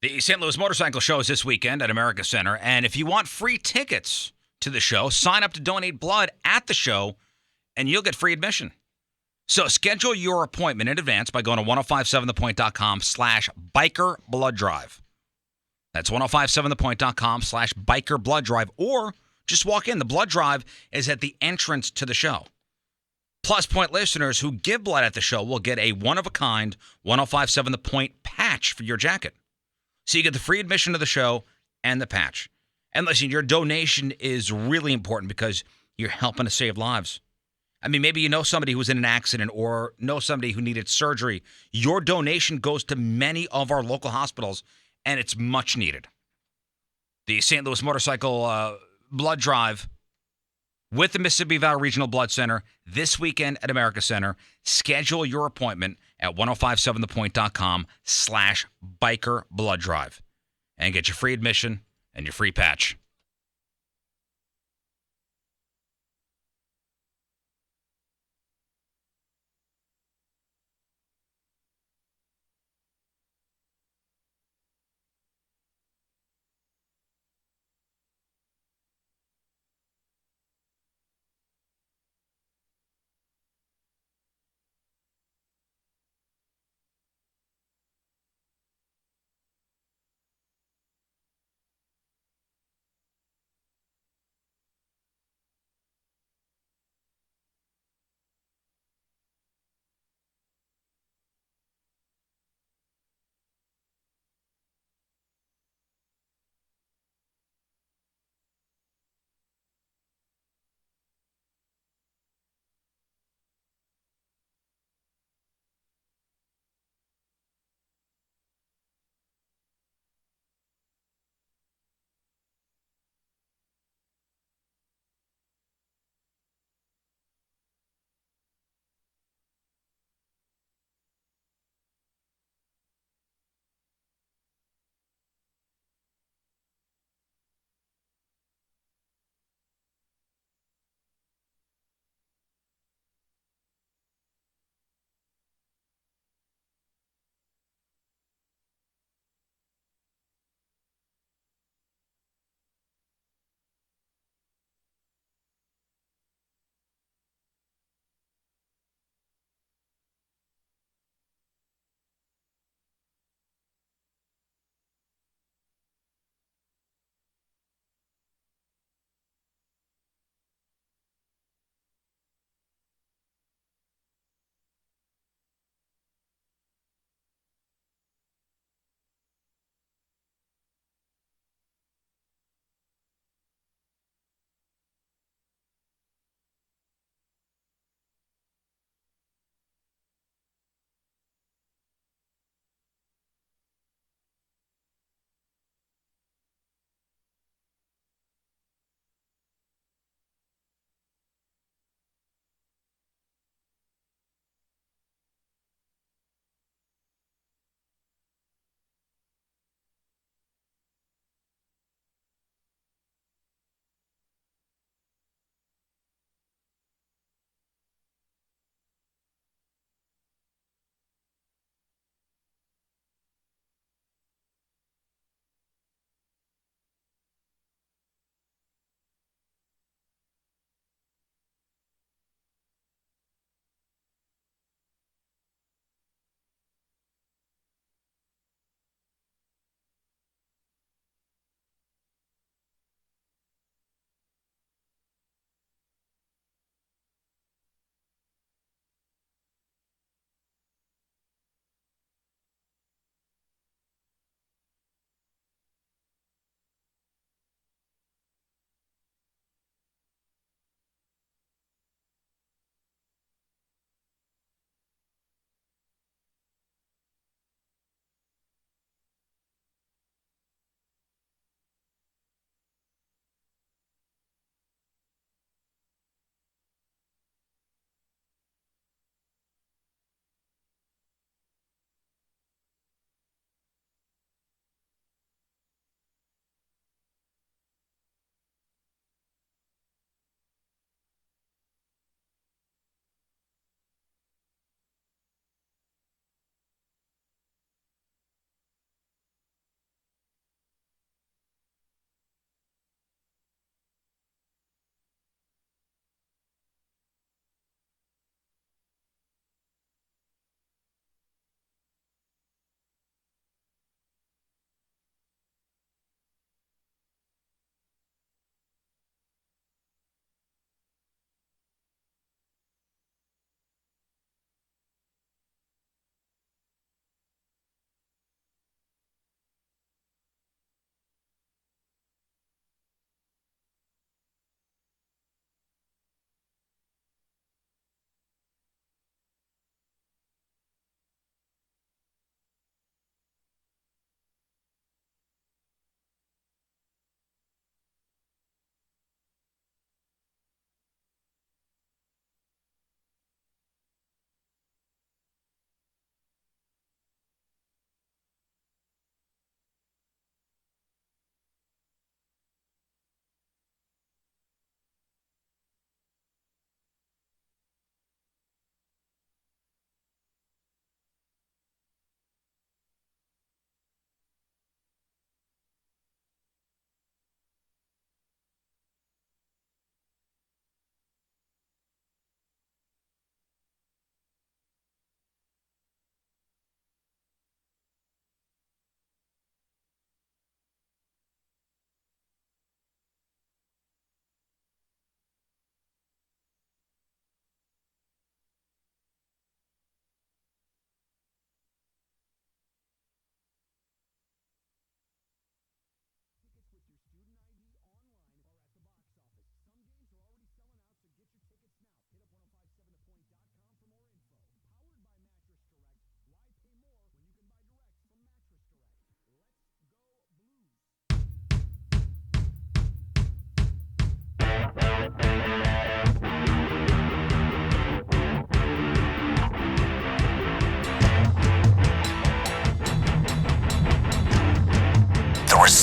The St. Louis Motorcycle Show is this weekend at America Center, and if you want free tickets to the show, sign up to donate blood at the show, and you'll get free admission. So schedule your appointment in advance by going to 1057thepoint.com/biker-blood-drive. That's 1057thepoint.com/biker-blood-drive, or just walk in. The blood drive is at the entrance to the show. Plus, Point listeners who give blood at the show will get a one-of-a-kind 1057 The Point patch for your jacket. So you get the free admission to the show and the patch. And listen, your donation is really important because you're helping to save lives. Maybe you know somebody who was in an accident or know somebody who needed surgery. Your donation goes to many of our local hospitals, and it's much needed. The St. Louis Motorcycle Blood Drive with the Mississippi Valley Regional Blood Center this weekend at America Center. Schedule your appointment at 1057thepoint.com/biker-blood-drive and get your free admission and your free patch.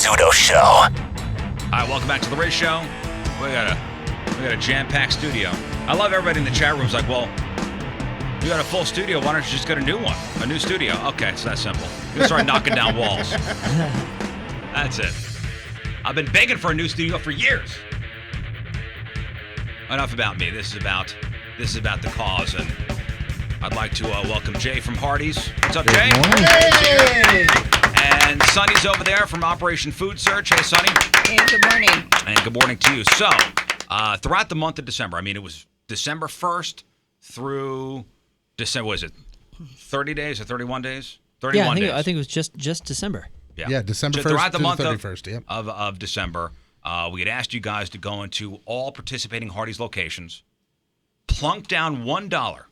Rizzuto Show. All right, welcome back to the Riz Show. We got a jam-packed studio. I love everybody in the chat room's like, well, you got a full studio. Why don't you just get a new one? A new studio. Okay, it's that simple. You start knocking down walls. That's it. I've been begging for a new studio for years. Enough about me. This is about the cause, and I'd like to welcome Jay from Hardee's. What's up, Jay? Hey! And Sonny's over there from Operation Food Search. Hey, Sonny. Hey, good morning. And good morning to you. So, throughout the month of December, I mean, it was December 1st through December, was it 30 days or 31 days? 31 days. I think it was just December. Yeah, December 1st throughout the to month the 31st, yep. of December, we had asked you guys to go into all participating Hardee's locations, plunk down $1,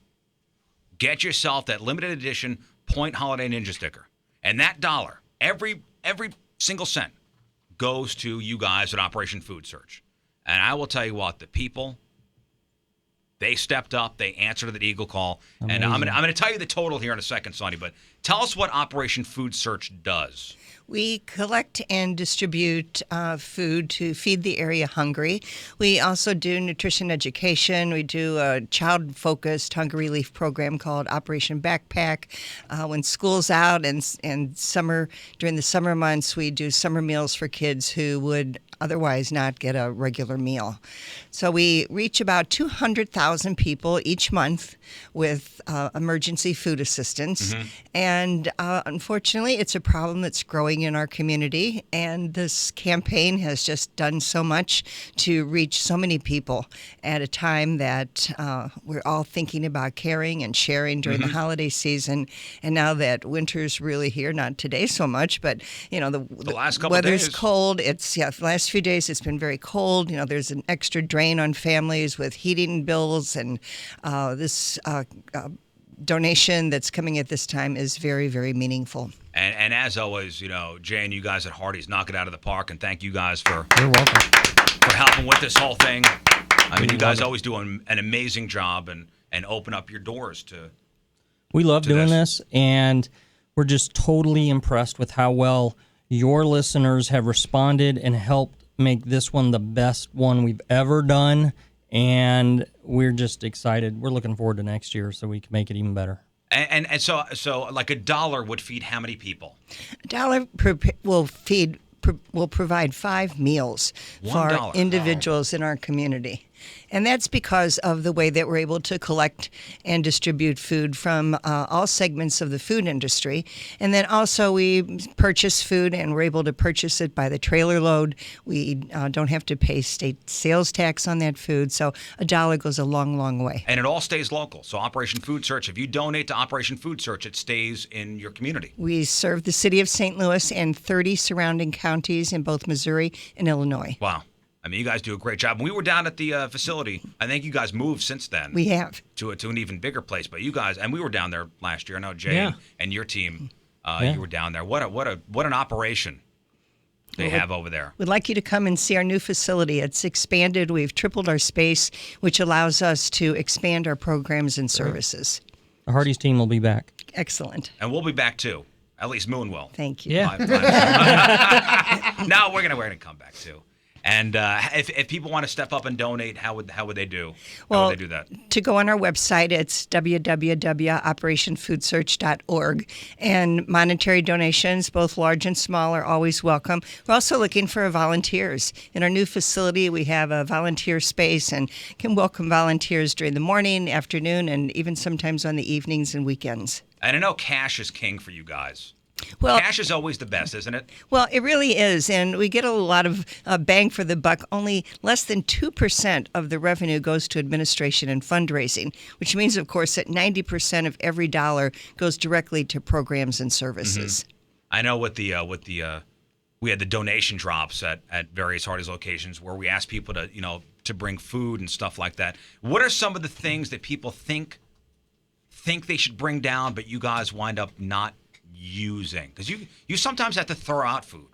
get yourself that limited edition Point Holiday Ninja sticker. And that dollar, every single cent, goes to you guys at Operation Food Search. And I will tell you what, the people, they stepped up, they answered the Eagle call. Amazing. And I'm gonna tell you the total here in a second, Sonny, but tell us what Operation Food Search does. We collect and distribute food to feed the area hungry. We also do nutrition education. We do a child-focused hunger relief program called Operation Backpack. When school's out and summer, during the summer months, we do summer meals for kids who would otherwise not get a regular meal. So we reach about 200,000 people each month with emergency food assistance. Mm-hmm. And unfortunately, it's a problem that's growing in our community. And this campaign has just done so much to reach so many people at a time that we're all thinking about caring and sharing during the holiday season. And now that winter's really here, not today so much, but the last couple weather's days. cold. The last few days it's been very cold. There's an extra drain on families with heating bills, and this donation that's coming at this time is very, very meaningful. And as always, Jay and you guys at Hardee's knock it out of the park, and thank you guys for You're welcome. for helping with this whole thing. I mean, you guys always do an amazing job and open up your doors to. We love to doing this, and we're just totally impressed with how well your listeners have responded and helped make this one the best one we've ever done. And we're just excited. We're looking forward to next year so we can make it even better. And so like $1 would feed how many people? $1 will provide 5 meals for $1. individuals in our community. And that's because of the way that we're able to collect and distribute food from all segments of the food industry. And then also we purchase food, and we're able to purchase it by the trailer load. We don't have to pay state sales tax on that food. So $1 goes a long, long way. And it all stays local. So Operation Food Search, if you donate to Operation Food Search, it stays in your community. We serve the city of St. Louis and 30 surrounding counties in both Missouri and Illinois. Wow. I mean, you guys do a great job. When we were down at the facility, I think you guys moved since then. We have. To an even bigger place. But you guys, and we were down there last year. I know Jay and your team, you were down there. What an operation they have over there. We'd like you to come and see our new facility. It's expanded. We've tripled our space, which allows us to expand our programs and services. The Hardee's team will be back. Excellent. And we'll be back too. At least Moon will. Thank you. Yeah. No, we're gonna come back too. And if people want to step up and donate, how would they do? How would they do that? To go on our website, it's www.operationfoodsearch.org. And monetary donations, both large and small, are always welcome. We're also looking for volunteers. In our new facility, we have a volunteer space and can welcome volunteers during the morning, afternoon, and even sometimes on the evenings and weekends. And I know cash is king for you guys. Well, cash is always the best, isn't it? Well, it really is, and we get a lot of bang for the buck. Only less than 2% of the revenue goes to administration and fundraising, which means, of course, that 90% of every dollar goes directly to programs and services. I know we had the donation drops at various Hardee's locations where we asked people to bring food and stuff like that. What are some of the things that people think they should bring down, but you guys wind up not using? Because you sometimes have to throw out food.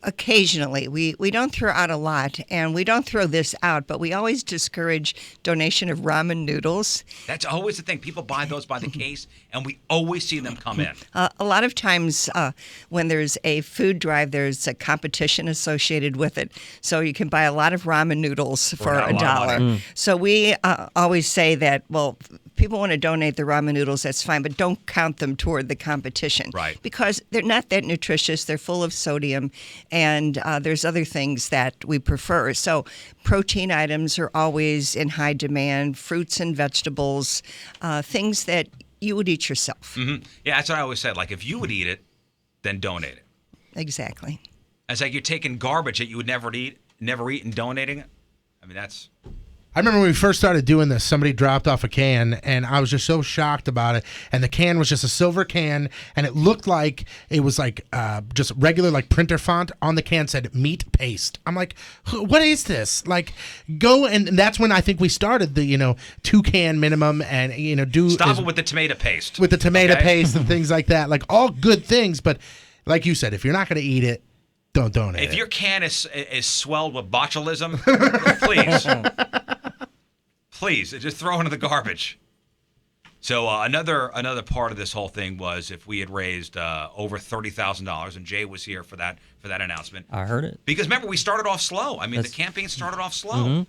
Occasionally. We don't throw out a lot, and we don't throw this out, but we always discourage donation of ramen noodles. That's always the thing. People buy those by the case, and we always see them come in. A lot of times when there's a food drive, there's a competition associated with it. So you can buy a lot of ramen noodles for $1. So we always say that, well, people want to donate the ramen noodles, that's fine, but don't count them toward the competition. Right. Because they're not that nutritious. They're full of sodium, and there's other things that we prefer. So protein items are always in high demand, fruits and vegetables, things that you would eat yourself. Mm-hmm. Yeah, that's what I always said. Like, if you would eat it, then donate it. Exactly. It's like you're taking garbage that you would never eat and donating it. I mean, that's... I remember when we first started doing this, somebody dropped off a can, and I was just so shocked about it. And the can was just a silver can, and it looked like it was like just regular like printer font. On the can said meat paste. I'm like, what is this? Like, go and that's when I think we started the 2-can minimum, and do Stop it with the tomato paste. With the tomato paste and things like that. Like, all good things, but like you said, if you're not going to eat it, don't donate it. If your can is swelled with botulism, please. Please, just throw it into the garbage. So another part of this whole thing was if we had raised over $30,000, and Jay was here for that announcement. I heard it. Because remember, we started off slow. I mean, the campaign started off slow. Mm-hmm.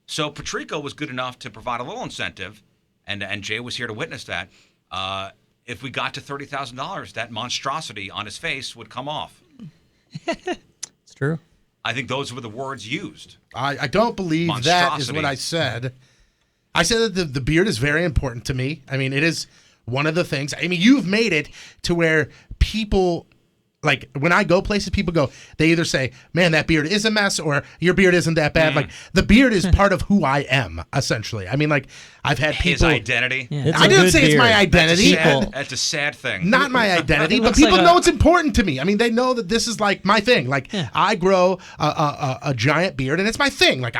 So Patrico was good enough to provide a little incentive, and Jay was here to witness that. If we got to $30,000, that monstrosity on his face would come off. It's true. I think those were the words used. I don't believe that is what I said. I said that the beard is very important to me. I mean, it is one of the things. I mean, you've made it to where people, like, when I go places, people go, they either say, man, that beard is a mess, or your beard isn't that bad. Like, the beard is part of who I am, essentially. I mean, like, I've had people. His identity? Yeah, I didn't say it's my identity. That's a sad thing. Not my identity, but people know it's important to me. I mean, they know that this is like my thing. Like, I grow a giant beard, and it's my thing. Like,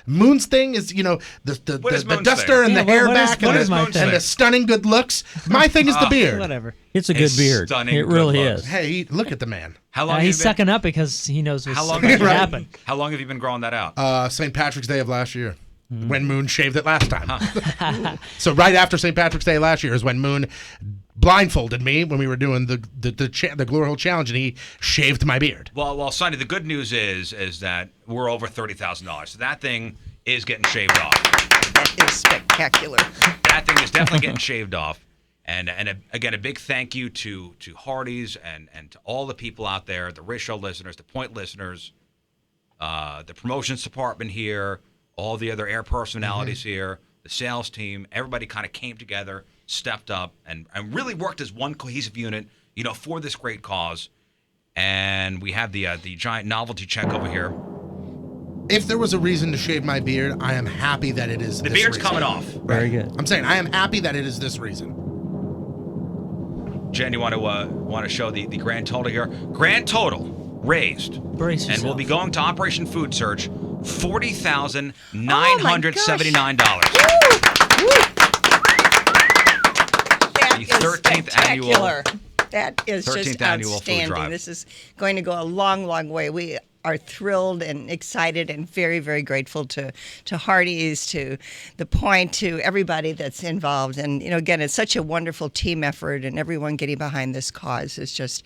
Moon's thing is, the duster and the hair back and the stunning good looks. My thing is the beard. Whatever. It's a good beard. It really is. Hey, look at the man. How long? He's sucking up because he knows what's going to happen. How long have you been growing that out? St. Patrick's Day of last year. When Moon shaved it last time. So right after St. Patrick's Day last year is when Moon blindfolded me when we were doing the Glory Hole Challenge, and he shaved my beard. Well, Sonny, the good news is that we're over $30,000. So that thing is getting shaved off. That is spectacular. That thing is definitely getting shaved off. And again, a big thank you to Hardee's and to all the people out there, the Riz Show listeners, the Point listeners, the promotions department here, all the other air personalities here, the sales team. Everybody kind of came together, stepped up, and really worked as one cohesive unit, for this great cause. And we have the giant novelty check over here. If there was a reason to shave my beard, I am happy that it is. The beard's coming off. Very good. I'm saying I am happy that it is this reason. Jen, you want to show the grand total here? Grand total raised, and we'll be going to Operation Food Search, $40,979. That the 13th annual. That is 13th just annual food outstanding. drive. This is going to go a long, long way. We are thrilled and excited and very, very grateful to Hardee's, to The Point, to everybody that's involved. And, again, it's such a wonderful team effort, and everyone getting behind this cause is just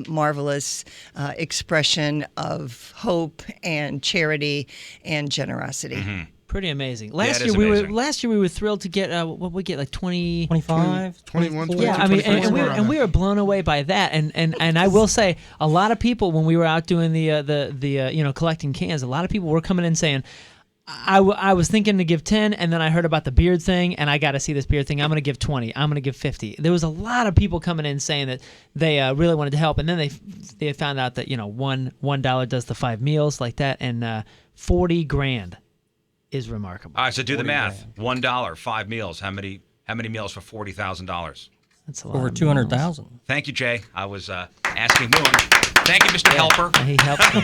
marvelous expression of hope and charity and generosity. Mm-hmm. Pretty amazing. Last year we were thrilled to get what we get, like 20, 25, 21, 22, yeah. I mean, 24, and we were blown away by that. And I will say, a lot of people, when we were out doing the collecting cans, a lot of people were coming in saying, I was thinking to give 10, and then I heard about the beard thing, and I got to see this beard thing. I'm going to give 20. I'm going to give 50. There was a lot of people coming in saying that they really wanted to help, and then they found out that $1 does the 5 meals like that, and $40,000 is remarkable. All right, so do the math. $1, 5 meals. How many meals for $40,000? That's a lot. Over of 200,000. Thank you, Jay. I was asking Moon. Thank you, Mr. Helper. He helped me.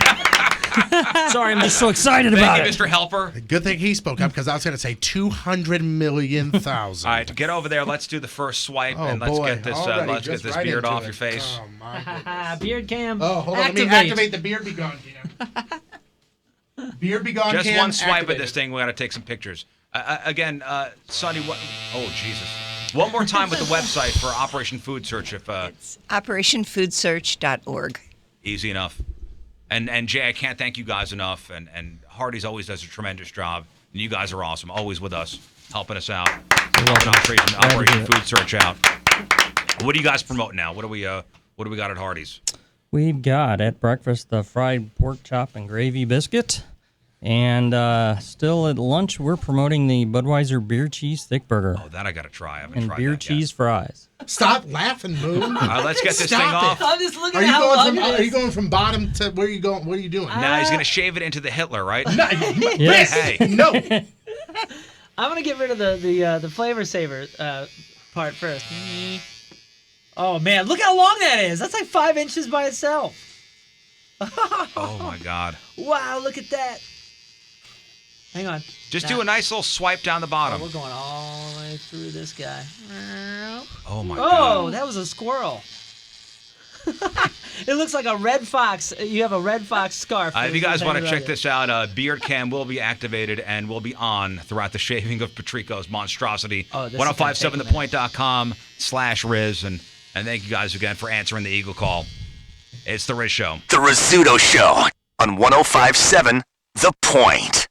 Sorry, I'm just so excited about Thank it. you, Mr. Helper. Good thing he spoke up because I was going to say 200 million thousand. All right, get over there. Let's do the first swipe, Oh, and let's boy. get this Already, let's get just this right beard into off it. your face. Oh, my goodness. Beard cam. Oh, hold on. Let me activate the beard be gone cam. Beard be gone Just cam. one swipe activated. of this thing. We got to take some pictures. Again, Sonny. What? Oh, Jesus. One more time with the website for Operation Food Search. If It's operationfoodsearch.org. easy enough. And Jay, I can't thank you guys enough. And Hardy's always does a tremendous job. And you guys are awesome. Always with us, helping us out, helping Operation Food Search out. What do you guys promote now? What do we got at Hardy's? We've got at breakfast the fried pork chop and gravy biscuit. And still at lunch, we're promoting the Budweiser beer cheese thick burger. Oh, that I got to try. I haven't and tried beer that cheese yet. fries. Stop laughing, Moon. All right, let's get this Stop thing it. off. I'm just looking Are at you how going long from? it Are you is. going from bottom to where are you going? What are you doing? Now he's going to shave it into the Hitler, right? Yes. Hey. No. I'm gonna get rid of the flavor saver part first. Oh man, look how long that is. That's like 5 inches by itself. Oh my God. Wow, look at that. Hang on. Just Now- do a nice little swipe down the Oh, bottom. we're going all the way through this guy. Oh my Oh, God. that was a squirrel. It looks like a red fox. You have a red fox scarf. If you guys want to check it. this out, Beard Cam will be activated and will be on throughout the shaving of Patrico's monstrosity. Oh, this is gonna take a minute. 1057thepoint.com/Riz. And thank you guys again for answering the Eagle call. It's the Riz Show. The Rizzuto Show on 1057 The Point.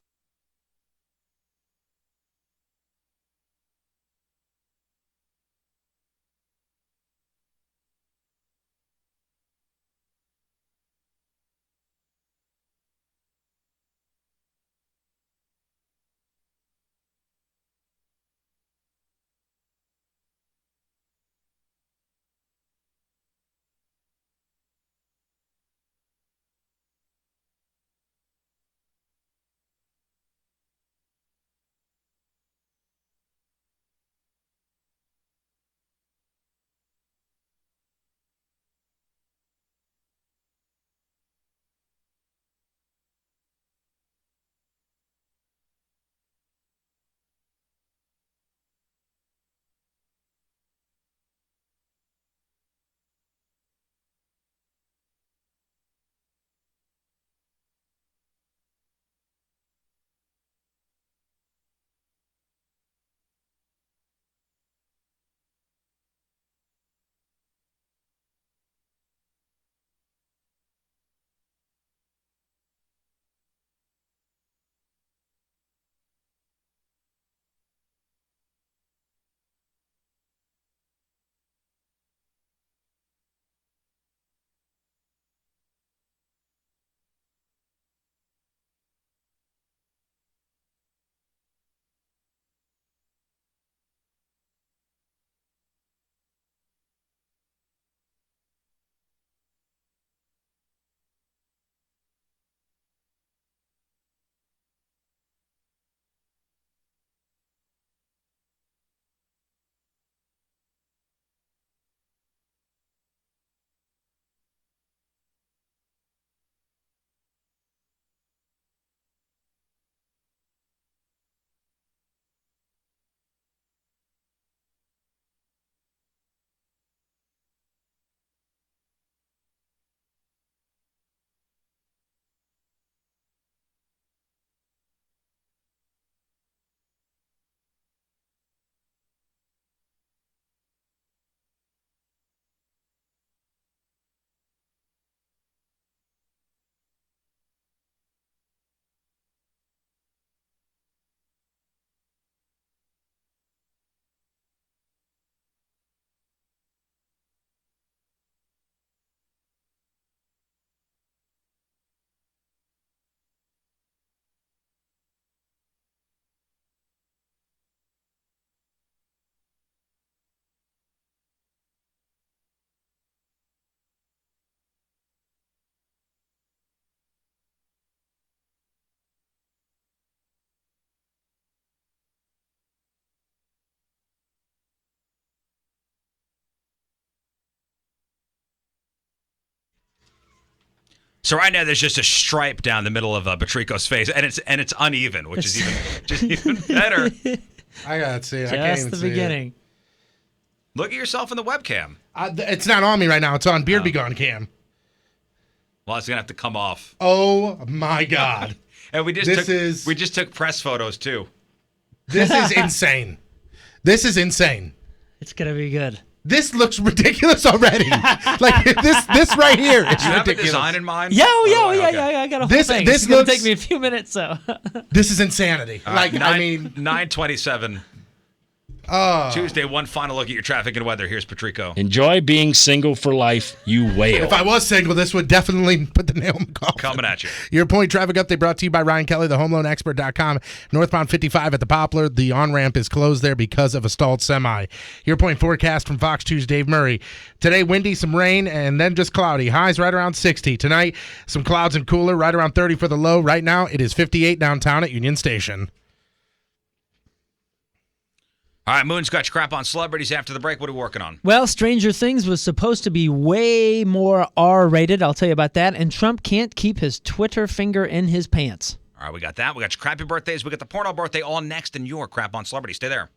So right now there's just a stripe down the middle of Patrico's face, and it's uneven, which is even better. I gotta see it. I can't Just even the see beginning. Look at yourself in the webcam. It's not on me right now. It's on Beard Be Gone cam. Well, it's gonna have to come off. Oh my God! And we just took press photos too. This is insane. This is insane. It's gonna be good. This looks ridiculous already. Like this right here is Do you have a ridiculous. design in mind? Yeah, I got a whole thing. This It's gonna looks- take me a few minutes, so. This is insanity. All right, 9:27. Tuesday, one final look at your traffic and weather. Here's Patrico. Enjoy being single for life, you whale. If I was single, this would definitely put the nail in the coffin. Coming at you. Your point traffic update brought to you by Ryan Kelly, thehomeloanexpert.com. Northbound 55 at the Poplar. The on-ramp is closed there because of a stalled semi. Your point forecast from Fox 2's Dave Murray. Today, windy, some rain, and then just cloudy. Highs right around 60. Tonight, some clouds and cooler, right around 30 for the low. Right now, it is 58 downtown at Union Station. All right, Moon's got your crap on celebrities after the break. What are we working on? Well, Stranger Things was supposed to be way more R-rated. I'll tell you about that. And Trump can't keep his Twitter finger in his pants. All right, we got that. We got your crappy birthdays. We got the porno birthday all next in your crap on celebrity. Stay there.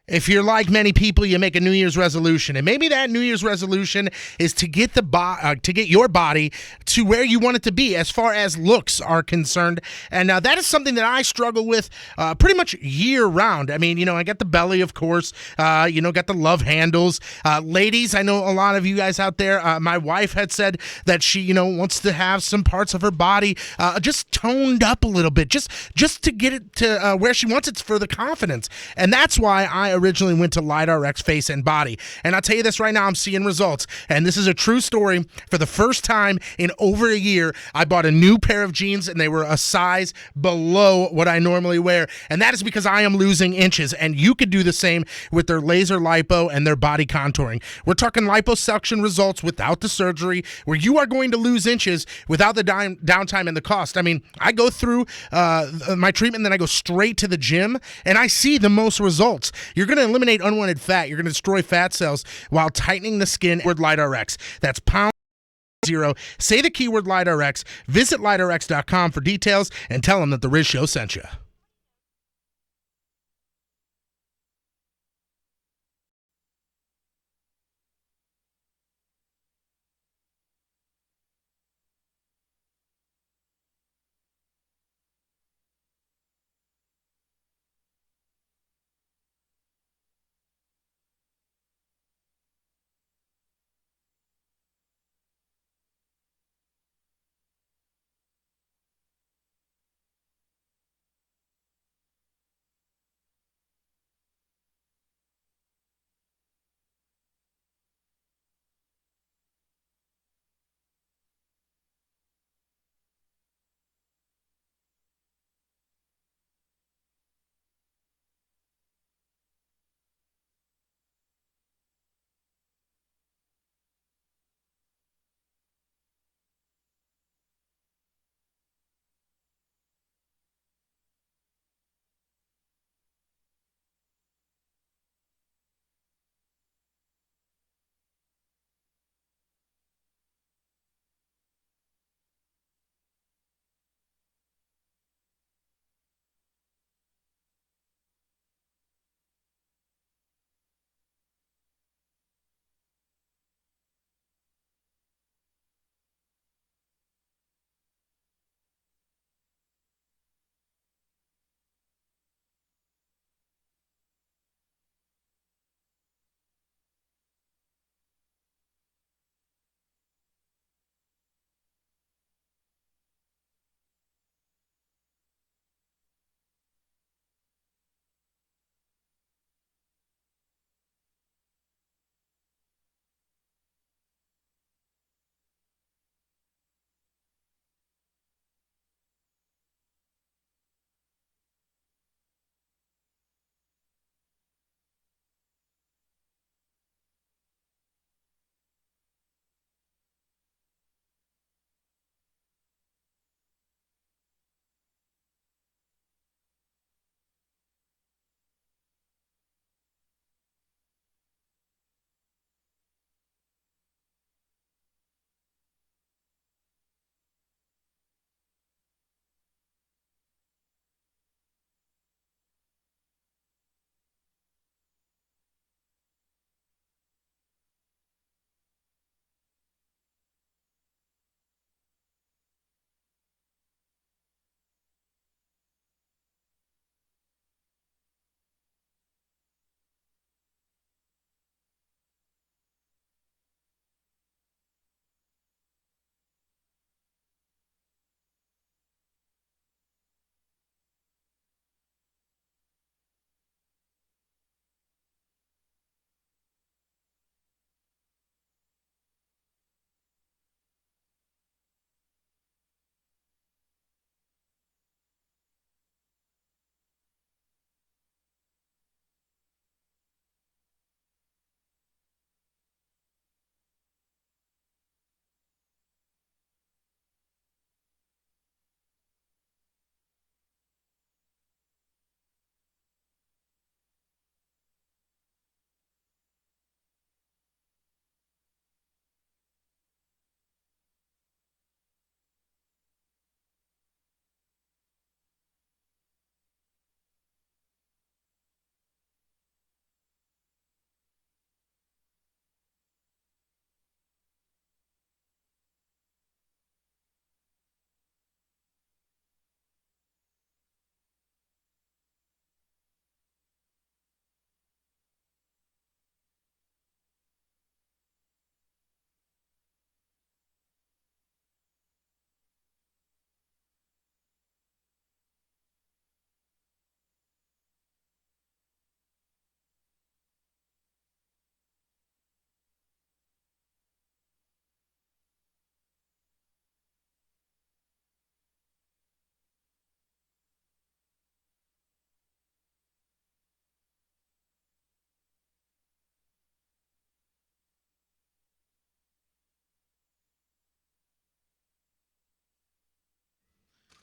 If you're like many people, you make a New Year's resolution, and maybe that New Year's resolution is to get get your body to where you want it to be as far as looks are concerned. And that is something that I struggle with pretty much year round. I mean, I got the belly, of course, got the love handles. Ladies, I know a lot of you guys out there, my wife had said that she, wants to have some parts of her body just toned up a little bit, just to get it to where she wants it for the confidence. And that's why I originally went to LiDAR-X Face and Body. And I'll tell you this right now, I'm seeing results. And this is a true story. For the first time in over a year, I bought a new pair of jeans, and they were a size below what I normally wear. And that is because I am losing inches. And you could do the same with their laser lipo and their body contouring. We're talking liposuction results without the surgery, where you are going to lose inches without the downtime and the cost. I mean, I go through my treatment, then I go straight to the gym, and I see the most results. You're going to eliminate unwanted fat. You're going to destroy fat cells while tightening the skin with LiDAR-X. That's #0. Say the keyword LiDAR-X. Visit LiDARX.com for details and tell them that the Riz Show sent you.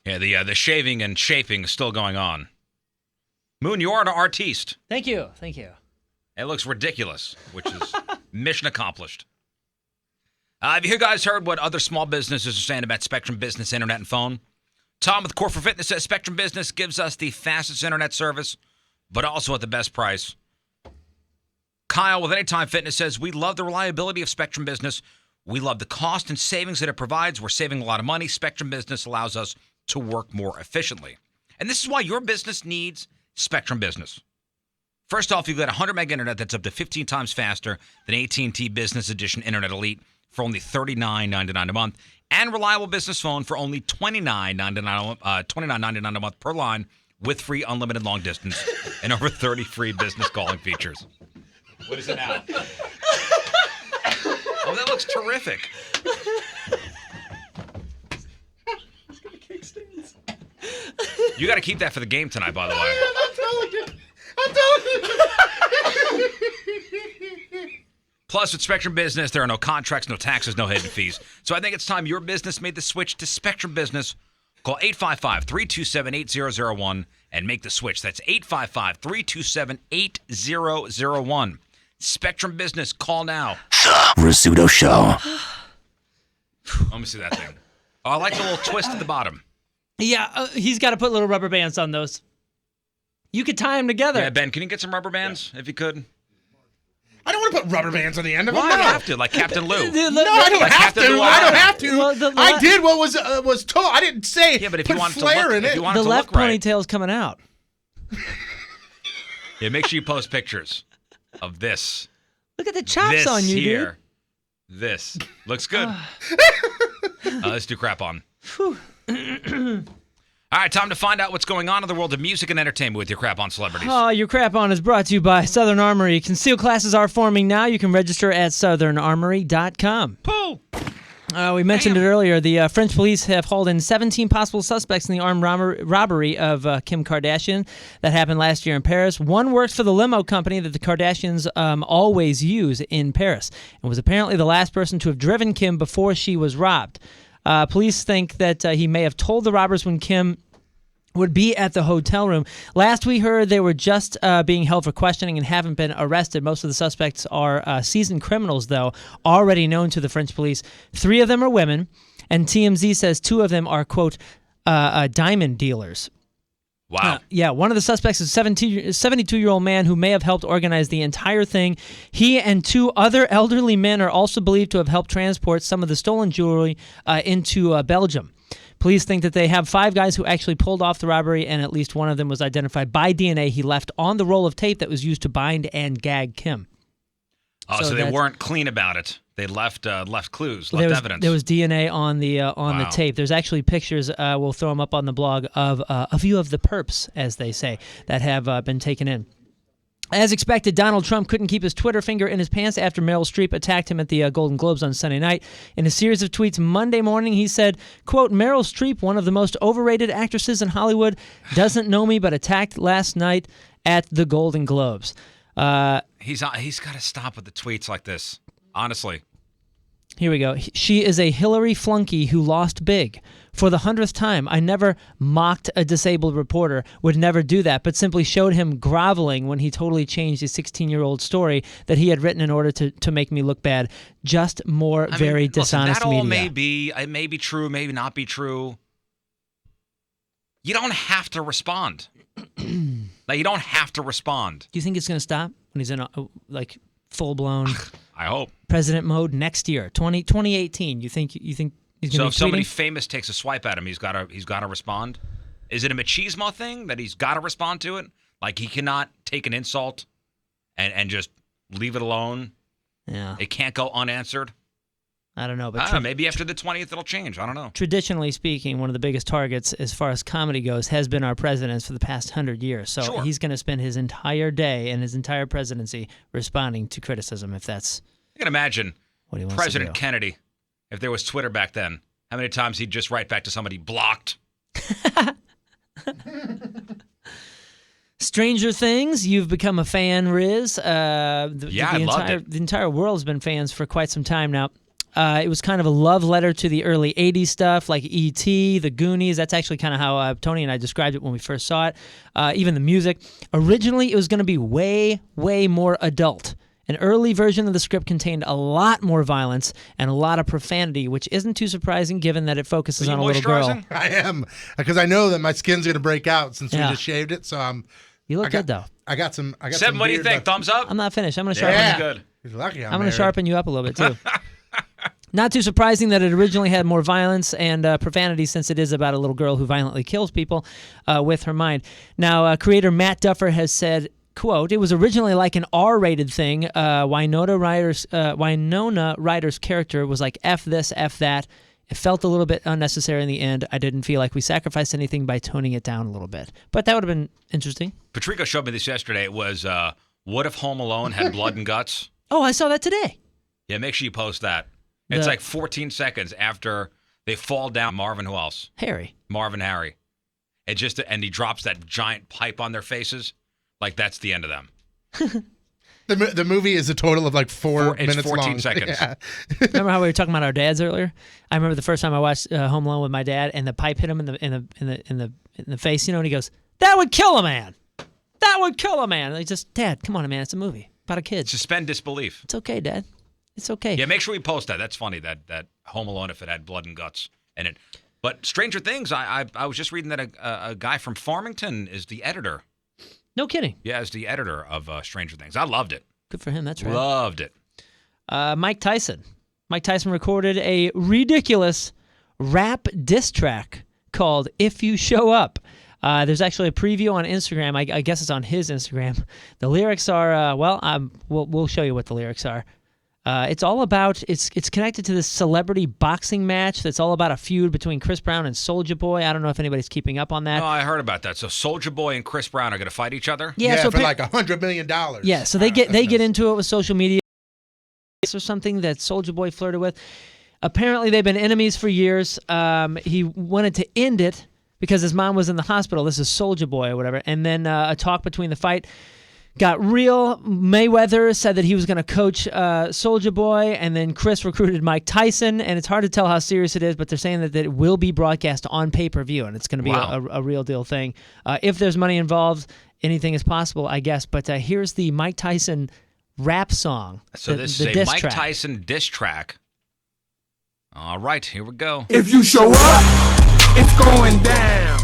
Yeah, the shaving and shaping is still going on. Moon, you are an artiste. Thank you. Thank you. It looks ridiculous, which is mission accomplished. Have you guys heard what other small businesses are saying about Spectrum Business Internet and Phone? Tom with Core for Fitness says Spectrum Business gives us the fastest internet service, but also at the best price. Kyle with Anytime Fitness says, we love the reliability of Spectrum Business. We love the cost and savings that it provides. We're saving a lot of money. Spectrum Business allows us to work more efficiently. And this is why your business needs Spectrum Business. First off, you've got 100 meg internet that's up to 15 times faster than AT&T Business Edition Internet Elite for only $39.99 a month, and reliable business phone for only $29.99 a month per line with free unlimited long distance and over 30 free business calling features. What is it now? Oh, that looks terrific. You got to keep that for the game tonight, by the way. I'm telling you. Plus, with Spectrum Business, there are no contracts, no taxes, no hidden fees. So I think it's time your business made the switch to Spectrum Business. Call 855-327-8001 and make the switch. That's 855-327-8001. Spectrum Business, call now. The Rizzuto Show. Let me see that thing. Oh, I like the little twist at the bottom. Yeah, he's got to put little rubber bands on those. You could tie them together. Yeah, Ben, can you get some rubber bands if you could? I don't want to put rubber bands on the end of Why? them. You No. have to, like Captain Lou. No, I don't have to. I don't have to. Well, I did what was told. I didn't say. Yeah, but if put you want flair to look, in if it. you want The it to left look right, ponytail's coming out. yeah, make sure you post pictures of this. Look at the chops This on you, here. This looks good. Let's do crap on. All right, time to find out what's going on in the world of music and entertainment with your crap on celebrities. Oh, your crap on is brought to you by Southern Armory. Concealed classes are forming now. You can register at southernarmory.com. Pull. We mentioned it earlier. The French police have hauled in 17 possible suspects in the armed robbery of Kim Kardashian that happened last year in Paris. One works for the limo company that the Kardashians always use in Paris and was apparently the last person to have driven Kim before she was robbed. Police think that he may have told the robbers when Kim would be at the hotel room. Last we heard, they were just being held for questioning and haven't been arrested. Most of the suspects are seasoned criminals, though, already known to the French police. 3 of them are women, and TMZ says 2 of them are, quote, diamond dealers. Wow. Yeah, one of the suspects is a 72-year-old man who may have helped organize the entire thing. He and 2 other elderly men are also believed to have helped transport some of the stolen jewelry into Belgium. Police think that they have 5 guys who actually pulled off the robbery, and at least one of them was identified by DNA he left on the roll of tape that was used to bind and gag Kim. Oh, so they weren't clean about it. They left clues, left evidence. There was DNA on the tape. There's actually pictures. We'll throw them up on the blog of a few of the perps, as they say, that have been taken in. As expected, Donald Trump couldn't keep his Twitter finger in his pants after Meryl Streep attacked him at the Golden Globes on Sunday night. In a series of tweets Monday morning, he said, quote, Meryl Streep, one of the most overrated actresses in Hollywood, doesn't know me but attacked last night at the Golden Globes. He's got to stop with the tweets like this, honestly. Here we go. She is a Hillary flunky who lost big. For the 100th time, I never mocked a disabled reporter, would never do that, but simply showed him groveling when he totally changed his 16-year-old story that he had written in order to make me look bad. Just more very dishonest that all media. it may be true, maybe not be true. You don't have to respond. Like, you don't have to respond. Do you think it's going to stop when he's in full-blown I hope. president mode next year, 2018? You think he's going to be So if somebody tweeting? famous takes a swipe at him, he's got to respond? Is it a machismo thing that he's got to respond to it? Like, he cannot take an insult and just leave it alone? Yeah. It can't go unanswered? I don't know. But I don't know. Maybe after the 20th it'll change. I don't know. Traditionally speaking, one of the biggest targets as far as comedy goes has been our presidents for the past 100 years. So Sure. he's going to spend his entire day and his entire presidency responding to criticism if that's You can imagine what he wants President to do. Kennedy, if there was Twitter back then, how many times he'd just write back to somebody blocked? Stranger Things, you've become a fan, Riz. I loved it. The entire world's been fans for quite some time now. It was kind of a love letter to the early 80s stuff like E.T., The Goonies. That's actually kind of how Tony and I described it when we first saw it. Even the music. Originally, it was going to be way, way more adult. An early version of the script contained a lot more violence and a lot of profanity, which isn't too surprising given that it focuses on a little girl. I am, because I know that my skin's going to break out since we just shaved it. So you look good, though. I got some. Seven, what do you think? Thumbs up? I'm not finished. I'm going to sharpen Yeah. Good. He's lucky I'm going to sharpen you up a little bit, too. Not too surprising that it originally had more violence and profanity since it is about a little girl who violently kills people with her mind. Now, creator Matt Duffer has said, quote, it was originally like an R-rated thing. Winona Ryder's character was like, F this, F that. It felt a little bit unnecessary in the end. I didn't feel like we sacrificed anything by toning it down a little bit. But that would have been interesting. Patrico showed me this yesterday. It was, what if Home Alone had blood and guts? Oh, I saw that today. Yeah, make sure you post that. It's like 14 seconds after they fall down. Marvin, who else? Harry. Harry. And he drops that giant pipe on their faces. Like, that's the end of them. The movie is a total of like 4 minutes long. It's 14 seconds. Yeah. Remember how we were talking about our dads earlier? I remember the first time I watched Home Alone with my dad, and the pipe hit him in the face, and he goes, "That would kill a man. That would kill a man." And he just, Dad, come on, man, it's a movie about a kid. Suspend disbelief. It's okay, Dad. It's okay. Yeah, make sure we post that. That's funny, that Home Alone, if it had blood and guts in it. But Stranger Things, I was just reading that a guy from Farmington is the editor. No kidding. Yeah, is the editor of Stranger Things. I loved it. Good for him. That's right. Loved it. Mike Tyson. Mike Tyson recorded a ridiculous rap diss track called "If You Show Up." There's actually a preview on Instagram. I guess it's on his Instagram. The lyrics are, we'll show you what the lyrics are. It's all about, it's connected to this celebrity boxing match that's all about a feud between Chris Brown and Soulja Boy. I don't know if anybody's keeping up on that. No, I heard about that. So Soulja Boy and Chris Brown are going to fight each other? Yeah, so for like $100 million. Yeah, so they get into it with social media or something that Soulja Boy flirted with. Apparently, they've been enemies for years. He wanted to end it because his mom was in the hospital. This is Soulja Boy or whatever. And then a talk between the fight got real. Mayweather said that he was going to coach Soulja Boy, and then Chris recruited Mike Tyson, and it's hard to tell how serious it is, but they're saying that it will be broadcast on pay-per-view, and it's going to be a real deal thing. If there's money involved, anything is possible, I guess. But here's the Mike Tyson rap song. So this is a Mike Tyson diss track. All right, here we go. If you show up, it's going down.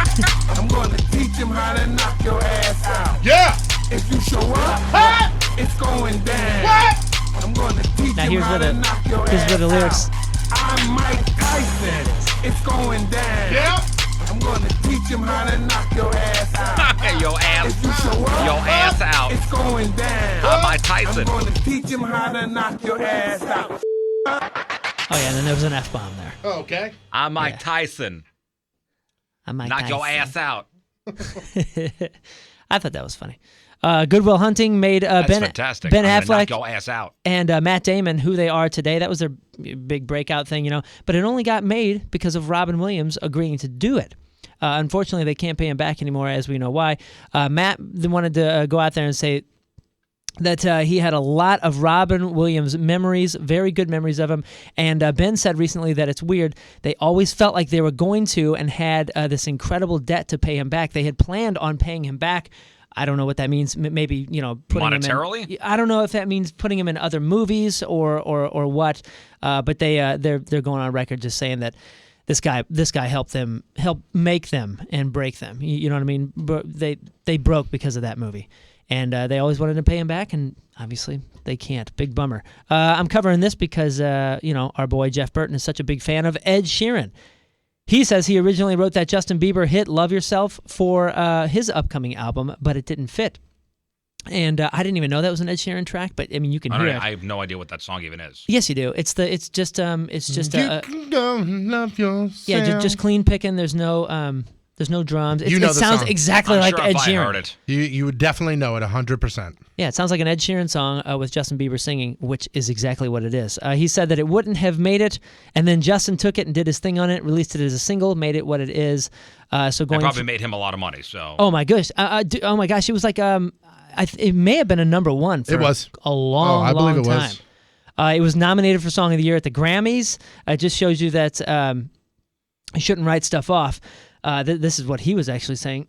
I'm going to teach him how to knock your ass out. Yeah! If you show up, it's going down. What? I'm going to teach him how to knock your ass out. Here's where the lyrics. I'm Mike Tyson. It's going down. Yeah. I'm going to teach him how to knock your ass out. Your ass. If you show up, your ass out. It's going down. I'm Mike Tyson. I'm going to teach him how to knock your ass out. Oh, yeah, and then there was an F-bomb there. Oh, okay. I'm Mike Tyson. I'm Mike Knock Tyson. your ass out. I thought that was funny. Good Will Hunting made Ben Affleck, knock your ass out. and Matt Damon who they are today. That was their big breakout thing, you know. But it only got made because of Robin Williams agreeing to do it. Unfortunately, they can't pay him back anymore, as we know why. Matt wanted to go out there and say that he had a lot of Robin Williams memories, very good memories of him. And Ben said recently that it's weird. They always felt like they were going to and had this incredible debt to pay him back. They had planned on paying him back. I don't know what that means. Maybe, you know, putting monetarily? him in, I don't know if that means putting him in other movies or what. But they're going on record just saying that this guy helped make them and break them. You know what I mean? They broke because of that movie. And they always wanted to pay him back, and obviously they can't. Big bummer. I'm covering this because, our boy Jeff Burton is such a big fan of Ed Sheeran. He says he originally wrote that Justin Bieber hit Love Yourself for his upcoming album, but it didn't fit. And I didn't even know that was an Ed Sheeran track, but I mean, you can hear it. I have no idea what that song even is. Yes, you do. It's just You can go love yourself. Yeah, just clean picking. There's no drums. It the sounds song. exactly I'm like sure Ed if Sheeran. I heard it. You would definitely know it 100%. Yeah, it sounds like an Ed Sheeran song with Justin Bieber singing, which is exactly what it is. He said that it wouldn't have made it, and then Justin took it and did his thing on it, released it as a single, made it what it is. It probably made him a lot of money. So. Oh my gosh! Oh my gosh! It was like it may have been a number one for it was. a long, I believe long it time. was. It was nominated for Song of the Year at the Grammys. It just shows you that you shouldn't write stuff off. This is what he was actually saying.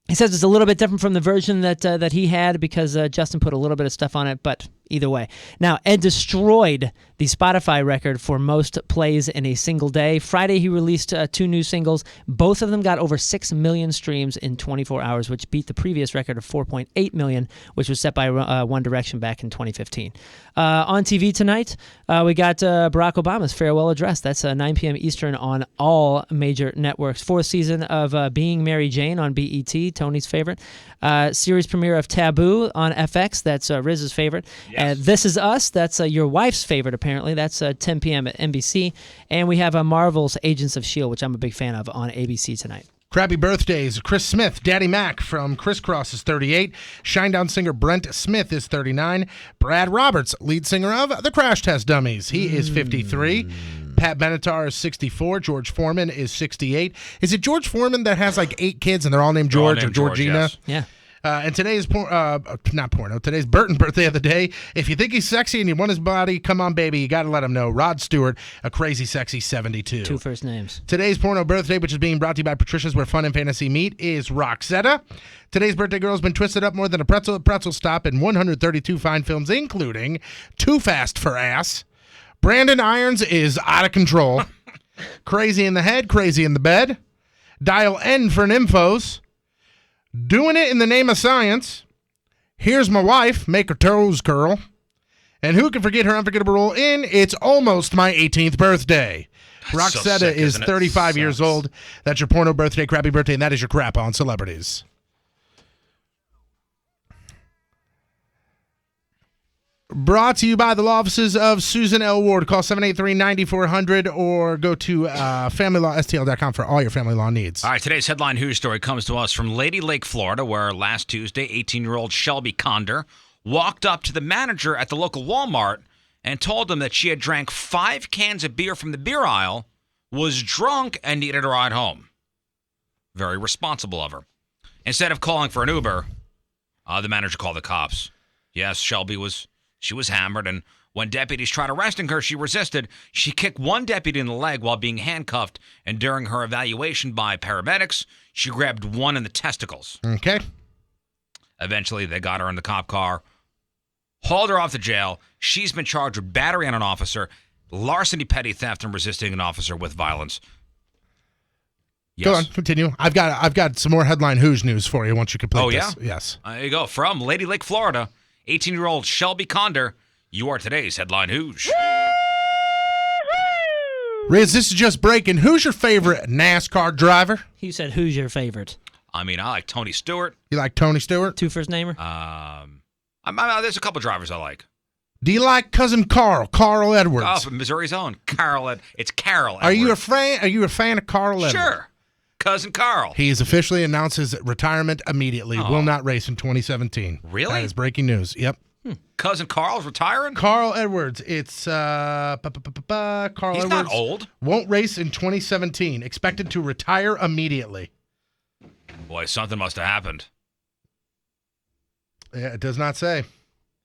He says it's a little bit different from the version that he had because Justin put a little bit of stuff on it, but either way. Now, Ed destroyed the Spotify record for most plays in a single day. Friday, he released 2 new singles. Both of them got over 6 million streams in 24 hours, which beat the previous record of 4.8 million, which was set by One Direction back in 2015. On TV tonight, we got Barack Obama's farewell address. That's 9 p.m. Eastern on all major networks. 4th season of Being Mary Jane on BET, Tony's favorite. Series premiere of Taboo on FX. That's Riz's favorite. Yes. This Is Us. That's your wife's favorite, apparently. That's 10 p.m. at NBC. And we have Marvel's Agents of S.H.I.E.L.D., which I'm a big fan of, on ABC tonight. Crappy birthdays. Chris Smith, Daddy Mac from Crisscross is 38. Shinedown singer Brent Smith is 39. Brad Roberts, lead singer of The Crash Test Dummies. He is 53. Pat Benatar is 64. George Foreman is 68. Is it George Foreman that has like 8 kids and they're all named George or Georgina? Yes. Yeah. And today is not porno. Today's Burton birthday of the day. If you think he's sexy and you want his body, come on, baby. You got to let him know. Rod Stewart, a crazy, sexy 72. 2 first names. Today's porno birthday, which is being brought to you by Patricia's, where fun and fantasy meet, is Roxetta. Today's birthday girl has been twisted up more than a pretzel at Pretzel Stop in 132 fine films, including Too Fast for Ass. Brandon Irons is out of control. Crazy in the Head, Crazy in the Bed. Dial N for Nymphos. Doing It in the Name of Science. Here's My Wife, Make Her Toes Curl. And who can forget her unforgettable role in It's Almost My 18th Birthday. That's so Roxetta sick, is isn't it? 35 years Sucks. old. That's your porno birthday, crappy birthday, and that is your crap on celebrities. Brought to you by the law offices of Susan L. Ward. Call 783-9400 or go to familylawstl.com for all your family law needs. All right, today's headline news story comes to us from Lady Lake, Florida, where last Tuesday, 18-year-old Shelby Conder walked up to the manager at the local Walmart and told him that she had drank 5 cans of beer from the beer aisle, was drunk, and needed a ride home. Very responsible of her. Instead of calling for an Uber, the manager called the cops. Yes, She was hammered, and when deputies tried arresting her, she resisted. She kicked one deputy in the leg while being handcuffed, and during her evaluation by paramedics, she grabbed one in the testicles. Okay. Eventually, they got her in the cop car, hauled her off to jail. She's been charged with battery on an officer, larceny, petty theft, and resisting an officer with violence. Yes. Go on, continue. I've got some more headline Who's news for you once you complete Oh, yeah? this. Yes. There you go. From Lady Lake, Florida, 18-year-old Shelby Conder, you are today's headline Who's. Riz, this is just breaking. Who's your favorite NASCAR driver? He said, who's your favorite? I mean, I like Tony Stewart. You like Tony Stewart? 2 first namer? There's a couple drivers I like. Do you like cousin Carl Edwards? Oh, from Missouri's own. It's Carol Edwards. Are you a fan of Carl Edwards? Sure. Cousin Carl. He has officially announced his retirement immediately. Oh. Will not race in 2017. Really? That is breaking news. Yep. Cousin Carl's retiring? Carl Edwards. It's Carl Edwards. He's not old. Won't race in 2017. Expected to retire immediately. Boy, something must have happened. Yeah, it does not say.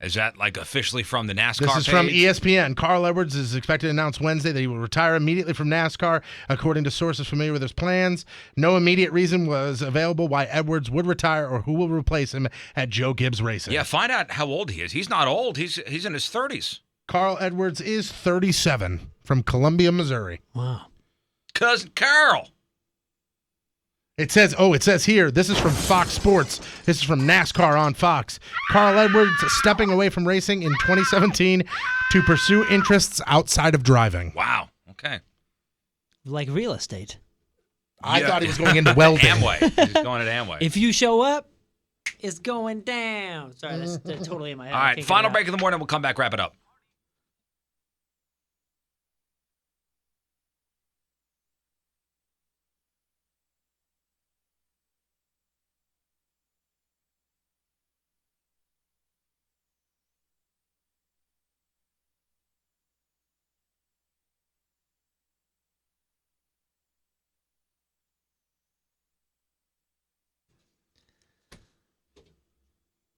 Is that like officially from the NASCAR This is page? from ESPN. Carl Edwards is expected to announce Wednesday that he will retire immediately from NASCAR, according to sources familiar with his plans. No immediate reason was available why Edwards would retire or who will replace him at Joe Gibbs Racing. Yeah, find out how old he is. He's not old. He's in his 30s. Carl Edwards is 37 from Columbia, Missouri. Wow. Cousin Carl. It says here, this is from Fox Sports. This is from NASCAR on Fox. Carl Edwards stepping away from racing in 2017 to pursue interests outside of driving. Wow. Okay. Like real estate. I thought he was going into welding. Amway. He's going to Amway. If you show up, it's going down. Sorry, that's totally in my head. All right, final break of the morning. We'll come back, wrap it up.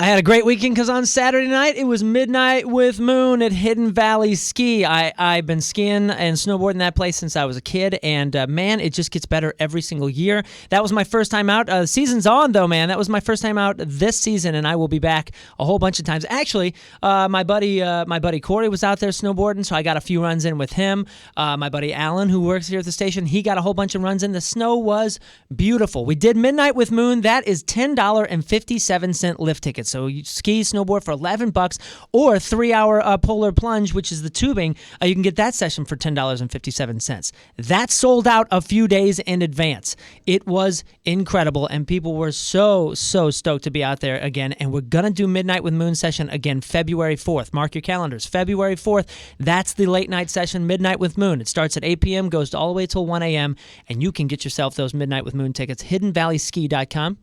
I had a great weekend because on Saturday night, it was Midnight with Moon at Hidden Valley Ski. I've been skiing and snowboarding that place since I was a kid, and man, it just gets better every single year. That was my first time out. The season's on, though, man. That was my first time out this season, and I will be back a whole bunch of times. Actually, my buddy Corey was out there snowboarding, so I got a few runs in with him. My buddy Alan, who works here at the station, he got a whole bunch of runs in. The snow was beautiful. We did Midnight with Moon. That is $10.57 lift tickets. So you ski, snowboard for $11, or 3-hour polar plunge, which is the tubing. You can get that session for $10.57. That sold out a few days in advance. It was incredible, and people were so stoked to be out there again. And we're gonna do Midnight with Moon session again February 4th. Mark your calendars. February 4th. That's the late night session, Midnight with Moon. It starts at 8 p.m., goes all the way till 1 a.m., and you can get yourself those Midnight with Moon tickets. HiddenValleySki.com.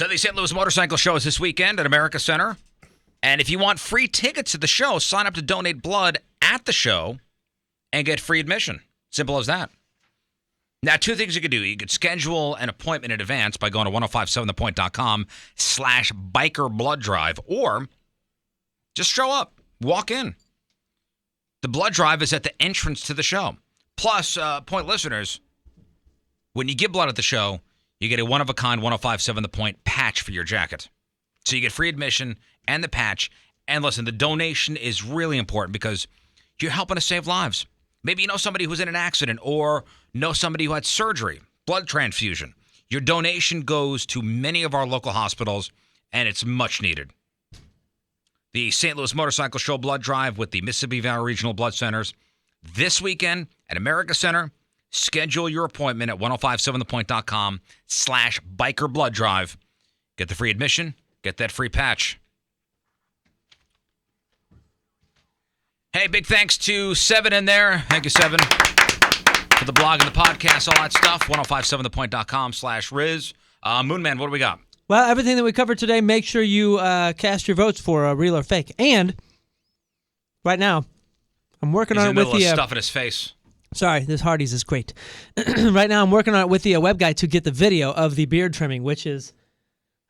So the St. Louis Motorcycle Show is this weekend at America Center. And if you want free tickets to the show, sign up to donate blood at the show and get free admission. Simple as that. Now, two things you could do. You could schedule an appointment in advance by going to 1057thepoint.com/biker blood drive, or just show up. Walk in. The blood drive is at the entrance to the show. Plus, Point listeners, when you give blood at the show, you get a one-of-a-kind 1057 The Point patch for your jacket. So you get free admission and the patch. And listen, the donation is really important because you're helping to save lives. Maybe you know somebody who's in an accident or know somebody who had surgery, blood transfusion. Your donation goes to many of our local hospitals, and it's much needed. The St. Louis Motorcycle Show blood drive with the Mississippi Valley Regional Blood Centers this weekend at America Center. Schedule your appointment at 1057thepoint.com/biker blood drive. Get the free admission, get that free patch. Hey, big thanks to Seven in there. Thank you, Seven, for the blog and the podcast, all that stuff. 1057thepoint.com/Riz. Moonman, what do we got? Well, everything that we covered today, make sure you cast your votes for real or fake. And right now, I'm working on it with the stuff in his face. Sorry, this Hardee's is great. Right now, I'm working on it with the web guy to get the video of the beard trimming, which is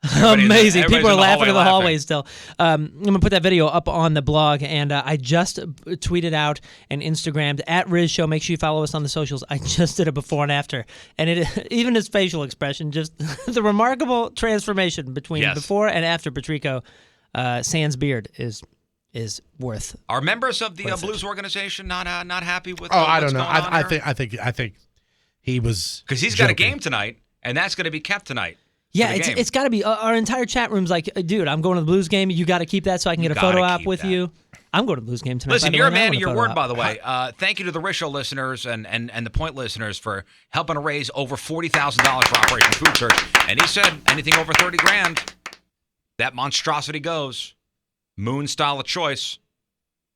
amazing. People are laughing in the hallway still. I'm going to put that video up on the blog, and I just tweeted out and Instagrammed at Riz Show. Make sure you follow us on the socials. I just did a before and after, and even his facial expression, just the remarkable transformation between before and after Patrico sans beard is worth. Are members of the blues organization not happy with? I don't know. I think he was, because he's got a game tonight, and that's going to be kept tonight. Yeah, it's got to be. Our entire chat room's like, dude, I'm going to the Blues game. You got to keep that so I can get a photo op with you. I'm going to the Blues game tonight. Listen, you're a man of your word, by the way. Thank you to the Riz Show listeners and the Point listeners for helping to raise over $40,000 for Operation Food Search. And he said anything over $30,000, that monstrosity goes. Moon style of choice.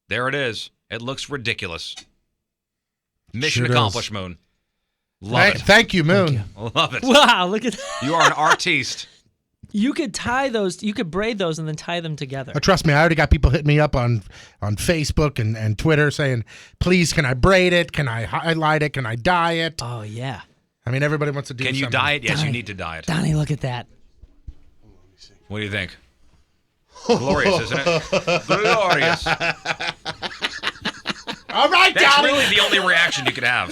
There it is. It looks ridiculous. Mission accomplished, Moon. Love it. Thank you, Moon. Love it. Wow, look at that. You are an artiste. You could tie those, you could braid those and then tie them together. Trust me, I already got people hitting me up on Facebook and Twitter saying, please, can I braid it? Can I highlight it? Can I dye it? Oh, yeah. I mean, everybody wants to do something. Can you dye it? Yes, Donnie, you need to dye it. Donnie, look at that. What do you think? Glorious, isn't it? Glorious. All right, That's Donnie. really the only reaction you could have.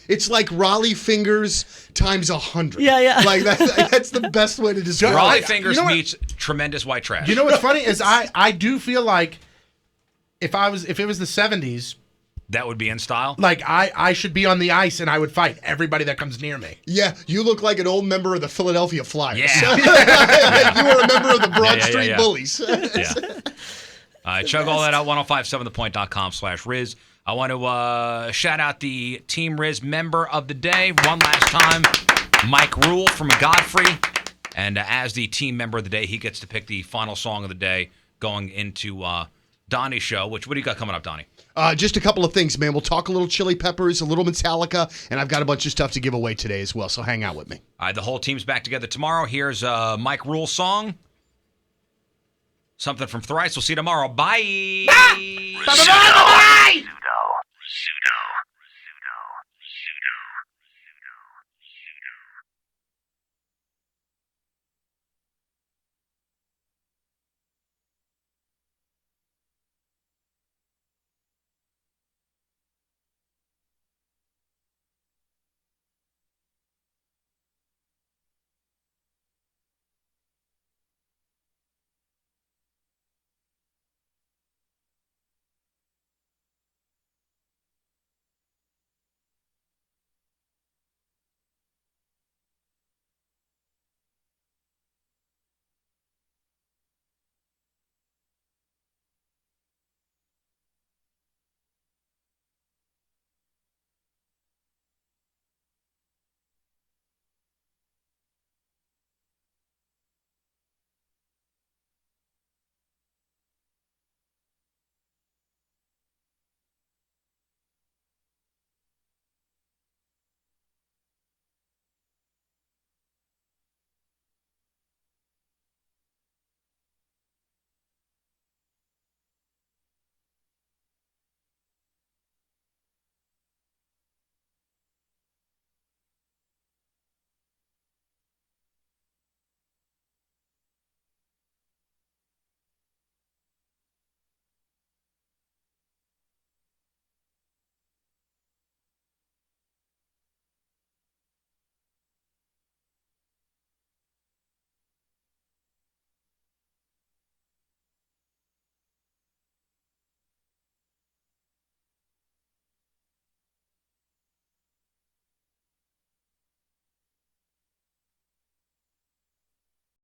It's like Raleigh fingers times 100. Yeah. Like that's the best way to describe it. Raleigh fingers meets tremendous white trash. You know what's funny is I do feel like if it was the 70s, that would be in style. Like I should be on the ice and I would fight everybody that comes near me. Yeah, you look like an old member of the Philadelphia Flyers. Yeah. You were a member of the Broad Street Bullies. Yeah. All right, chug all that out, 1057thepoint.com/Riz. I want to shout out the Team Riz member of the day one last time, Mike Rule from Godfrey. And as the team member of the day, he gets to pick the final song of the day going into Donnie's show. What do you got coming up, Donnie? Just a couple of things, man. We'll talk a little Chili Peppers, a little Metallica, and I've got a bunch of stuff to give away today as well, so hang out with me. All right, the whole team's back together tomorrow. Here's Mike Rule's song. Something from Thrice. We'll see you tomorrow. Bye. Bye.